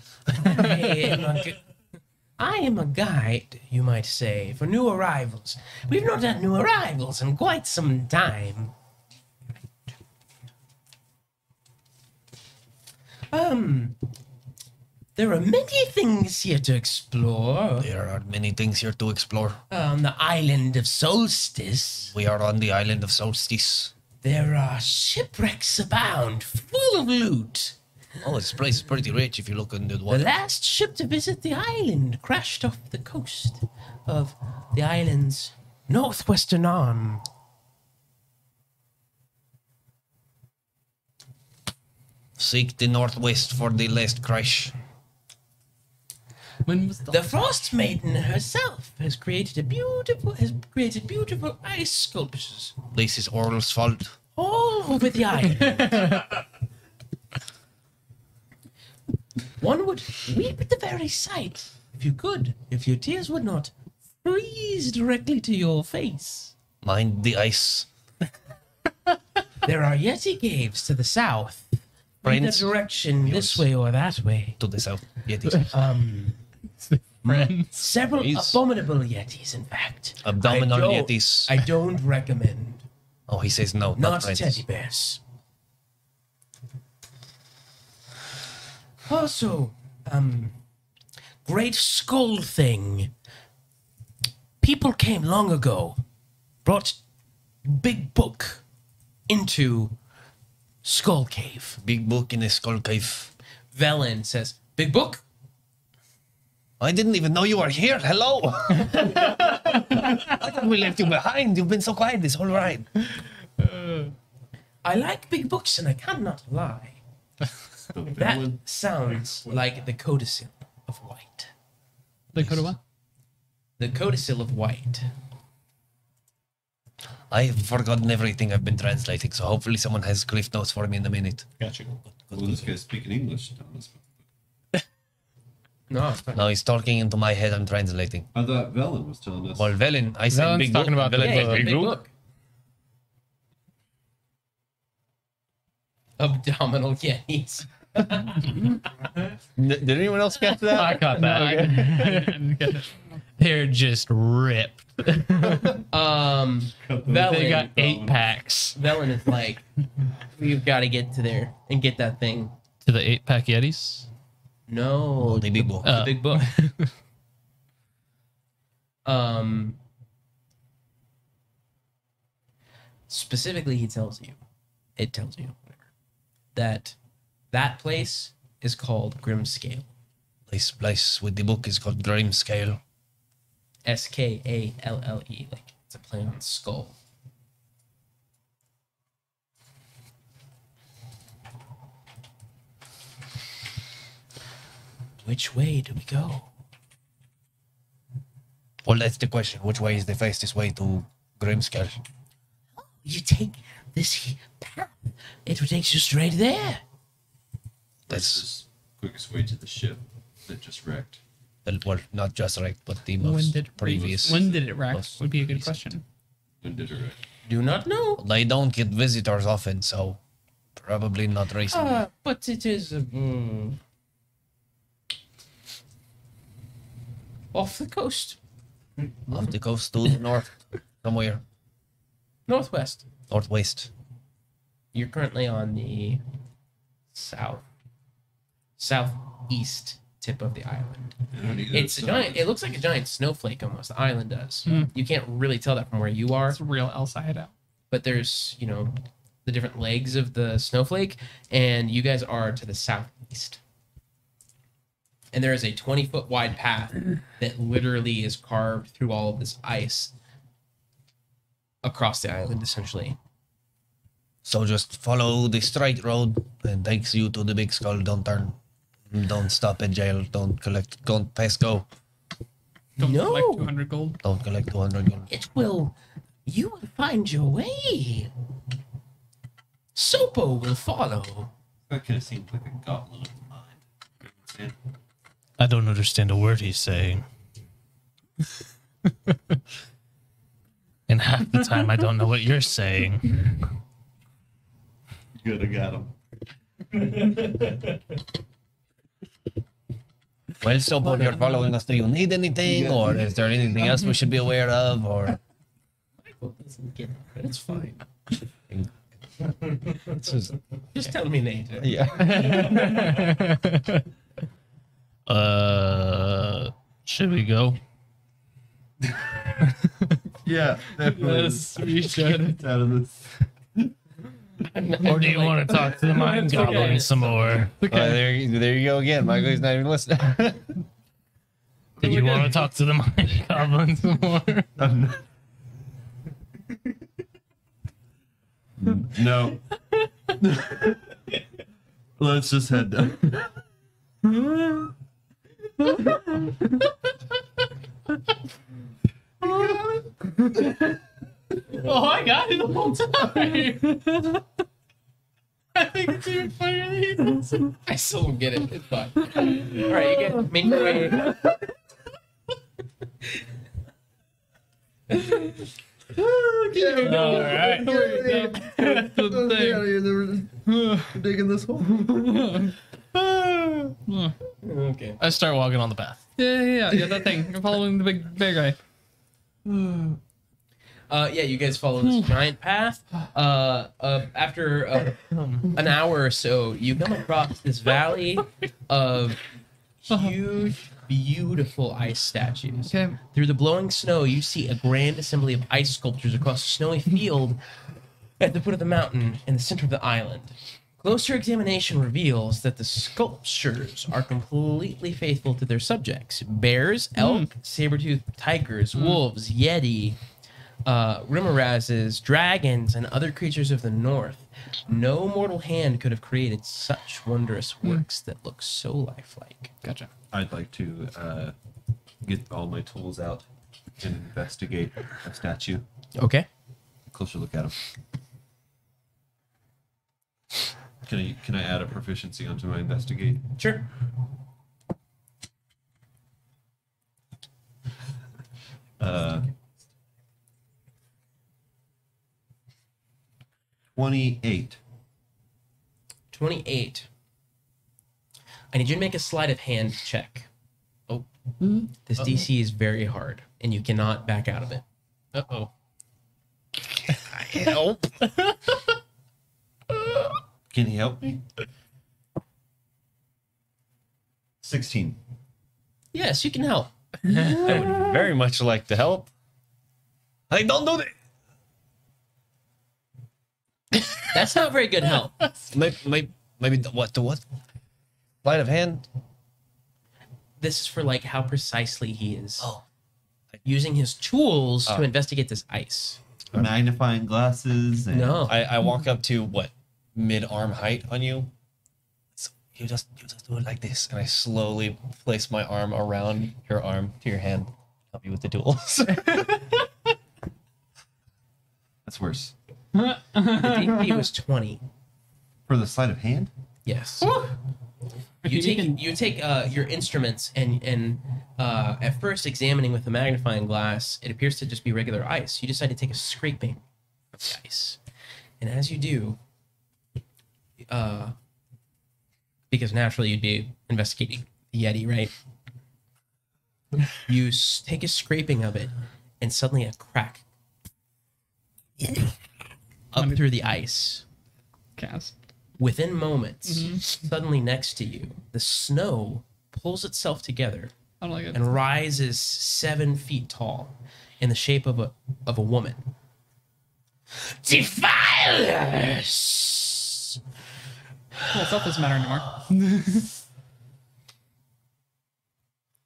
I am a guide, you might say, for new arrivals. We've not had new arrivals in quite some time. There are many things here to explore. There are many things here to explore. On the island of Solstice, We are on the island of Solstice. there are shipwrecks abound, full of loot. Oh, this place is pretty rich if you look into the The water. last ship to visit the island crashed off the coast of the island's northwestern arm. Seek the northwest for the last crash. When was The Frost Maiden herself has created beautiful ice sculptures This is Orl's fault. all over the island. One would weep at the very sight, if you could, if your tears would not freeze directly to your face. Mind the ice. There are Yeti caves to the south. Either Friends. direction, this way or that way. To the south. Yetis. Several Jeez. abominable Yetis, in fact. Abdominal I don't- Yetis. I don't recommend. Oh, he says no, not Not friends. teddy bears. Also, great skull thing. People came long ago, brought big book into Skull Cave. Big book in a skull cave. Velen says, "Big book." I didn't even know you were here. Hello. I thought we left you behind. You've been so quiet this whole ride. I like big books, and I cannot lie. That sounds like the codicil of white. The Dakota what? The codicil of white. I've forgotten everything I've been translating, so hopefully someone has cliff notes for me in a minute. Got you. Well, this guy's speaking English. Thomas. No, it's fine. No, he's talking into my head. I'm translating. I thought Velen was telling us. Well, Velen, I said Velen's big talking book. about the Velen Yeah, said big big book. book. Abdominal yetis. Did anyone else catch that? I caught that. I didn't get it. They're just ripped. They Velen, got 8 packs Velen is like, we've got to get to there and get that thing. to the 8-pack Yetis. No, The big book. the big book. Specifically, it tells you, that place is called Grimscale. This place with the book is called Grimscale. Skale, like it's a play on skull. Which way do we go? Well, that's the question. Which way is the fastest way to Grimscale? You take this path. It takes you straight there. That's Quickest way to the ship that just wrecked. well, not just right, but the When most did previous. When did it wreck? most Would be a good recent. question. When did it wreck? Do not know. They don't get visitors often, so probably not recently. But it is off the coast, Off the coast to the north, somewhere northwest. northwest. You're currently on the southeast tip of the island. And on either It's a side- giant. It looks like a giant snowflake almost. The island does. You can't really tell that from where you are, It's real outside out. but there's the different legs of the snowflake, and you guys are to the southeast. And there is a 20-foot wide path that literally is carved through all of this ice across the island, essentially. So just follow the straight road and takes you to the big skull. Don't turn. Don't stop at jail. Don't pass go. Don't No. collect 200 gold. Don't collect 200 gold. You will find your way. Sopo will follow. That kind of seems like a gauntlet of mind. Yeah. I don't understand a word he's saying. And half the time I don't know what you're saying. Good, I got him. Well, so when you're following us, do you need anything, or is there anything else we should be aware of, or? It's fine. This is- Just tell me later. yeah. Should we go? Yeah, definitely. Yes, we should. Out of this. Or do you want to talk to the mind goblin some more? There you go again. Michael's not even listening. Did you want to talk to the mind goblin some more? No. Let's just head down. Oh, I got it the whole time. I think it's even funnier than he does. I still don't get it. It's fine. All right, you guys make your way. All right. Digging this hole. Okay. I start walking on the path. Yeah, that thing. You're following the big guy. Yeah, you guys follow this giant path. After an hour or so, you come across this valley of huge, beautiful ice statues. Okay. Through the blowing snow, you see a grand assembly of ice sculptures across a snowy field at the foot of the mountain in the center of the island. Closer examination reveals that the sculptures are completely faithful to their subjects: bears, elk, saber-toothed tigers, wolves, yeti, rimarazes, dragons, and other creatures of the north. No mortal hand could have created such wondrous works that look so lifelike. Gotcha. I'd like to get all my tools out and investigate a statue. Okay. closer look at him. Can I add a proficiency onto my investigate? Sure. Uh, 28. 28. I need you to make a sleight of hand check. Oh, this DC is very hard, and you cannot back out of it. Uh-oh. Help. Can he help me? 16. Yes, you can help. I would very much like to help. I don't do that. That's not very good help. Maybe the what? Sleight of hand. This is for like how precisely he is Oh. using his tools to investigate this ice. Magnifying glasses. And No. I walk up to what, mid-arm height on you. So you just do it like this, and I slowly place my arm around your arm to your hand, help you with the tools. That's worse. The DC was 20. For the sleight of hand? Yes. You take your instruments and at first examining with a magnifying glass, it appears to just be regular ice. You decide to take a scraping of the ice, and as you do, because naturally you'd be investigating the Yeti, right? You take a scraping of it, and suddenly a crack up through the ice. Cast. Within moments, suddenly next to you, the snow pulls itself together I don't like it. and rises 7 feet tall in the shape of a woman. Defilers! Well, stuff doesn't matter anymore.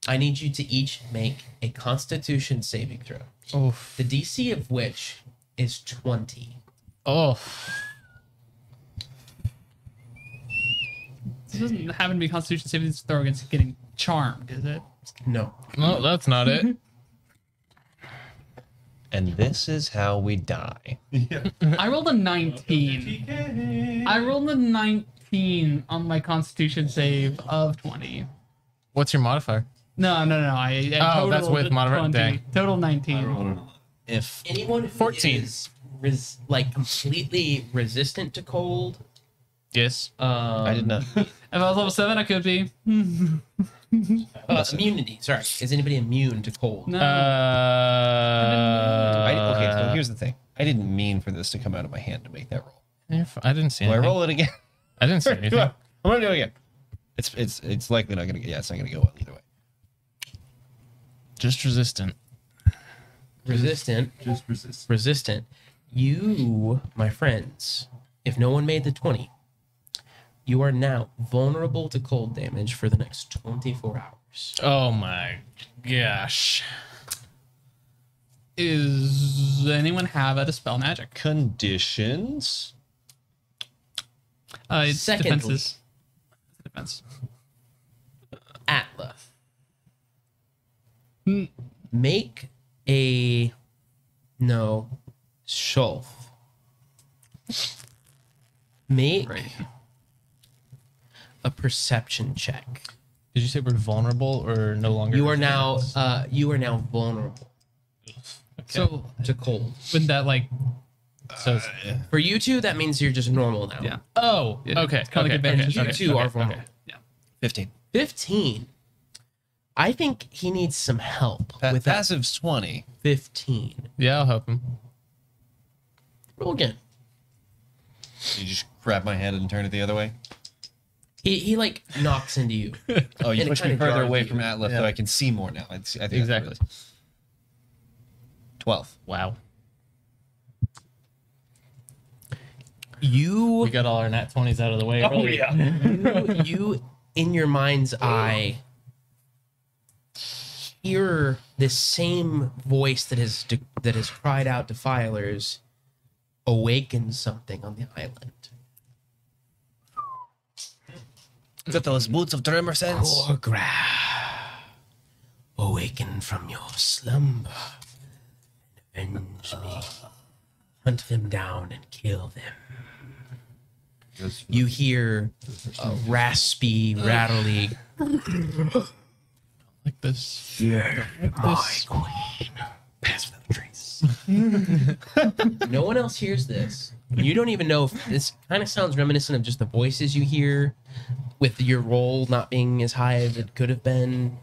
I need you to each make a Constitution saving throw. Oof. The DC of which is 20. Oh. This doesn't happen to be Constitution saving throw against getting charmed, is it? No. No, that's not it. And this is how we die. I rolled a 19. I rolled a 19 on my Constitution save of 20. What's your modifier? No. I Oh, that's with modifier. 20. Dang. Total 19. If Anyone who 14. is completely resistant to cold. Yes. I did not. If I was level 7, I could be. Immunity. Sorry. Is anybody immune to cold? No. Okay, so here's the thing. I didn't mean for this to come out of my hand to make that roll. I didn't see Do I anything. roll it again? I didn't see anything. I'm gonna do it again. It's likely not gonna. Yeah, it's not gonna go well either way. Just resistant. Resistant. Just resist. Resistant. You, my friends, if no one made the 20, you are now vulnerable to cold damage for the next 24 hours. Oh my gosh. Does anyone have a dispel magic? Conditions. It's Secondly. defenses. Defense. Atla. Make a... No. Shulf. Make a perception check. Did you say we're vulnerable or no longer? You are now vulnerable So, to cold. with that, like, So For you two, that means you're just normal now. yeah. oh, Yeah, okay. it's kinda like okay, advantage. okay, You two are okay, vulnerable. okay. 15. 15. I think he needs some help with that Passive's 20. 15. Yeah, I'll help him. Roll again. You just grab my head and turn it the other way. He like knocks into you. Oh, you And it push me kinda further jars away you. from Atlas so I can see more now. I think Exactly. That's what it is. 12. Wow. You We got all our nat 20s out of the way. early. you in your mind's eye hear this same voice that has cried out defilers awaken something on the island. Is that those boots of tremor sense? Gorgra, awaken from your slumber and avenge me. hunt them down and kill them. You hear a raspy, rattly. Like this. Queen. Pass without a trace. No one else hears this. You don't even know if this kind of sounds reminiscent of just the voices you hear, with your roll not being as high as it could have been.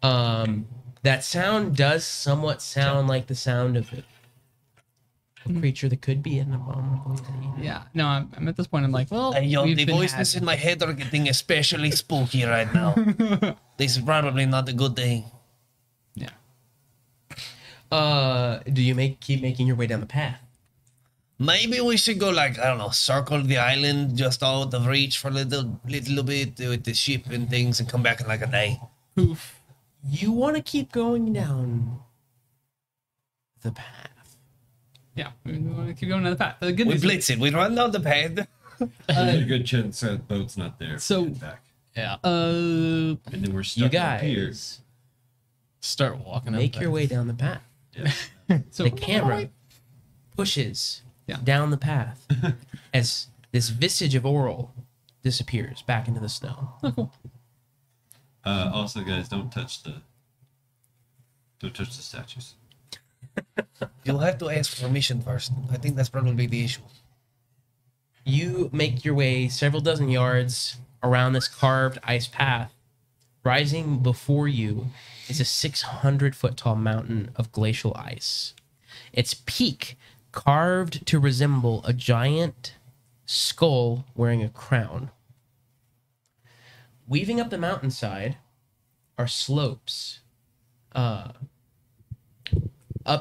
That sound does somewhat sound like the sound of a creature that could be an abominable. Yeah. No, I'm at this point. I'm like, well, The voices in my head are getting especially spooky right now. This is probably not a good day. Yeah. Do you keep making your way down the path? Maybe we should go, like, I don't know, circle the island just out of reach for a little bit with the ship and things and come back in like a day. Poof. You want to keep going down the path. Yeah. We want to keep going down the path. The good We news blitz it. We run down the path. There's a good chance that boat's not there. So- Head back. Yeah. And then we're stuck You up here. guys Start walking up. make your way down the path. So The camera pushes Yeah. down the path as this visage of Oral disappears back into the snow. Oh, cool. Also, guys, don't touch the statues. You'll have to ask permission first. I think that's probably the issue. You make your way several dozen yards around this carved ice path. Rising before you is a 600-foot tall mountain of glacial ice. Its peak carved to resemble a giant skull wearing a crown. Weaving up the mountainside are slopes. Up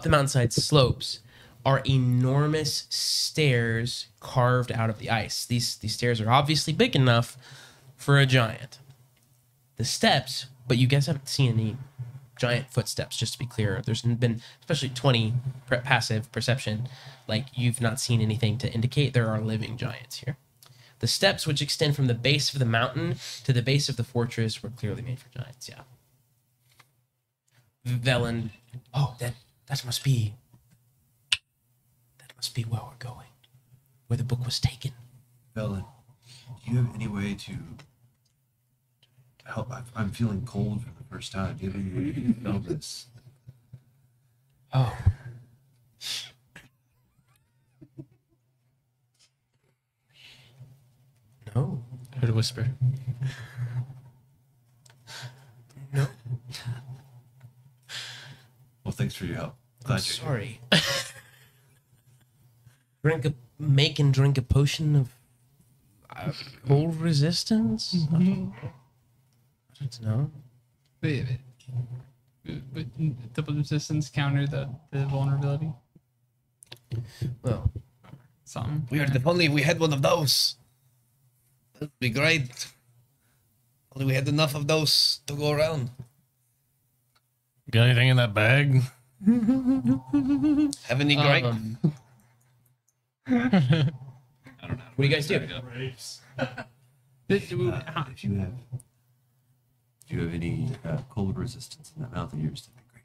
the mountainside slopes are enormous stairs carved out of the ice. These stairs are obviously big enough for a giant. The steps, but you guys haven't seen any giant footsteps, just to be clear. There's been, especially 20 passive perception, like you've not seen anything to indicate there are living giants here. The steps, which extend from the base of the mountain to the base of the fortress, were clearly made for giants, yeah. Velen, that must be where we're going, where the book was taken. Bellin, do you have any way to help? I'm feeling cold for the first time. Do you have any way to feel this? Oh. No. I heard a whisper. No. Well, thanks for your help. I'm Glad you're here. sorry. Make and drink a potion of cold resistance? I don't know. Wait. Double resistance counter the vulnerability. Well, Something. Weird. If only we had one of those. That'd be great. Only we had enough of those to go around. Got anything in that bag? Have any grape? I don't know. What do you guys do? If you have any cold resistance in that mouth of yours, that'd be great.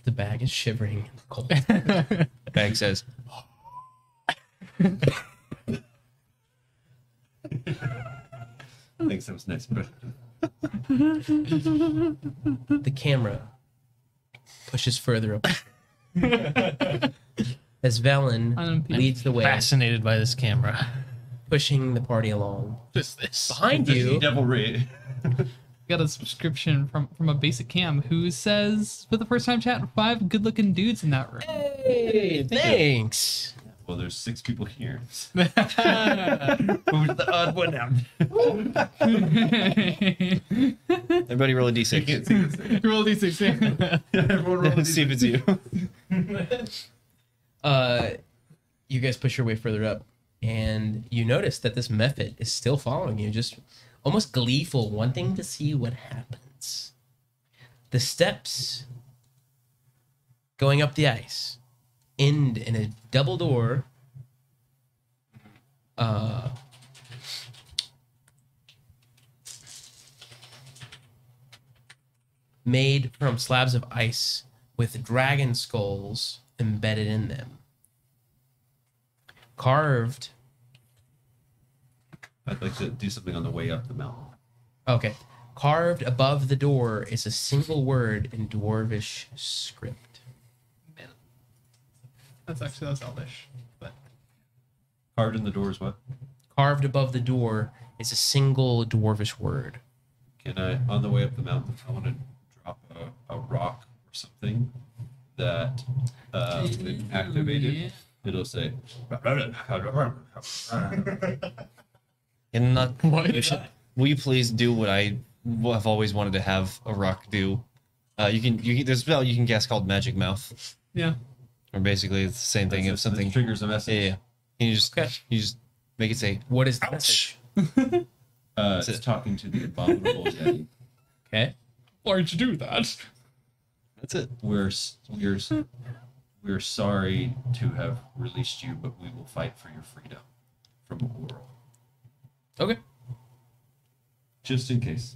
The bag is shivering in the cold. Bag says, Thanks, that was nice, bro. The camera pushes further up. As Velen leads the way, Fascinated by this camera. pushing the party along. What's this? Behind you, Devil Ray. Got a subscription from a basic cam who says for the first time chat 5 good looking dudes in that room. hey, thanks. Well, there's 6 people here. who's the odd one out? Everybody roll a d6. Can't see this thing. Roll d6. Everyone roll a See if it's you. You guys push your way further up, and you notice that this method is still following you, just almost gleeful, wanting to see what happens. The steps going up the ice end in a double door. Made from slabs of ice with dragon skulls embedded in them. Carved. I'd like to do something on the way up the mountain. Okay. Carved above the door is a single word in dwarvish script. That's Elvish. But Carved in the door is what? Carved above the door is a single dwarvish word. Can I, on the way up the mountain, I want to drop a rock or something that, when activated, it'll say. And not, will you please do what I have always wanted to have a rock do? You can there's a spell you can cast called Magic Mouth. yeah. Or basically it's the same thing. If something triggers a message. Yeah. You just make it say What is the message? It's talking to the abominable Yeti. Okay. Why'd you do that? that's it. We're sorry to have released you, but we will fight for your freedom from Oral. Okay. Just in case.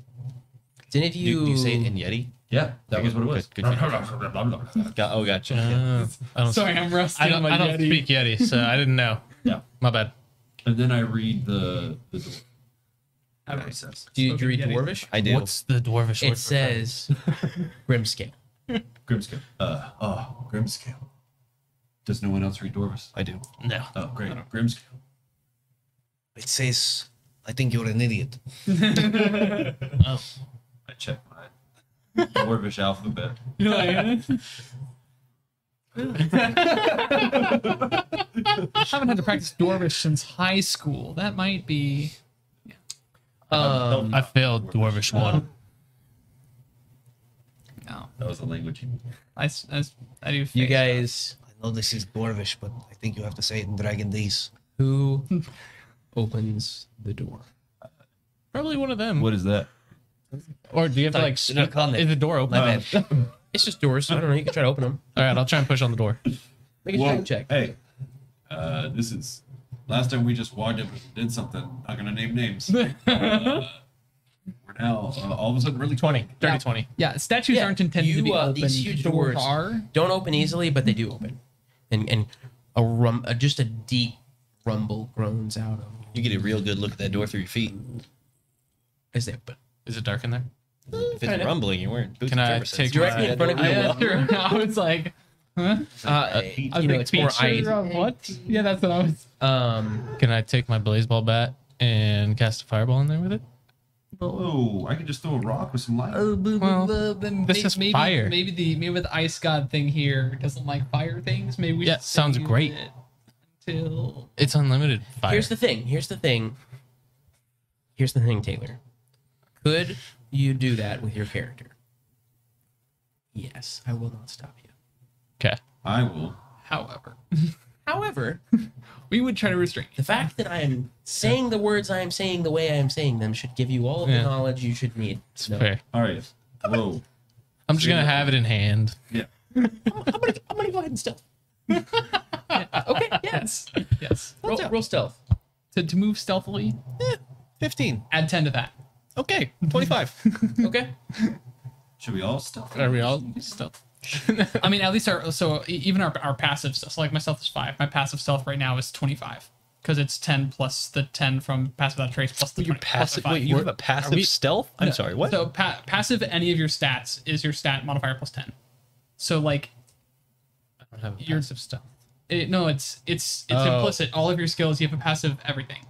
Did any of Do you... you say it in Yeti? Yeah, that was what it was. Good. Oh, gotcha. I don't, Sorry, I'm rusty I don't, on my I don't Yeti. speak Yeti, so I didn't know. Yeah. My bad. And then I read the door. I What it says. Do you read Spoken Yeti. dwarvish? I do. What's the dwarvish word It for says Grimscale. Grimscale. Grimscale. Does no one else read Dwarvis? I do. friend? No. Oh, great. Grimscale. It says, I think you're an idiot. Oh. I checked my Dwarvish alphabet. You're like, I haven't had to practice Dwarvish since high school. That might be. I failed dwarvish 1. No, That was the language. I do. You face guys... I know this is Dwarvish, but I think you have to say it in Dragonese. Who opens the door? Probably one of them. What is that? Or do you have to like Sorry, speak? Is the door open? My bad. It's just doors. I don't know. You can try to open them. All right, I'll try and push on the door. Make a Whoa. strength check. Hey, this is last time we just walked up and did something. Not gonna name names. We're now all of a sudden really 20. Dirty 20. Yeah, statues Yeah, aren't intended to be open. these huge Doors doors are. don't open easily, but they do open, and just a deep rumble groans out of You get a real good look at that door through your feet. as they open. Is it dark in there? If it's Kinda. rumbling, you're wearing boots Can and I camera sets. take Directly in front of you. I was like, huh? You know, it's more ice. What? Yeah, that's what I was. Can I take my blaze ball bat and cast a fireball in there with it? Oh, I could just throw a rock with some light. Well, Then this is maybe, fire. Maybe the ice god thing here doesn't like fire things. Maybe we Yeah, should sounds save great. it Until It's unlimited fire. Here's the thing, Taylor. Could you do that with your character? Yes, I will not stop you. Okay. I will. However, we would try to restrain. the fact that I am saying the words I am saying the way I am saying them should give you all of the Yeah. knowledge you should need. It's No. fair. All right. Whoa. I'm just gonna have it in hand. Yeah. I'm gonna go ahead and stealth. Okay, yes. Yes. Roll stealth. To move stealthily, 15. add 10 to that. Okay, 25. Okay. Should we all stealth? Are we all stealth? I mean, at least even our passive stuff. So like my stealth is 5. My passive stealth right now is 25 because it's 10 plus the 10 from passive without trace plus the 20, plus the 5. Wait, you have a passive stealth? I'm sorry, what? So passive any of your stats is your stat modifier plus 10. So like I don't have a Your- passive stealth. it's Oh. implicit. All of your skills, you have a passive everything.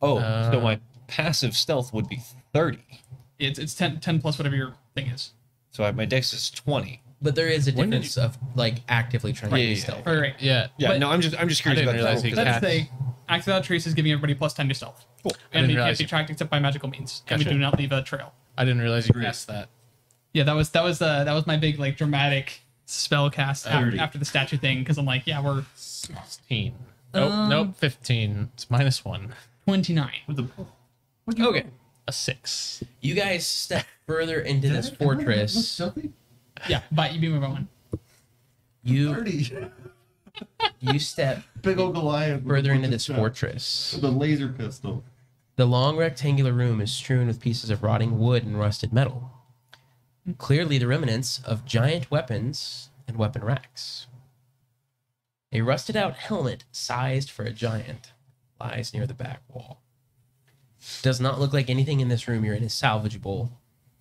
Oh, so my passive stealth would be 30. It's 10 plus whatever your thing is. So my dex is 20. But there is a When did difference of like actively trying to Yeah, be yeah, stealth. Right. Yeah. Yeah, But- no, I'm just curious didn't about realize that. he roll, 'cause Let's Cats. say active without trace is giving everybody plus 10 to stealth. Cool. And didn't it can't realize be you- tracked except by magical means. And we Gotcha. do not leave a trail. I didn't realize you cast that. Yeah, that was my big like dramatic spell cast after the statue thing because I'm like, yeah, we're 16. Nope. 15. It's -1. 29. Okay. A 6. You guys step further into this fortress. Yeah, but you be my one. You 30. you step Big old Goliath. with a further bunch into of this stuff. fortress. With a laser pistol. The long rectangular room is strewn with pieces of rotting wood and rusted metal. Clearly the remnants of giant weapons and weapon racks. A rusted out helmet sized for a giant lies near the back wall. Does not look like anything in this room you're in is salvageable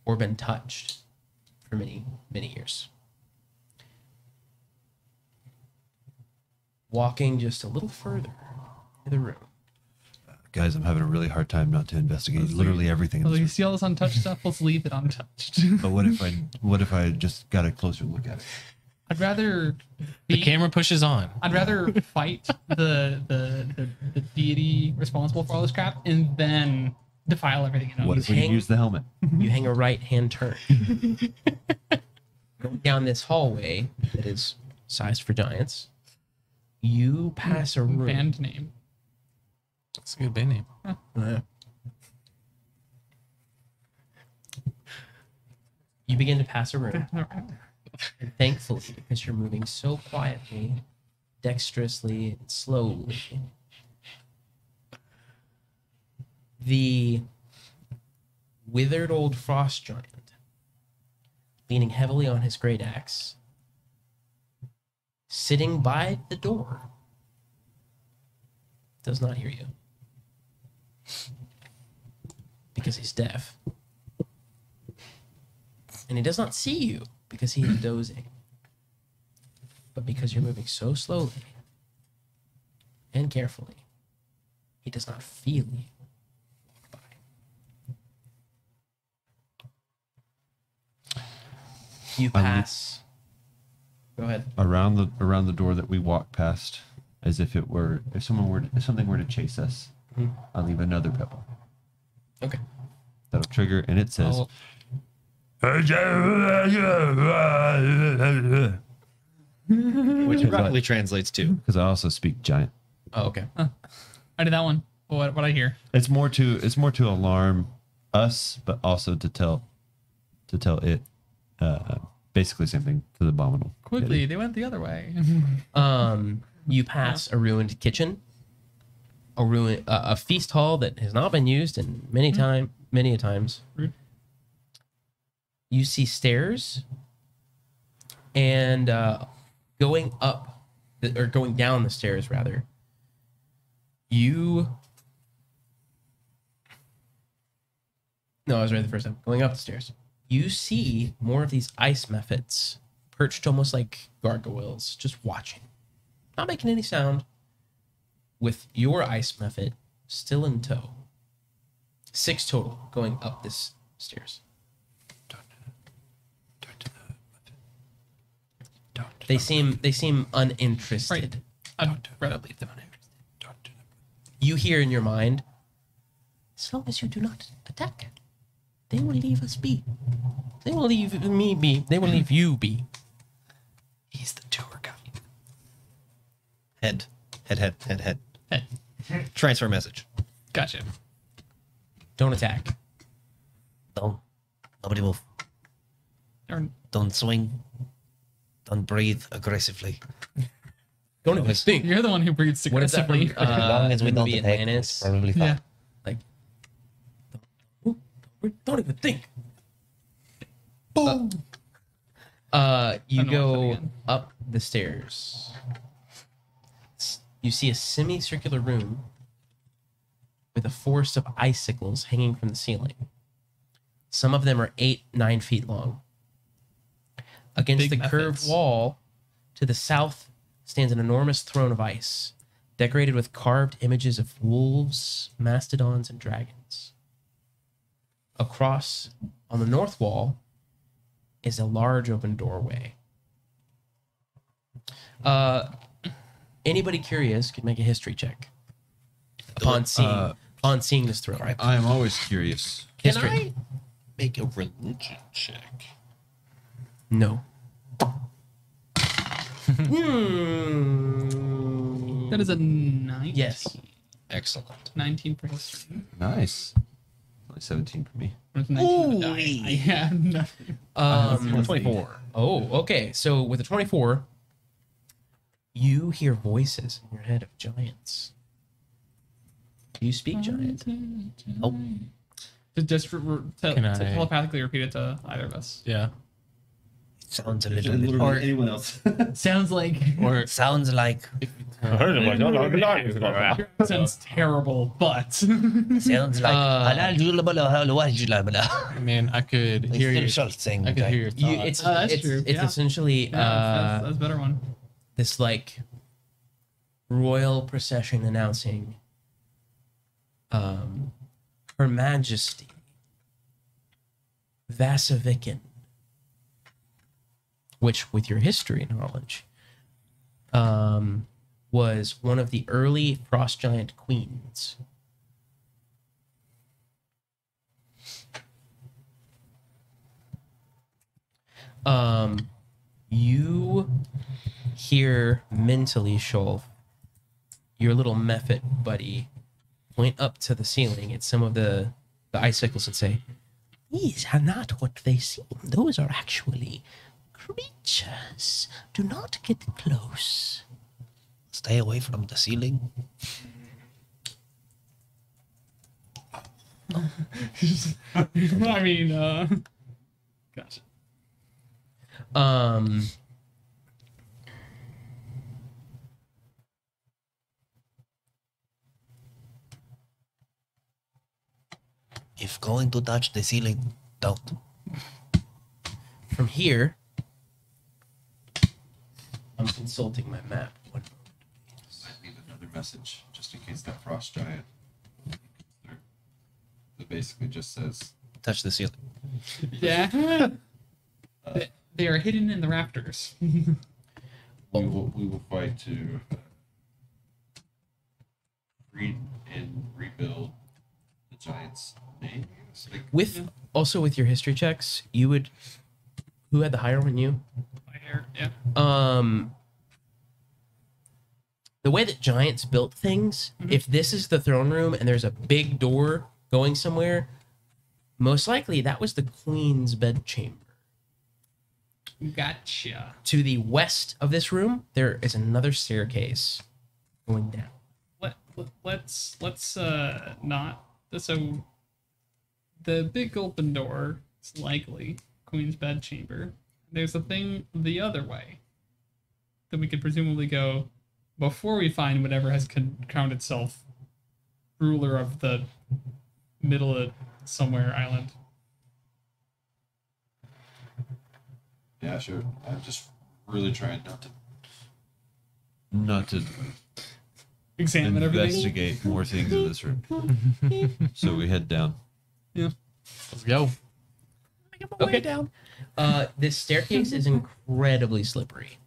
or been touched for many, many years. Walking just a little further in the room. Guys, I'm having a really hard time not to investigate literally everything in Well, this you room. see all this untouched stuff? Let's leave it untouched. But what if I just got a closer look at it? I'd rather The camera pushes on. I'd rather fight the deity responsible for all this crap and then defile everything. What if we hang- use the helmet? You hang a right-hand turn. Going down this hallway that is sized for giants, you pass a room. Band name. That's a good band name. You begin to pass a room. And thankfully, because you're moving so quietly, dexterously, and slowly, the withered old frost giant, leaning heavily on his great axe, sitting by the door, does not hear you. Because he's deaf. And he does not see you because he is dozing. But because you're moving so slowly and carefully, he does not feel you walk by. You pass. Go ahead. Around the door that we walk past, as if something were to chase us, I'll leave another pebble. Okay. That'll trigger, and it says, Oh. Which roughly translates to. because I also speak giant. Oh, okay. I did that one. What I hear? It's more to alarm us, but also to tell it, basically same thing to the abominable. Quickly, they went the other way. You pass a ruined kitchen, a feast hall that has not been used in many a times. Rude. You see stairs, and going down the stairs rather. No, I was right the first time. Going up the stairs, you see more of these ice mephits perched almost like gargoyles, just watching, not making any sound, with your ice mephit still in tow. 6 total going up this stairs. They seem uninterested. I'd rather leave them uninterested. You hear in your mind, as long as you do not attack, they will leave us be. They will leave me be. They will leave you be. He's the tour guide. Head. Head. Transfer message. Gotcha. Don't attack. Nobody move. Or- Don't swing. Don't breathe aggressively. Don't even think. You're the one who breathes What is that from? aggressively. As long as we the don't movie attack, Atlantis? it's probably fine. Yeah. Like, don't even think. Boom. You I don't know go what's happening. up the stairs. You see a semicircular room with a forest of icicles hanging from the ceiling. Some of them are 8-9 feet long. Against Big the curved methods. wall to the south stands an enormous throne of ice, decorated with carved images of wolves, mastodons, and dragons. Across on the north wall is a large open doorway. Anybody curious could make a history check upon seeing this throne. I am always curious. History. Make a religion check. No. That is a 19. Yes. Excellent. 19 for history. Nice. Only 17 for me. With 19 I have nothing. 24. Oh, okay. So with a 24, you hear voices in your head of giants. Do you speak giant? Oh. To just Can I- telepathically repeat it to either of us. Yeah. Sounds a little bit. Literally Or- anyone else. Sounds like Or Sounds like. sounds terrible, but Sounds like. I mean, I could hear you. I could hear your You, thoughts. it's that's it's, true, it's yeah. essentially that's a better one. this like royal procession announcing Her Majesty Vasaviken, which with your history knowledge was one of the early frost giant queens. You hear mentally, Shulf, your little Mephit buddy, point up to the ceiling at some of the icicles and say, "These are not what they seem. Those are actually creatures. Do not get close." Stay away from the ceiling. I mean, gotcha. If going to touch the ceiling, don't. From here, I'm consulting my map. I leave another message just in case that frost giant. It basically just says, Touch the ceiling. Yeah. They are hidden in the rafters. we will fight to read and rebuild the giant's name. Like, With also with your history checks, you would. Who had the higher one? You. Yeah. The way that giants built things, if this is the throne room and there's a big door going somewhere, most likely that was the queen's bedchamber. Gotcha. To the west of this room, there is another staircase going down. Let's not. So the big open door is likely Queen's bedchamber. There's a thing the other way that we could presumably go before we find whatever has crowned itself ruler of the middle of somewhere island. yeah, sure. I'm just really trying Not to Examine everything. investigate more things in this room. So we head down. Let's go. Okay. Down. This staircase is incredibly slippery.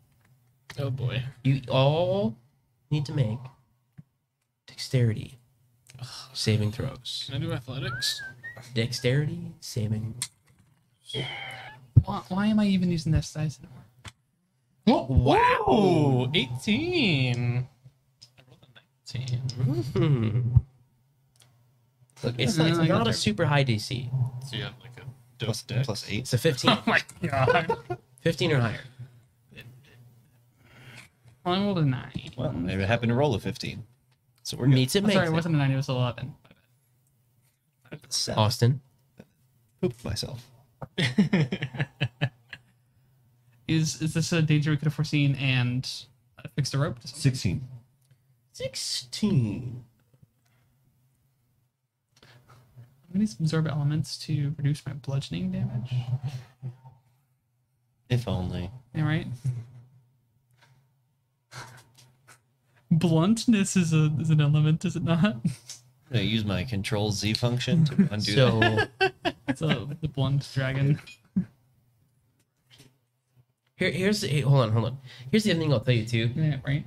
Oh boy. You all need to make dexterity saving throws. Can I do athletics? Dexterity saving. Why am I even using this size? Oh, wow. 18. I rolled a 19. Look, it's not a super high DC. So you have like a dope deck. Plus 8. It's a 15. Oh my god. 15 or higher. I rolled a 9. Well, maybe it happened to roll a 15. So we're good. Meets it, I'm makes sorry, it it. wasn't a 9, it was 11. My bad. 7. Austin. Pooped myself. Is this a danger we could have foreseen and fixed the rope? 16. 16. I'm going to absorb elements to reduce my bludgeoning damage. If only. Yeah, right? Bluntness is an element, is it not? I'm going to use my Control Z function to undo that. So So the blunt dragon. here's hold on. Here's the other thing I'll tell you too. Yeah, right.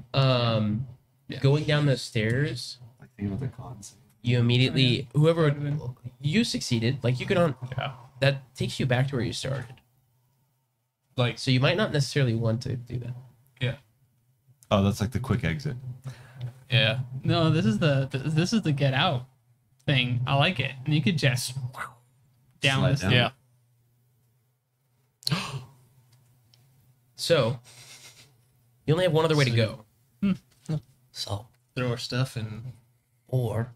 Yeah. Going down those stairs, Like, think about the cons. you immediately whoever Would've been- you succeeded. Like you could on Yeah. that takes you back to where you started. Like, So you might not necessarily want to do that. Oh, that's like the quick exit. yeah. No, this is the get out thing. I like it. And you could just down Slide this down. thing. Yeah. So you only have one other way to go. So, Throw our stuff and or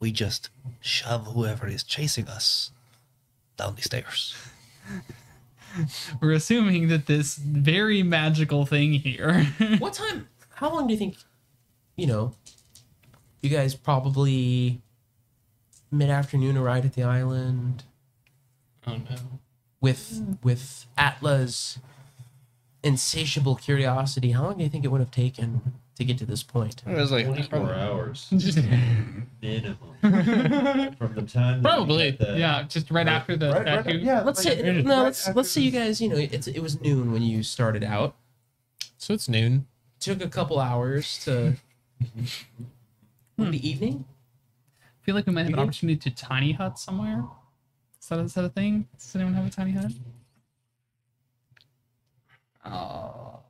we just shove whoever is chasing us down the stairs. We're assuming that this very magical thing here. What time? How long do you think? You guys probably mid-afternoon arrived at the island Oh no. with Atla's insatiable curiosity. How long do you think it would have taken to get to this point? It was like 24 hours minimum from the time. that we Probably. had the- Yeah, just right after the statue. Let's say let's say you guys. It was noon when you started out. So it's noon. Took a couple hours to. Would be evening. I feel like we might have an opportunity to tiny hut somewhere. Is that a thing? Does anyone have a tiny hut? Oh.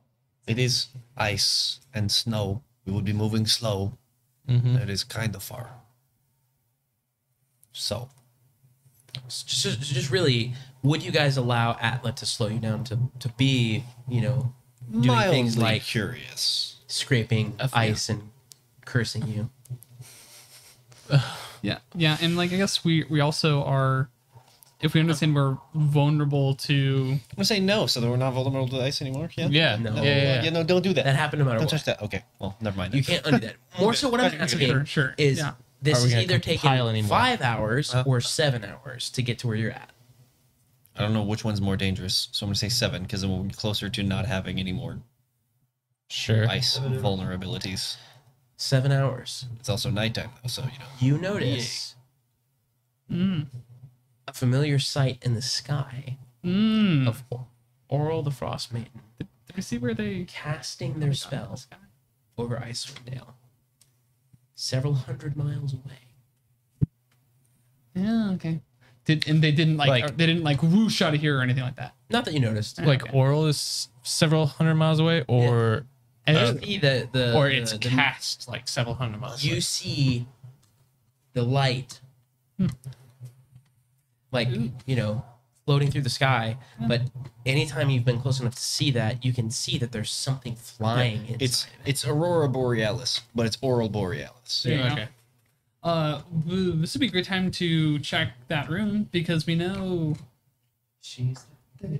It is ice and snow. We would be moving slow. Mm-hmm. It is kind of far. So, Just really, would you guys allow Atla to slow you down to be, doing mildly things like curious. scraping ice and cursing you? Yeah, and like I guess we also are, if we understand we're vulnerable to. I'm gonna say no, so that we're not vulnerable to ice anymore. Yeah. Yeah. No. Yeah. No, don't do that. That happened no matter Don't what. touch that. Okay. Well, never mind. You can't undo that. More so, what I'm asking Sure. is Yeah. this Are we is gonna either compile taking anymore? 5 hours or 7 hours to get to where you're at. I don't know which one's more dangerous, so I'm gonna say 7 because then we'll be closer to not having any more Sure. ice vulnerabilities. 7 hours. It's also nighttime, though, so You notice a familiar sight in the sky of Oral the Frost Maiden Did we see where they casting their spell over Icewind Dale, several hundred miles away. Yeah. Okay. They didn't whoosh out of here or anything like that. Not that you noticed. Like Okay. Oral is several hundred miles away, or And you see the or it's the- cast like several hundred miles. You away. see the light, like floating through the sky. But anytime you've been close enough to see that, you can see that there's something flying. inside. it's Aurora Borealis, but it's Oral Borealis. There you go. Okay. This would be a great time to check that room because we know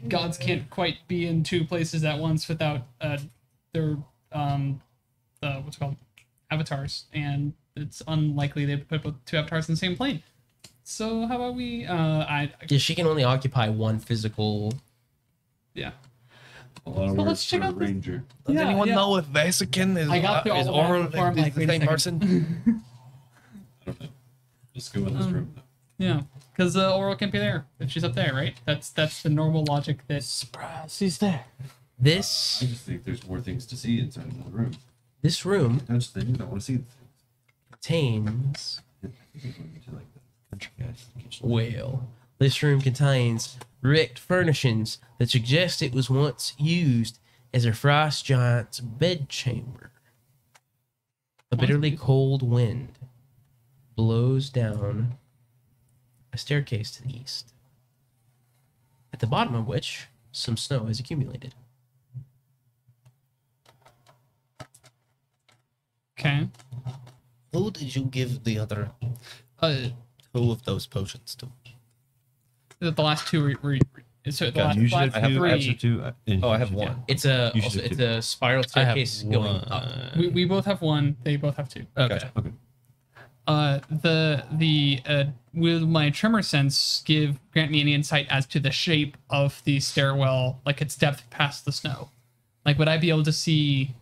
gods can't quite be in two places at once without their what's it called avatars, and it's unlikely they put both two avatars in the same plane. So how about we? Yeah, she can only occupy one physical. Yeah. A lot of So words let's check for a out this- ranger. Does Yeah, anyone yeah. know if Vasican is, I got through all is of that Oral before I'm like, the wait a same second. person? I don't know. Let's go in this room. Yeah, because Oral can't be there if she's up there, right? That's the normal logic that. Surprise, he's there. This I just think there's more things to see inside of the room. this room Touch things. I want to see the contains things. I think we're going to like the country guys. whale. This room contains wrecked furnishings that suggest it was once used as a frost giant's bedchamber. A bitterly cold wind blows down a staircase to the east, at the bottom of which some snow has accumulated. Okay. Who did you give the other Uh, 2 of those potions to? the last two were so the last, You should last have two. three. Extra two. Oh, I have one. It's a You should it's do. a spiral I have staircase going up. We both have one. They both have two. Okay. Gotcha. The will my tremor sense grant me any insight as to the shape of the stairwell, like its depth past the snow? Like, would I be able to see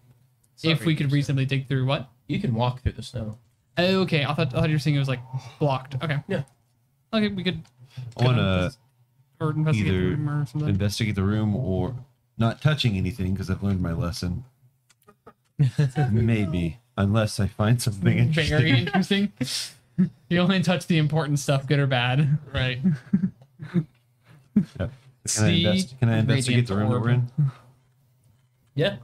if we could reasonably dig through what? You can walk through the snow. Oh, okay, I thought you were saying it was like blocked. Okay. Yeah. Okay, we could. I want to Or investigate the either room or something. investigate the room or not touching anything because I've learned my lesson. Maybe, unless I find something interesting. Very interesting. You only touch the important stuff, good or bad. Right. Yeah. See Can I investigate the room that we're in? Yeah.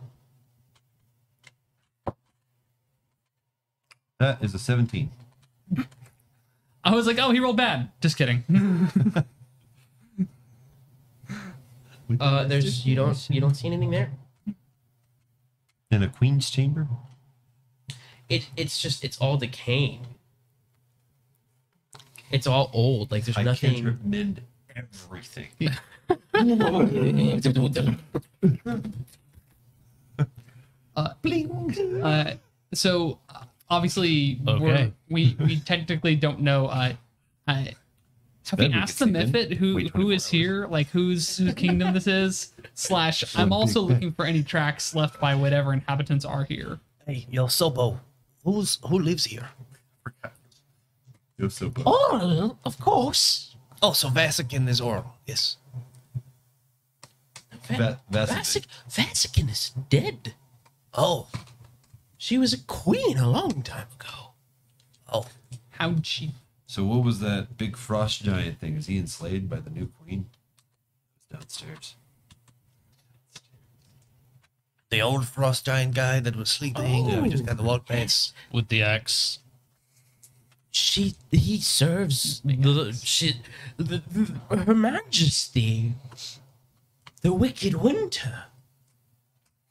That is a 17. I was like, oh, he rolled bad. Just kidding. There's you don't see anything there. In a queen's chamber? It's all decaying. It's all old. Like there's I nothing. cantrip mend everything. So obviously Okay. we technically don't know. Have we we asked the could sleep in. Mifid who Wait is 24 here, like whose kingdom this is? / I'm also looking for any tracks left by whatever inhabitants are here. Hey, yo, Sobo, who lives here? You're so bad. Oh, of course. Oh, so Vasican is Oral. Yes. Vasican is dead. Oh, She was a queen a long time ago. oh. How'd she? So what was that big frost giant thing? Is he enslaved by the new queen? It's downstairs. The old frost giant guy that was sleeping. We just got to walk past. With the axe. He serves Her Majesty, the Wicked Winter.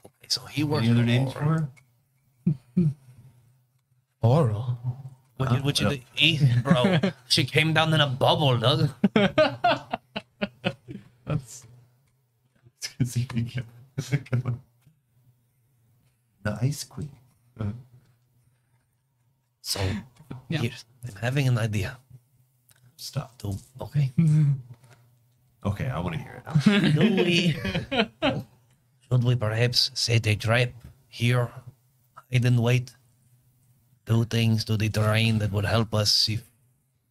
Okay, so he works Any other for names Oral. for her? Oral. What you eat, bro? She came down in a bubble, Doug. That's The Ice Queen. So, Yeah. here, I'm having an idea. Stop. Okay. Okay, I want to hear it. Should we perhaps set a trap here, hide and wait, do things to the terrain that would help us if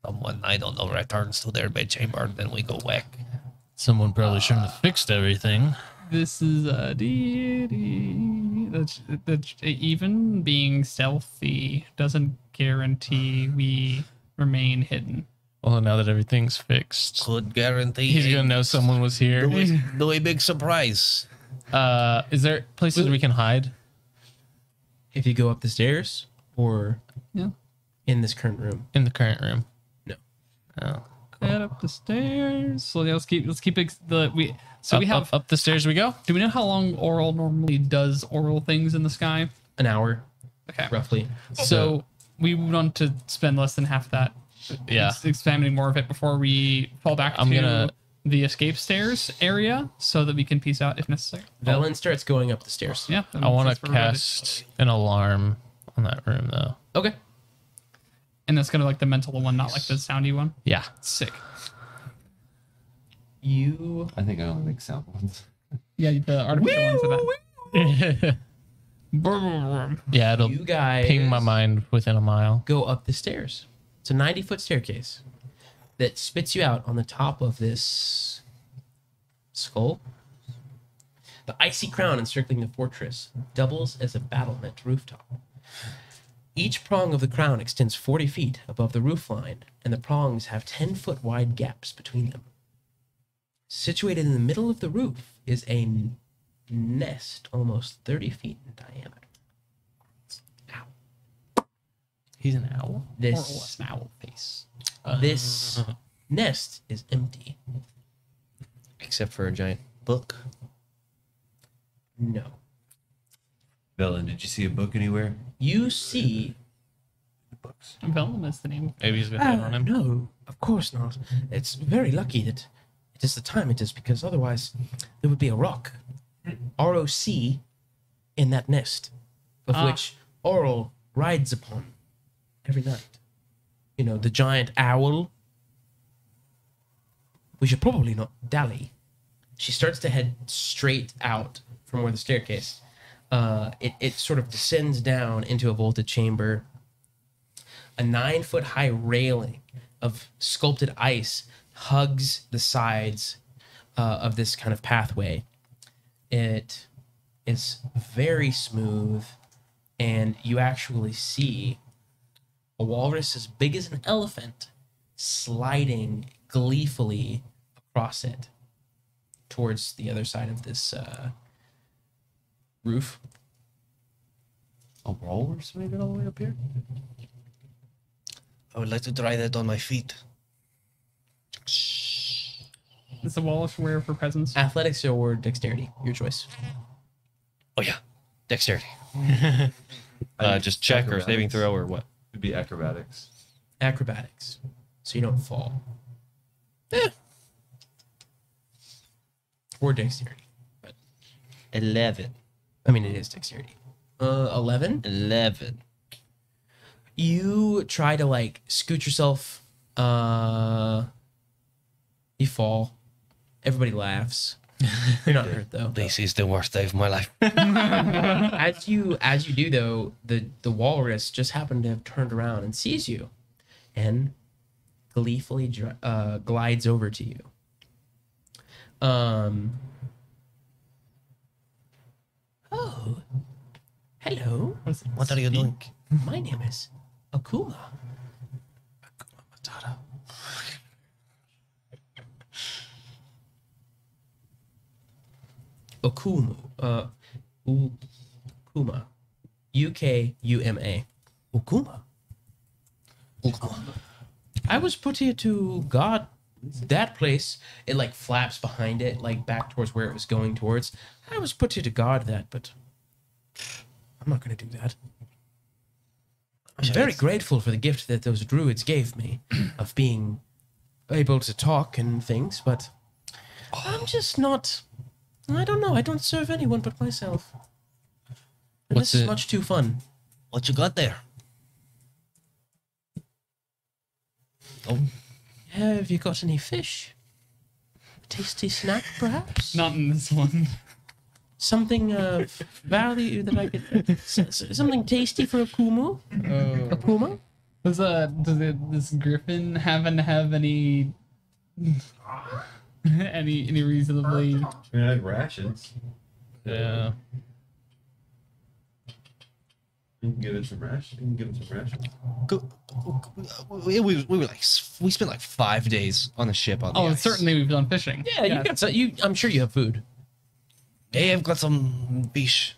someone, I don't know, returns to their bedchamber, then we go whack. Someone probably shouldn't have fixed everything. This is a deity. That's even being stealthy doesn't guarantee we remain hidden. Well, now that everything's fixed, Could guarantee he's gonna know someone was here. do a big surprise. Is there places we can hide? If you go up the stairs or Yeah. in this current room. In the current room? No. Oh. Head up the stairs. So yeah, let's keep we. So we have. up the stairs we go. Do we know how long Oral normally does oral things in the sky? An hour, Okay. roughly. So we want to spend less than half that. Yeah. Examining more of it before we fall back I'm to gonna- the escape stairs area, so that we can piece out if necessary. Velen starts going up the stairs. Yeah. I want that's to where we're ready. cast an alarm on that room, though. Okay. And that's gonna like the mental one, not like the soundy one. Yeah. Sick. You I think I only make sound ones. Yeah, the artificial ones of that. Yeah, it'll you guys ping my mind within a mile. go up the stairs. It's a 90-foot staircase that spits you out on the top of this skull. The icy crown encircling the fortress doubles as a battlement rooftop. Each prong of the crown extends 40 feet above the roof line, and the prongs have 10-foot wide gaps between them. Situated in the middle of the roof is a nest almost 30 feet in diameter. He's an owl. This Or an owl face. This nest is empty. Except for a giant book. No. Velen, did you see a book anywhere? You see. Books. Vellum is the name. Maybe he's been hit on him. No, of course not. It's very lucky that it is the time it is, because otherwise there would be a rock. ROC in that nest, of which Oral rides upon every night. You know, the giant owl. We should probably not dally. She starts to head straight out from where the staircase. It sort of descends down into a vaulted chamber. A 9-foot high railing of sculpted ice hugs the sides of this kind of pathway. It is very smooth, and you actually see a walrus as big as an elephant sliding gleefully across it towards the other side of this roof. A walrus made it all the way up here? I would like to try that on my feet. It's a wallish wear for presents. Athletics or dexterity, your choice. Oh yeah, dexterity. Just check or saving throw or what? It'd be acrobatics. Acrobatics, so you don't fall. or dexterity. 11. I mean, it is dexterity. 11. 11. You try to like scoot yourself. You fall. Everybody laughs. You're not hurt though. This is the worst day of my life. As you do though, the walrus just happened to have turned around and sees you, and gleefully glides over to you. Oh, hello. What are you doing? My name is Akuma. Akuma Matata. Okumu. Ukuma. Ukuma. Ukuma. Ukuma. I was put here to guard that place. It like flaps behind it, like back towards where it was going towards. I was put here to guard that, but I'm not going to do that. I'm very grateful for the gift that those druids gave me of being able to talk and things, but I'm just not. I don't know. I don't serve anyone but myself. And What's this is it- much too fun. What you got there? Oh, Have you got any fish? A tasty snack, perhaps? Not in this one. Something of value that I could. Something tasty for Akumu? Akuma? Does this griffin happen to have any any reasonably? I mean, I have rations. Yeah. You can give it some rations. You can give it some rations. We spent like 5 days on the ship on the Oh, ice. certainly we've done fishing. Yeah, you got some. I'm sure you have food. hey, I've got some fish.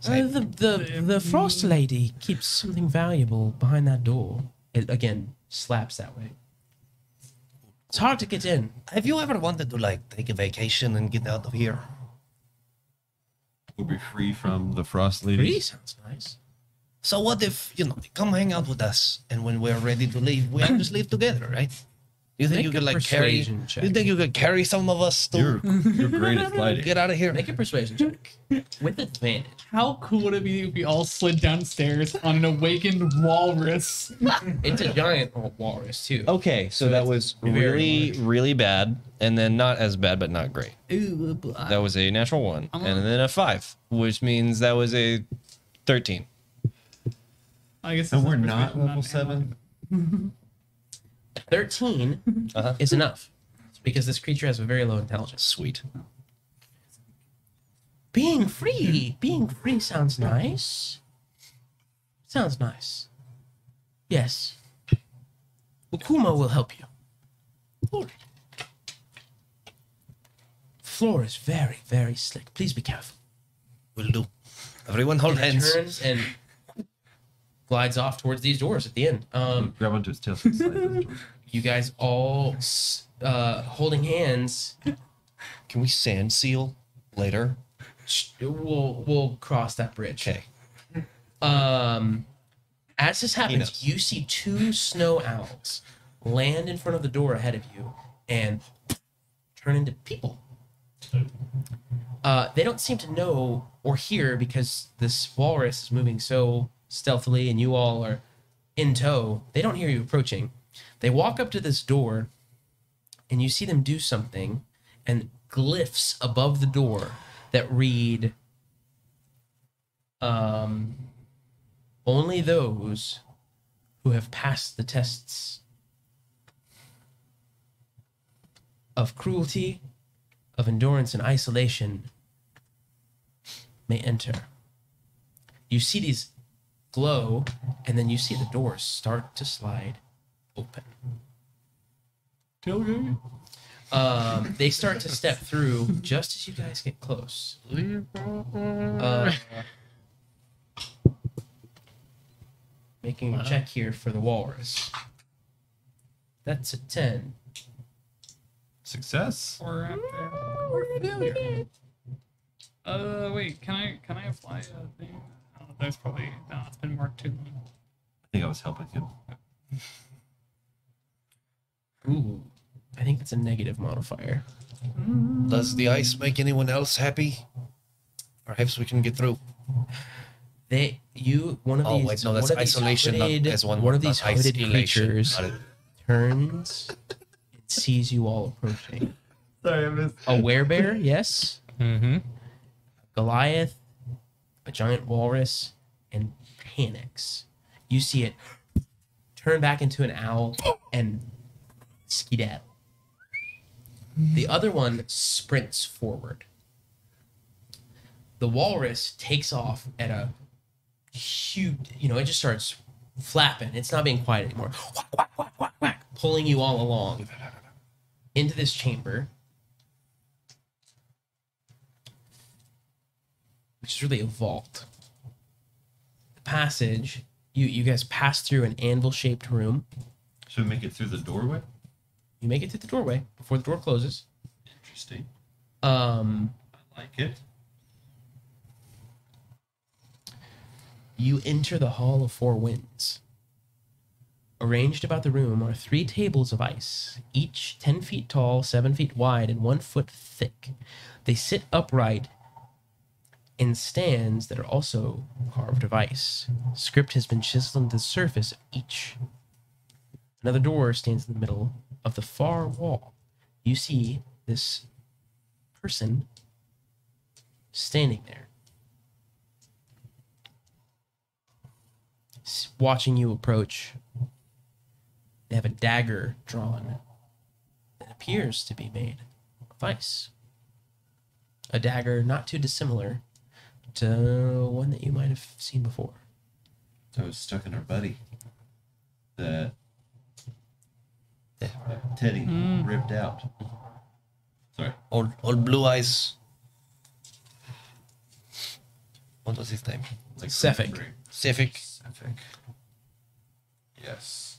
The frost lady keeps something valuable behind that door. It again slaps that way. It's hard to get in. Have you ever wanted to like take a vacation and get out of here? We'll be free from the frost lady. Free sounds nice. So what if, you come hang out with us, and when we're ready to leave, we all just leave together, right? You think Make you a could like carry? persuasion check. You think you could carry some of us to You're great at fighting. get out of here? Make a persuasion check with advantage. How cool would it be if we all slid downstairs on an awakened walrus? It's a giant walrus too. Okay, so that was very really, large. really bad, and then not as bad, but not great. That was a natural 1, and then a 5, which means that was a 13. I guess. And it's we're a not persuasion, level 7. 13 is enough because this creature has a very low intelligence. Sweet. Being free sounds nice. Sounds nice. Yes. Ukuma will help you. Floor is very, very slick. Please be careful. Will do. Everyone hold And he hands. turns and glides off towards these doors at the end. Grab onto his tail. So it slides in the door. You guys all holding hands. Can we sand seal later? We'll cross that bridge. Okay. As this happens, Peanuts. you see 2 snow owls land in front of the door ahead of you and turn into people. They don't seem to know or hear because this walrus is moving so stealthily and you all are in tow. They don't hear you approaching. They walk up to this door and you see them do something, and glyphs above the door that read only those who have passed the tests of cruelty, of endurance, and isolation may enter. You see these glow, and then you see the doors start to slide open. They start to step through just as you guys get close. Making a check here for the walrus. That's a 10. Success. Or failure. Wait, can I apply a thing? Oh, that's probably no. It's been marked too long. I think I was helping him. Ooh, I think that's a negative modifier. Does the ice make anyone else happy? Perhaps we can get through. One of Oh, these. wait, no, that's one of these isolation, not hooded- as one One word, of these not hooded isolation. creatures Got it. turns and sees you all approaching. Sorry, I missed. A werebear, yes. Mm-hmm. Goliath, a giant walrus, and panics. You see it turn back into an owl and skedaddle. The other one sprints forward. The walrus takes off at a huge, it just starts flapping. It's not being quiet anymore. Whack, whack, whack, whack, whack, pulling you all along into this chamber, which is really a vault. The passage, you guys pass through an anvil-shaped room. Should we make it through the doorway? You make it to the doorway before the door closes. Interesting. I Like it. You enter the Hall of Four Winds. Arranged about the room are 3 tables of ice, each 10 feet tall, 7 feet wide, and 1 foot thick. They sit upright in stands that are also carved of ice. Script has been chiseled into the surface of each. Another door stands in the middle of the far wall. You see this person standing there, watching you approach. They have a dagger drawn that appears to be made of ice. A dagger not too dissimilar to one that you might have seen before. So it's stuck in our buddy. That Teddy ripped out. Sorry. Old Blue Eyes. What was his name? Like Cephik. Cephik. Cephik. Yes.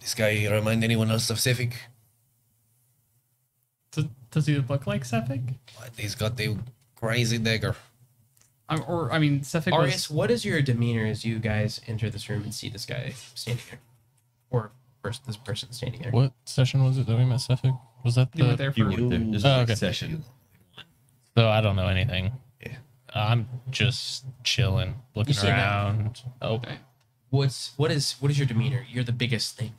This guy remind anyone else of Cephik? Does he look like Cephik? He's got the crazy dagger. Cephik Arius, was... what is your demeanor as you guys enter this room and see this guy standing there? Or this person standing there? What session was it that we met Cephik? Was that You the... were there You for... weren't there. This is Oh, like okay. session. So I don't know anything. Yeah. I'm just chilling, looking You see him now? around. Oh, Okay. What is your demeanor? You're the biggest thing.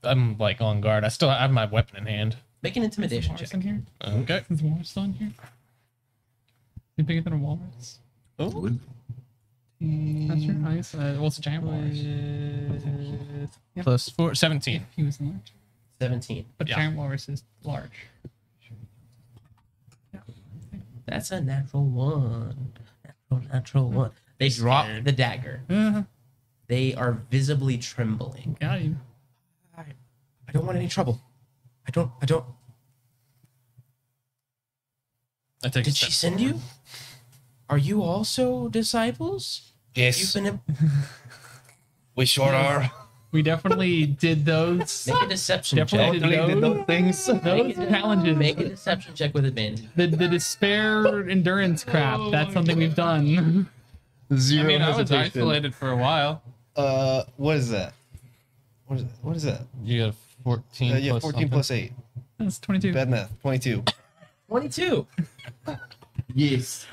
I'm like on guard. I still have my weapon in hand. Make an intimidation Walrus check. in here? Okay. Is the walrus still in here? Is he bigger than a walrus? Not sure. I guess, well, it's a giant walrus. Yep. Plus 4, 17. He was large. 17. But Yeah. giant walrus is large. That's a natural one. Natural one. They drop the dagger. Uh-huh. They are visibly trembling. Got you. I don't want any trouble. I don't. I take a Did she step send you? Are you also disciples? Yes, You've been we sure are. We definitely did those. make a deception check. Definitely did those things. Those challenges. Make a deception check with advantage. The despair endurance crap. That's something we've done. I mean, I was isolated for a while. What is that? What is that? You got 14 Yeah, plus 14 something. plus 8. That's 22. Bad math. 22. 22. Yes.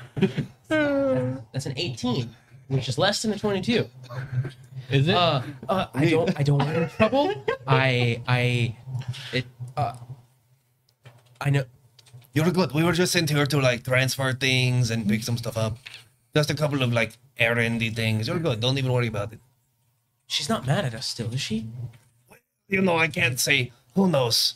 That's an 18, which is less than a 22. Is it? I don't want any trouble. I know. You're good. We were just sent here to like transfer things and pick some stuff up. Just a couple of like errandy things. You're good. Don't even worry about it. She's not mad at us still, is she? You know, I can't say. Who knows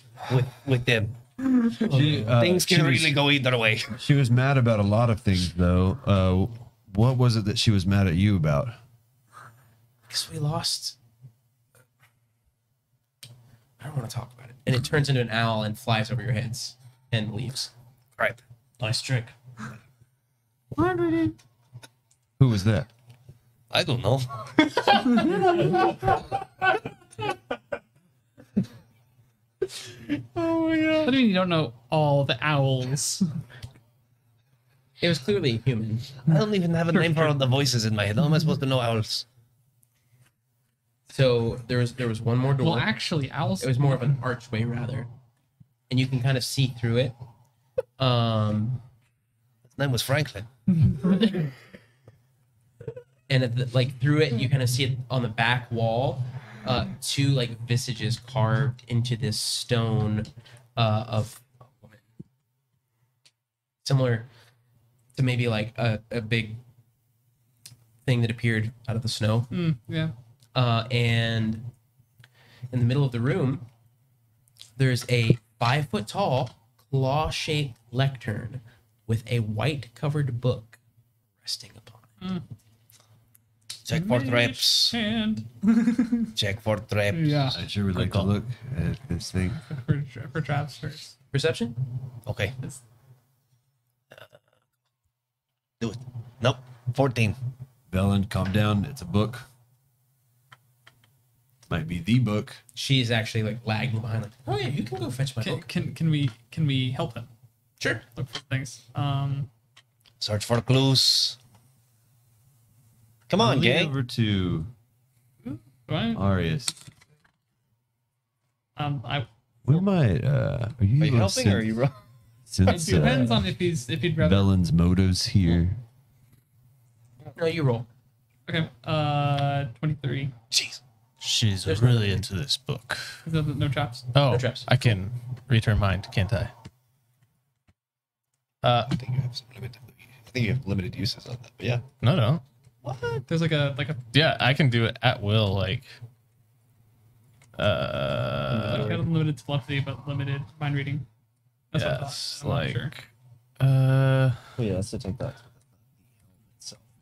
with them. Things She can was- really go either way. She was mad about a lot of things, though. What was it that she was mad at you about? Because we lost. I don't want to talk about it. And it turns into an owl and flies over your heads and leaves. Right. Nice trick. Who was that? I don't know. What do you mean you don't know all the owls? It was clearly a human. I don't even have a name for all the voices in my head. How am I supposed to know owls? So there was one more door. Well, actually, Alice. It was more of an archway rather, and you can kind of see through it. His name was Franklin. And like through it, you kind of see it on the back wall, two like visages carved into this stone of a woman, similar to maybe like a big thing that appeared out of the snow. Yeah. And in the middle of the room, there's a 5 foot tall claw-shaped lectern with a white covered book resting upon it. Check for traps. And Check for traps. yeah, I sure would like to look at this thing. for traps first. Perception? Okay. Do it. Nope. 14. Velen, calm down. It's a book. Might be the book. She's actually like lagging behind, like, oh yeah, you can go fetch my book. Can we help him? Sure. Look for things. Search for clues. Come on, Lead gang. over to Right? Arius. I. We might. Are you, Are you helping or are you wrong? It Since depends on if he'd rather. Velen's motives here. No, you roll. Okay. 23. Jeez. She's There's really no- into this book. No traps. Oh, No traps. I can read her mind, can't I? I think you have limited uses on that. But yeah. No. What? There's like a Yeah, I can do it at will. Like, kind of limited telepathy, but limited mind reading. That's what I yes, thought. I'm not like, sure. Oh yeah, let's take that.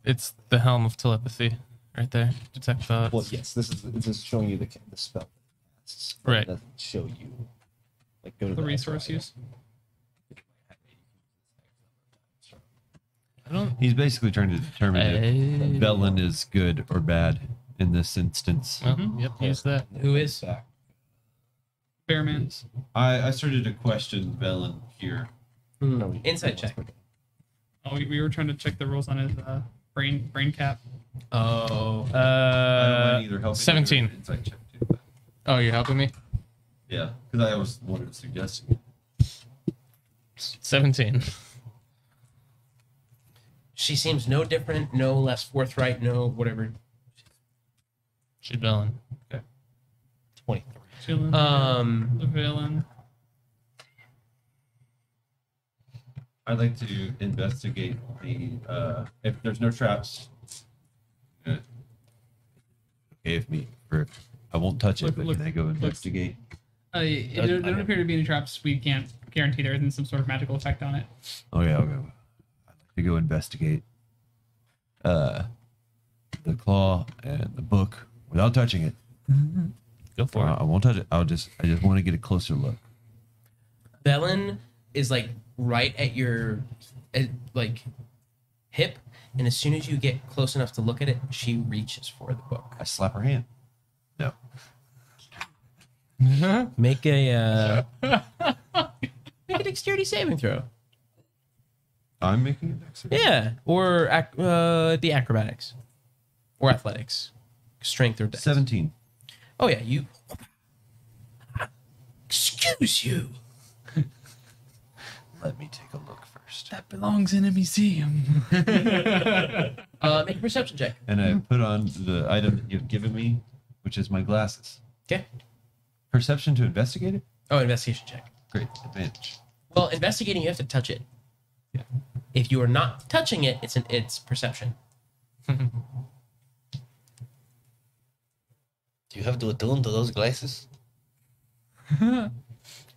it's the helm of telepathy right there. Detect thoughts. Well, yes, this is showing you the spell. Right. It doesn't show you. Like go to The resource use. I don't. He's basically trying to determine Hey. if Velen is good or bad in this instance. Yep, use that. Who is? Bearman. I started to question Velen here. Insight check. Oh, we were trying to check the rules on his brain cap. Oh. I don't mind either helping 17. or insight check too, but Oh, you're helping me? yeah, because I was wanted suggesting it. 17. She seems no different, no less forthright, no whatever. She's Velen. 23. Chilling. The villain. I'd like to investigate the if there's no traps. Okay, if me. I won't touch it, Look- but look- can I go look. investigate? There don't appear to be any traps. We can't guarantee there isn't some sort of magical effect on it. Okay, I'll go. I'd like to go investigate the claw and the book without touching it. Go for it. I won't touch it. I just want to get a closer look. Velen is like right at your like hip, and as soon as you get close enough to look at it, she reaches for the book. I slap her hand. No. Make a dexterity saving throw. I'm making it next. Yeah, or the acrobatics or athletics, strength or dex. 17. Oh yeah, you. Excuse you. Let me take a look first. That belongs in a museum. Make a perception check. And I put on the item that you've given me, which is my glasses. Okay. Perception to investigate it? Oh, investigation check. Great. Advantage. Well, investigating, you have to touch it. Yeah. If you are not touching it, it's perception. Do you have to attune to those glasses?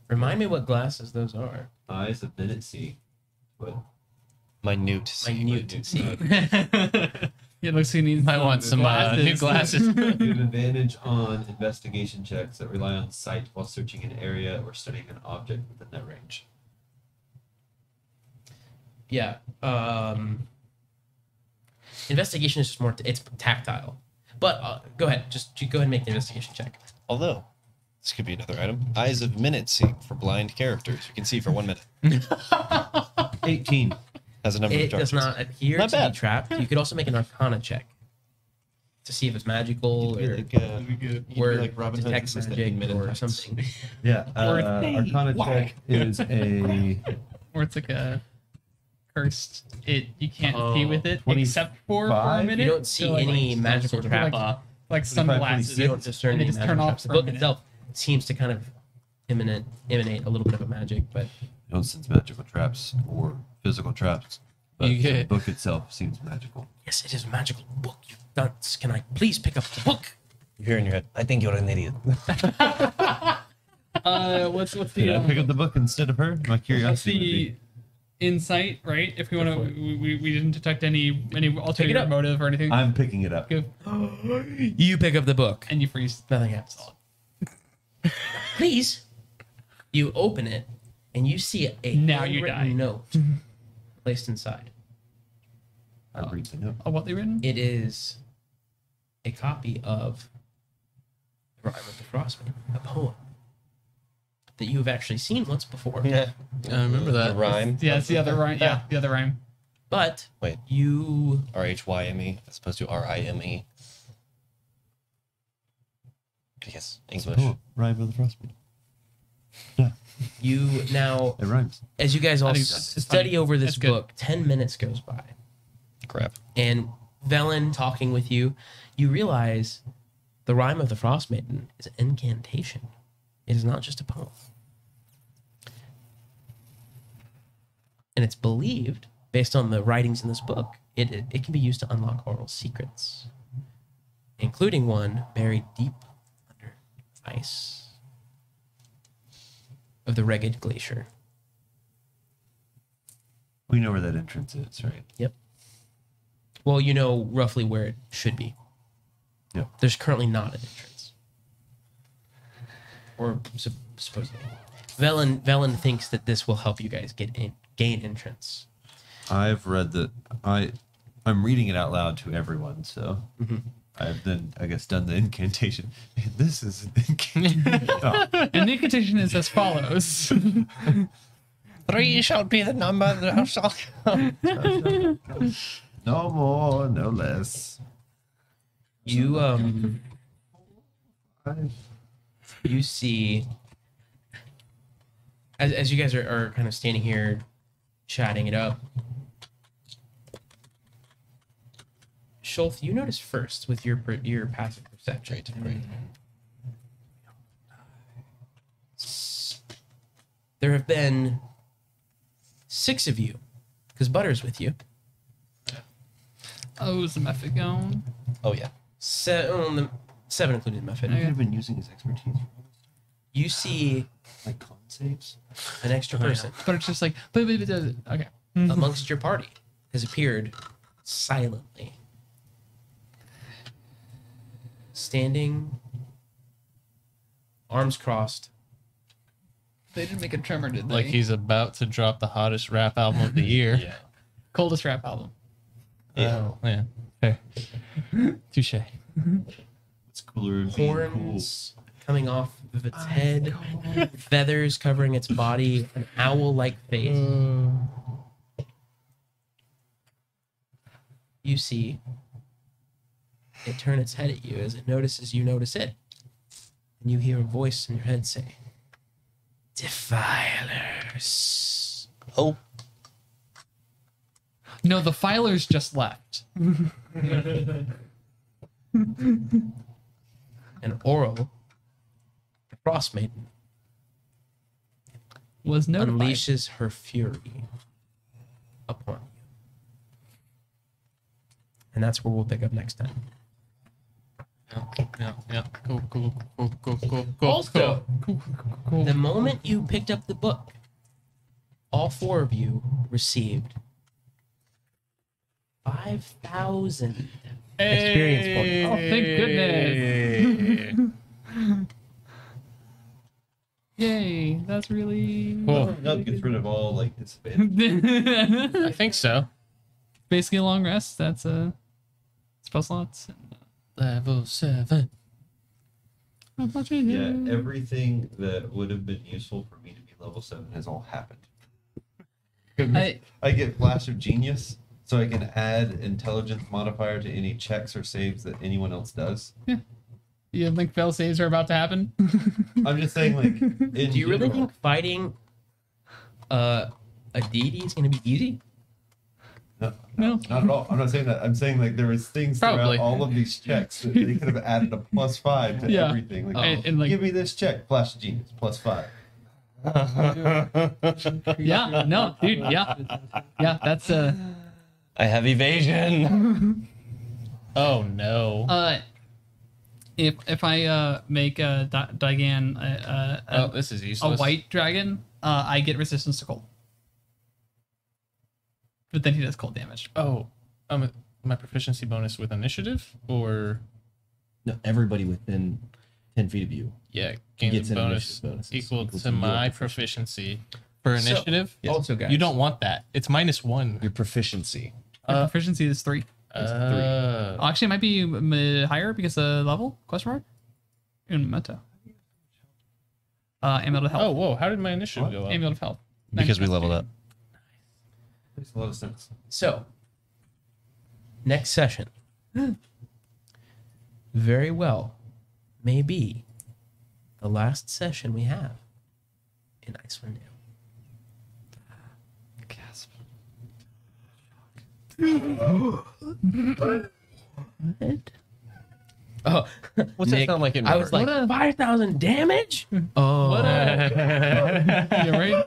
Remind me what glasses those are. Eyes of minute see. But Minute. Minute. See. It looks like he needs Might want some new glasses. you have advantage on investigation checks that rely on sight while searching an area or studying an object within that range. Yeah. Investigation is just more. It's tactile. But go ahead. Just go ahead and make the investigation check. Although, this could be another item. Eyes of minute seeing for blind characters. You can see for 1 minute. 18. Has a number of It does charges. not appear Not to bad. be trapped. You could also make an Arcana check. to see if it's magical or like Robin Hood detects versus the magic Midnight or Knights. something. Yeah, Or it's Arcana check is a Or it's like a cursed. You can't see with it 25? except for a minute. You don't see So, like, any magical traps. like sunglasses. You don't discern and they any just magical turn off traps. The for a book minute. itself seems to kind of emanate a little bit of a magic, but you don't sense magical traps or physical traps. But You the get- book itself seems magical. yes, it is a magical book. You dunce. Can I please pick up the book? You hear in your head, I think you're an idiot. What's Did the I pick up the book instead of her? My what's curiosity would the be. insight? Right? If we want to, we didn't detect any ulterior up. motive or anything. I'm picking it up. Go. You pick up the book. And you freeze. Nothing happens. Please. You open it, and you see a Now you handwritten die. note placed inside. I read the note. What they written? It is a copy of The Rime of the Frostman, a poem that you have actually seen once before. Yeah. I remember The that. rhyme. Yeah, it's the other rhyme. Yeah, the other rhyme. But Wait. you RHYME as opposed to RIME. Yes, English. Oh, Rime of the Frostman. you now, It rhymes. as you guys all I think it's study funny. over this That's good. book, 10 minutes goes by. Crap. And Velen talking with you, you realize the Rime of the Frost Maiden is an incantation. It is not just a poem. And it's believed, based on the writings in this book, it can be used to unlock oral secrets, including one buried deep under ice of the Ragged Glacier. We know where that entrance is, right? Yep. Well, you know roughly where it should be. Yep. There's currently not an entrance. Or supposedly. Velen thinks that this will help you guys gain entrance. I've read that. I'm reading it out loud to everyone, so I've then, I guess, done the incantation. Man, this is an incantation. Oh, And the incantation is as follows. 3 shall be the number that shall come. no more, no less. You you see as you guys are kind of standing here chatting it up. Schultz, you notice first with your passive perception. Right. There have been 6 of you, because Butter's with you. Oh, is the method going? Oh yeah. 7 including Muffin. He could have been using his expertise. You see Like con saves. an extra person But it's just like, okay. amongst your party has appeared silently, standing, arms crossed. They didn't make a tremor, did they? Like he's about to drop the hottest rap album of the year. Yeah. Coldest rap album. Oh, yeah. Fair. Touche. It's cooler than being cool. Horns coming off of its head, feathers covering its body, an owl-like face. You see it turn its head at you as it notices you notice it. And you hear a voice in your head say, "Defilers." Oh. No, the filers just left. And Oral, the Frost Maiden, Was notified. unleashes her fury upon you. And that's where we'll pick up next time. Yeah. Cool. Also, the moment you picked up the book, all 4 of you received 5,000 experience points. Oh, thank goodness. Yay, that's really Cool. That gets rid of all like its I think so. basically a long rest. That's spell slots. Level 7. Yeah, everything that would have been useful for me to be level 7 has all happened. I get Flash of Genius, so I can add intelligence modifier to any checks or saves that anyone else does. You think fail saves are about to happen? I'm just saying, like, Do you really think fighting a deity is going to be easy? No, No. not at all. I'm not saying that. I'm saying like there was things Probably. throughout all of these checks that they could have added a +5 to Yeah. everything. Like, And, like, give me this check, flash genius, +5. yeah, no, dude, yeah, that's I have evasion. Oh no. if I make a Digan Oh, this is a useless. white dragon, I get resistance to cold, but then he does cold damage. Oh, my proficiency bonus with initiative, or No, everybody within 10 feet of you. yeah, gains Gets a an bonus initiative bonus. equal Equal to to your my proficiency for initiative. Also, guys. You don't want that. It's -1. Your proficiency. My proficiency is 3. Uh, Oh, actually, it might be higher because of level? Question mark? In meta. Amulet of oh, health. whoa! How did my initiative go up? Amulet of health. Because we leveled up. Makes a lot of sense. So, next session. Very well. Maybe the last session we have in Icewind Dale. Gasp. What? Oh, What's that sound like in I was like, What a- 5,000 damage? Oh. Yeah, right?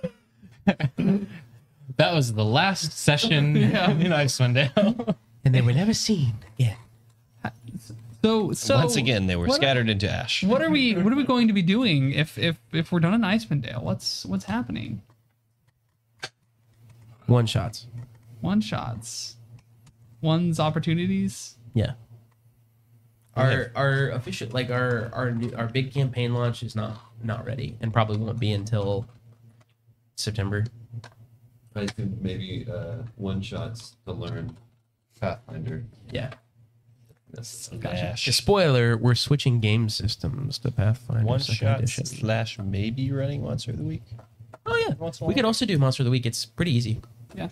That was the last session in Icewind Dale. And they were never seen again. So Once again, they were what- scattered into ash. What are we going to be doing if we're done in Icewind Dale? What's happening? One shots. One shots. One's opportunities. Yeah. Our official, like our big campaign launch is not ready and probably won't be until September. I think maybe one shots to learn Pathfinder. Yeah. Ash. Spoiler: we're switching game systems to Pathfinder One Second shot Edition. / maybe running Monster of the Week. Oh yeah, Once in a we while. could also do Monster of the Week. It's pretty easy. Yeah.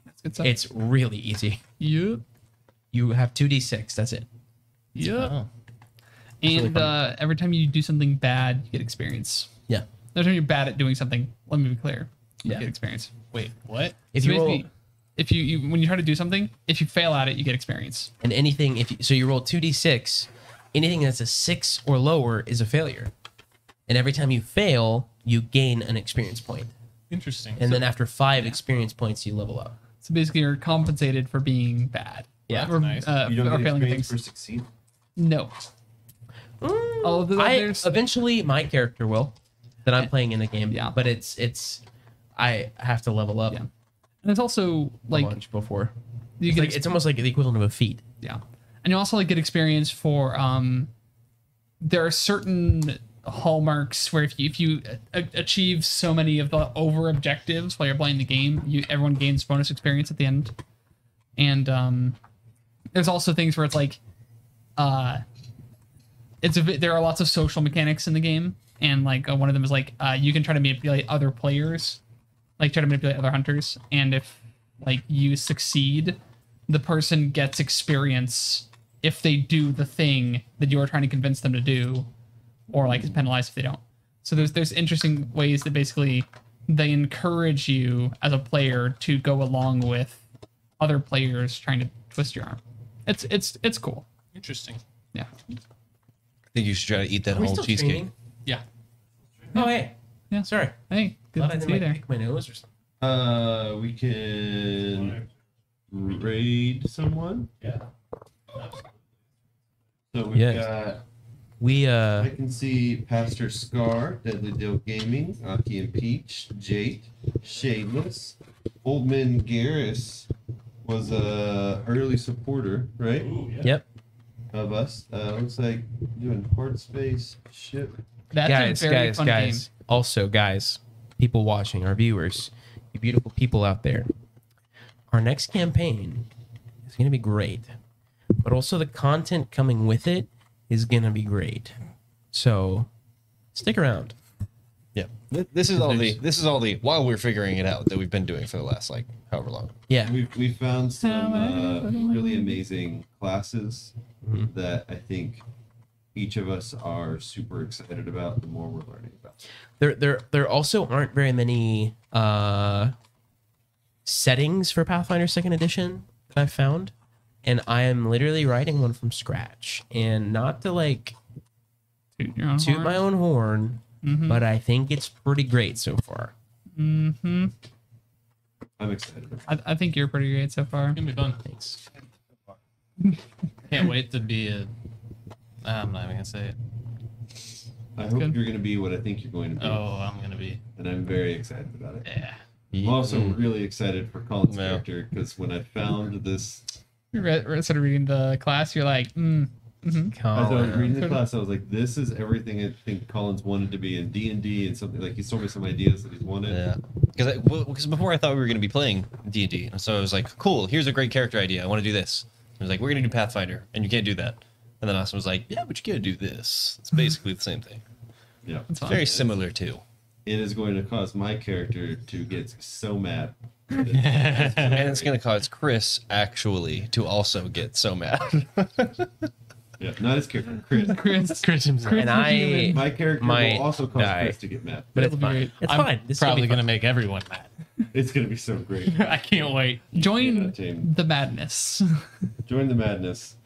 That's good stuff. It's really easy. Yep. You have 2d6. That's it. Yep. Oh. And every time you do something bad, you get experience. Yeah. Every time you're bad at doing something, let me be clear, you Yeah. get experience. Wait, what? If So you roll basically, if you when you try to do something, if you fail at it, you get experience. and anything, so you roll 2d6, anything that's a 6 or lower is a failure, and every time you fail, you gain an experience point, Interesting. and then after 5 experience points, you level up. So basically, you're compensated for being bad. Yeah. Or, Nice. You don't or get failing at experience things. for succeed. No. Oh, there's Eventually, my character will, that I'm playing in the game. Yeah. But it's I have to level up Yeah. And it's also a like bunch before. you It's get like it's almost like the equivalent of a feat. yeah, and you also like get experience for there are certain hallmarks where if you achieve so many of the over objectives while you're playing the game, everyone gains bonus experience at the end. And there's also things where it's like there are lots of social mechanics in the game, and like one of them is like you can try to manipulate other players, like try to manipulate other hunters, and if like you succeed, the person gets experience if they do the thing that you are trying to convince them to do, or like is penalized if they don't. So there's interesting ways that basically they encourage you as a player to go along with other players trying to twist your arm. It's cool. Interesting. Yeah. I think you should try to eat that Are we whole still cheesecake. streaming? Yeah. Oh hey, Yeah. sorry. Hey, good Thought I to didn't see you like there. pick my nose or something. We can raid someone. Yeah. So we've Yes. got. We I can see Pastor Scar, Deadly Dale Gaming, Aki and Peach, Jade, Shameless, Old Man Garrus was a early supporter, right? Yep. Of us. Looks like doing hard space ship. That's a very fun game. Also, guys, people watching, our viewers, you beautiful people out there. Our next campaign is going to be great, but also the content coming with it is going to be great. So, stick around. Yeah. This is all the while we're figuring it out that we've been doing for the last like however long. Yeah. We found some really amazing classes that I think each of us are super excited about the more we're learning about. There also aren't very many settings for Pathfinder Second Edition that I've found, and I am literally writing one from scratch. And not to like toot my own horn, but I think it's pretty great so far. Mm-hmm. I'm excited. I think you're pretty great so far. It's gonna be fun. Thanks. Can't wait to be a. I'm not even gonna say it. I hope you're going to be what I think you're going to be. Oh, I'm gonna be. And I'm very excited about it. Yeah. I'm also really excited for Colin's character because when I found this, You started reading the class. You're like, as I was reading the class, I was like, "This is everything I think Colin's wanted to be in D&D and something like." He told me some ideas that he's wanted. Yeah, because before I thought we were going to be playing D&D, so I was like, "Cool, here's a great character idea. I want to do this." I was like, "We're going to do Pathfinder, and you can't do that." And then Austin was like, "Yeah, but you can't do this." It's basically the same thing. Yeah, it's very similar too. It is going to cause my character to get so mad. And it's going to cause Chris actually to also get so mad. Yeah, not his character, Chris himself. And my character will also cause Chris to get mad. But it's fine. It's I'm fine. This is probably be going to fun. make everyone mad. It's going to be so great. I can't wait. join the madness. Join the madness.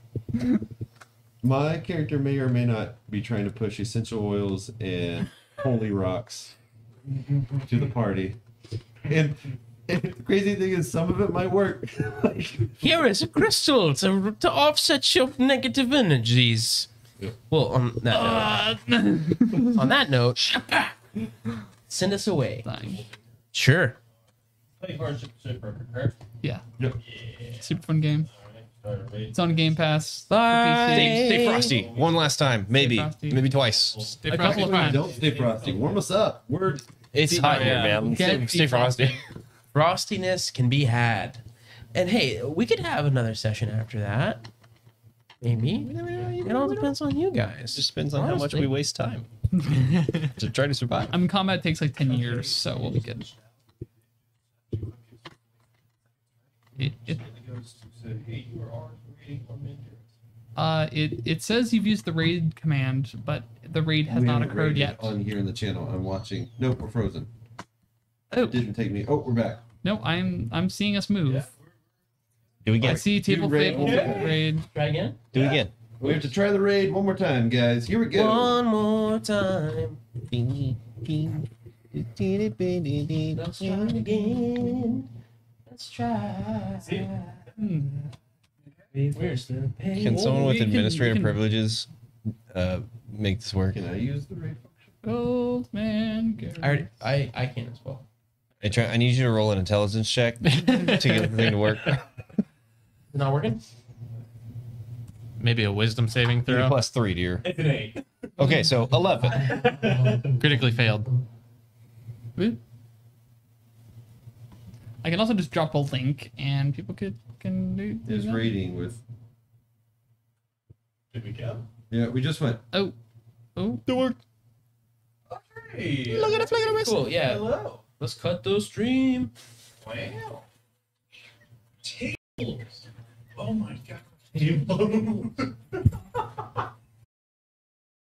My character may or may not be trying to push essential oils and holy rocks to the party. And the crazy thing is, some of it might work. Here is a crystal to offset your negative energies. Yeah. Well, on that note, send us away. Sure. Yeah. Yep. Super fun game. It's on Game Pass. Bye. Stay frosty. One last time. Maybe. Frosty. Maybe twice. Stay a couple of times. Don't stay frosty. Warm us up. We're It's hot here, man. Get Stay frosty. Frostiness can be had. And hey, we could have another session after that. Maybe. It all depends on you guys. Just depends on how much we waste time to try to survive. I mean, combat takes like 10 years, so we'll be good. It says you've used the raid command, but the raid has we not haven't occurred rated yet. on here in the channel. I'm watching. Nope, we're frozen. Oh It didn't take me. Oh, we're back. no, I'm seeing us move. Do it I again. see table raid. Fables raid. Try again? Do it again. We have to try the raid one more time, guys. Here we go. One more time. Let's try again. Let's try. Where's the pay? Can someone with we can- administrative we can- privileges make this work? Can I use the raid function? Old man. I can as well. I need you to roll an intelligence check to get the thing to work. Not working? Maybe a wisdom saving You're throw. +3, dear. It's an 8. Okay, so 11. Critically failed. Woo. I can also just drop a link and people can do Is that. raiding with. Did we go? Yeah, we just went. Oh. It worked. Hey. Look at it, flick it, Cool, yeah. Hello. Let's cut those stream. Wow. Tables. Oh my god. Tables.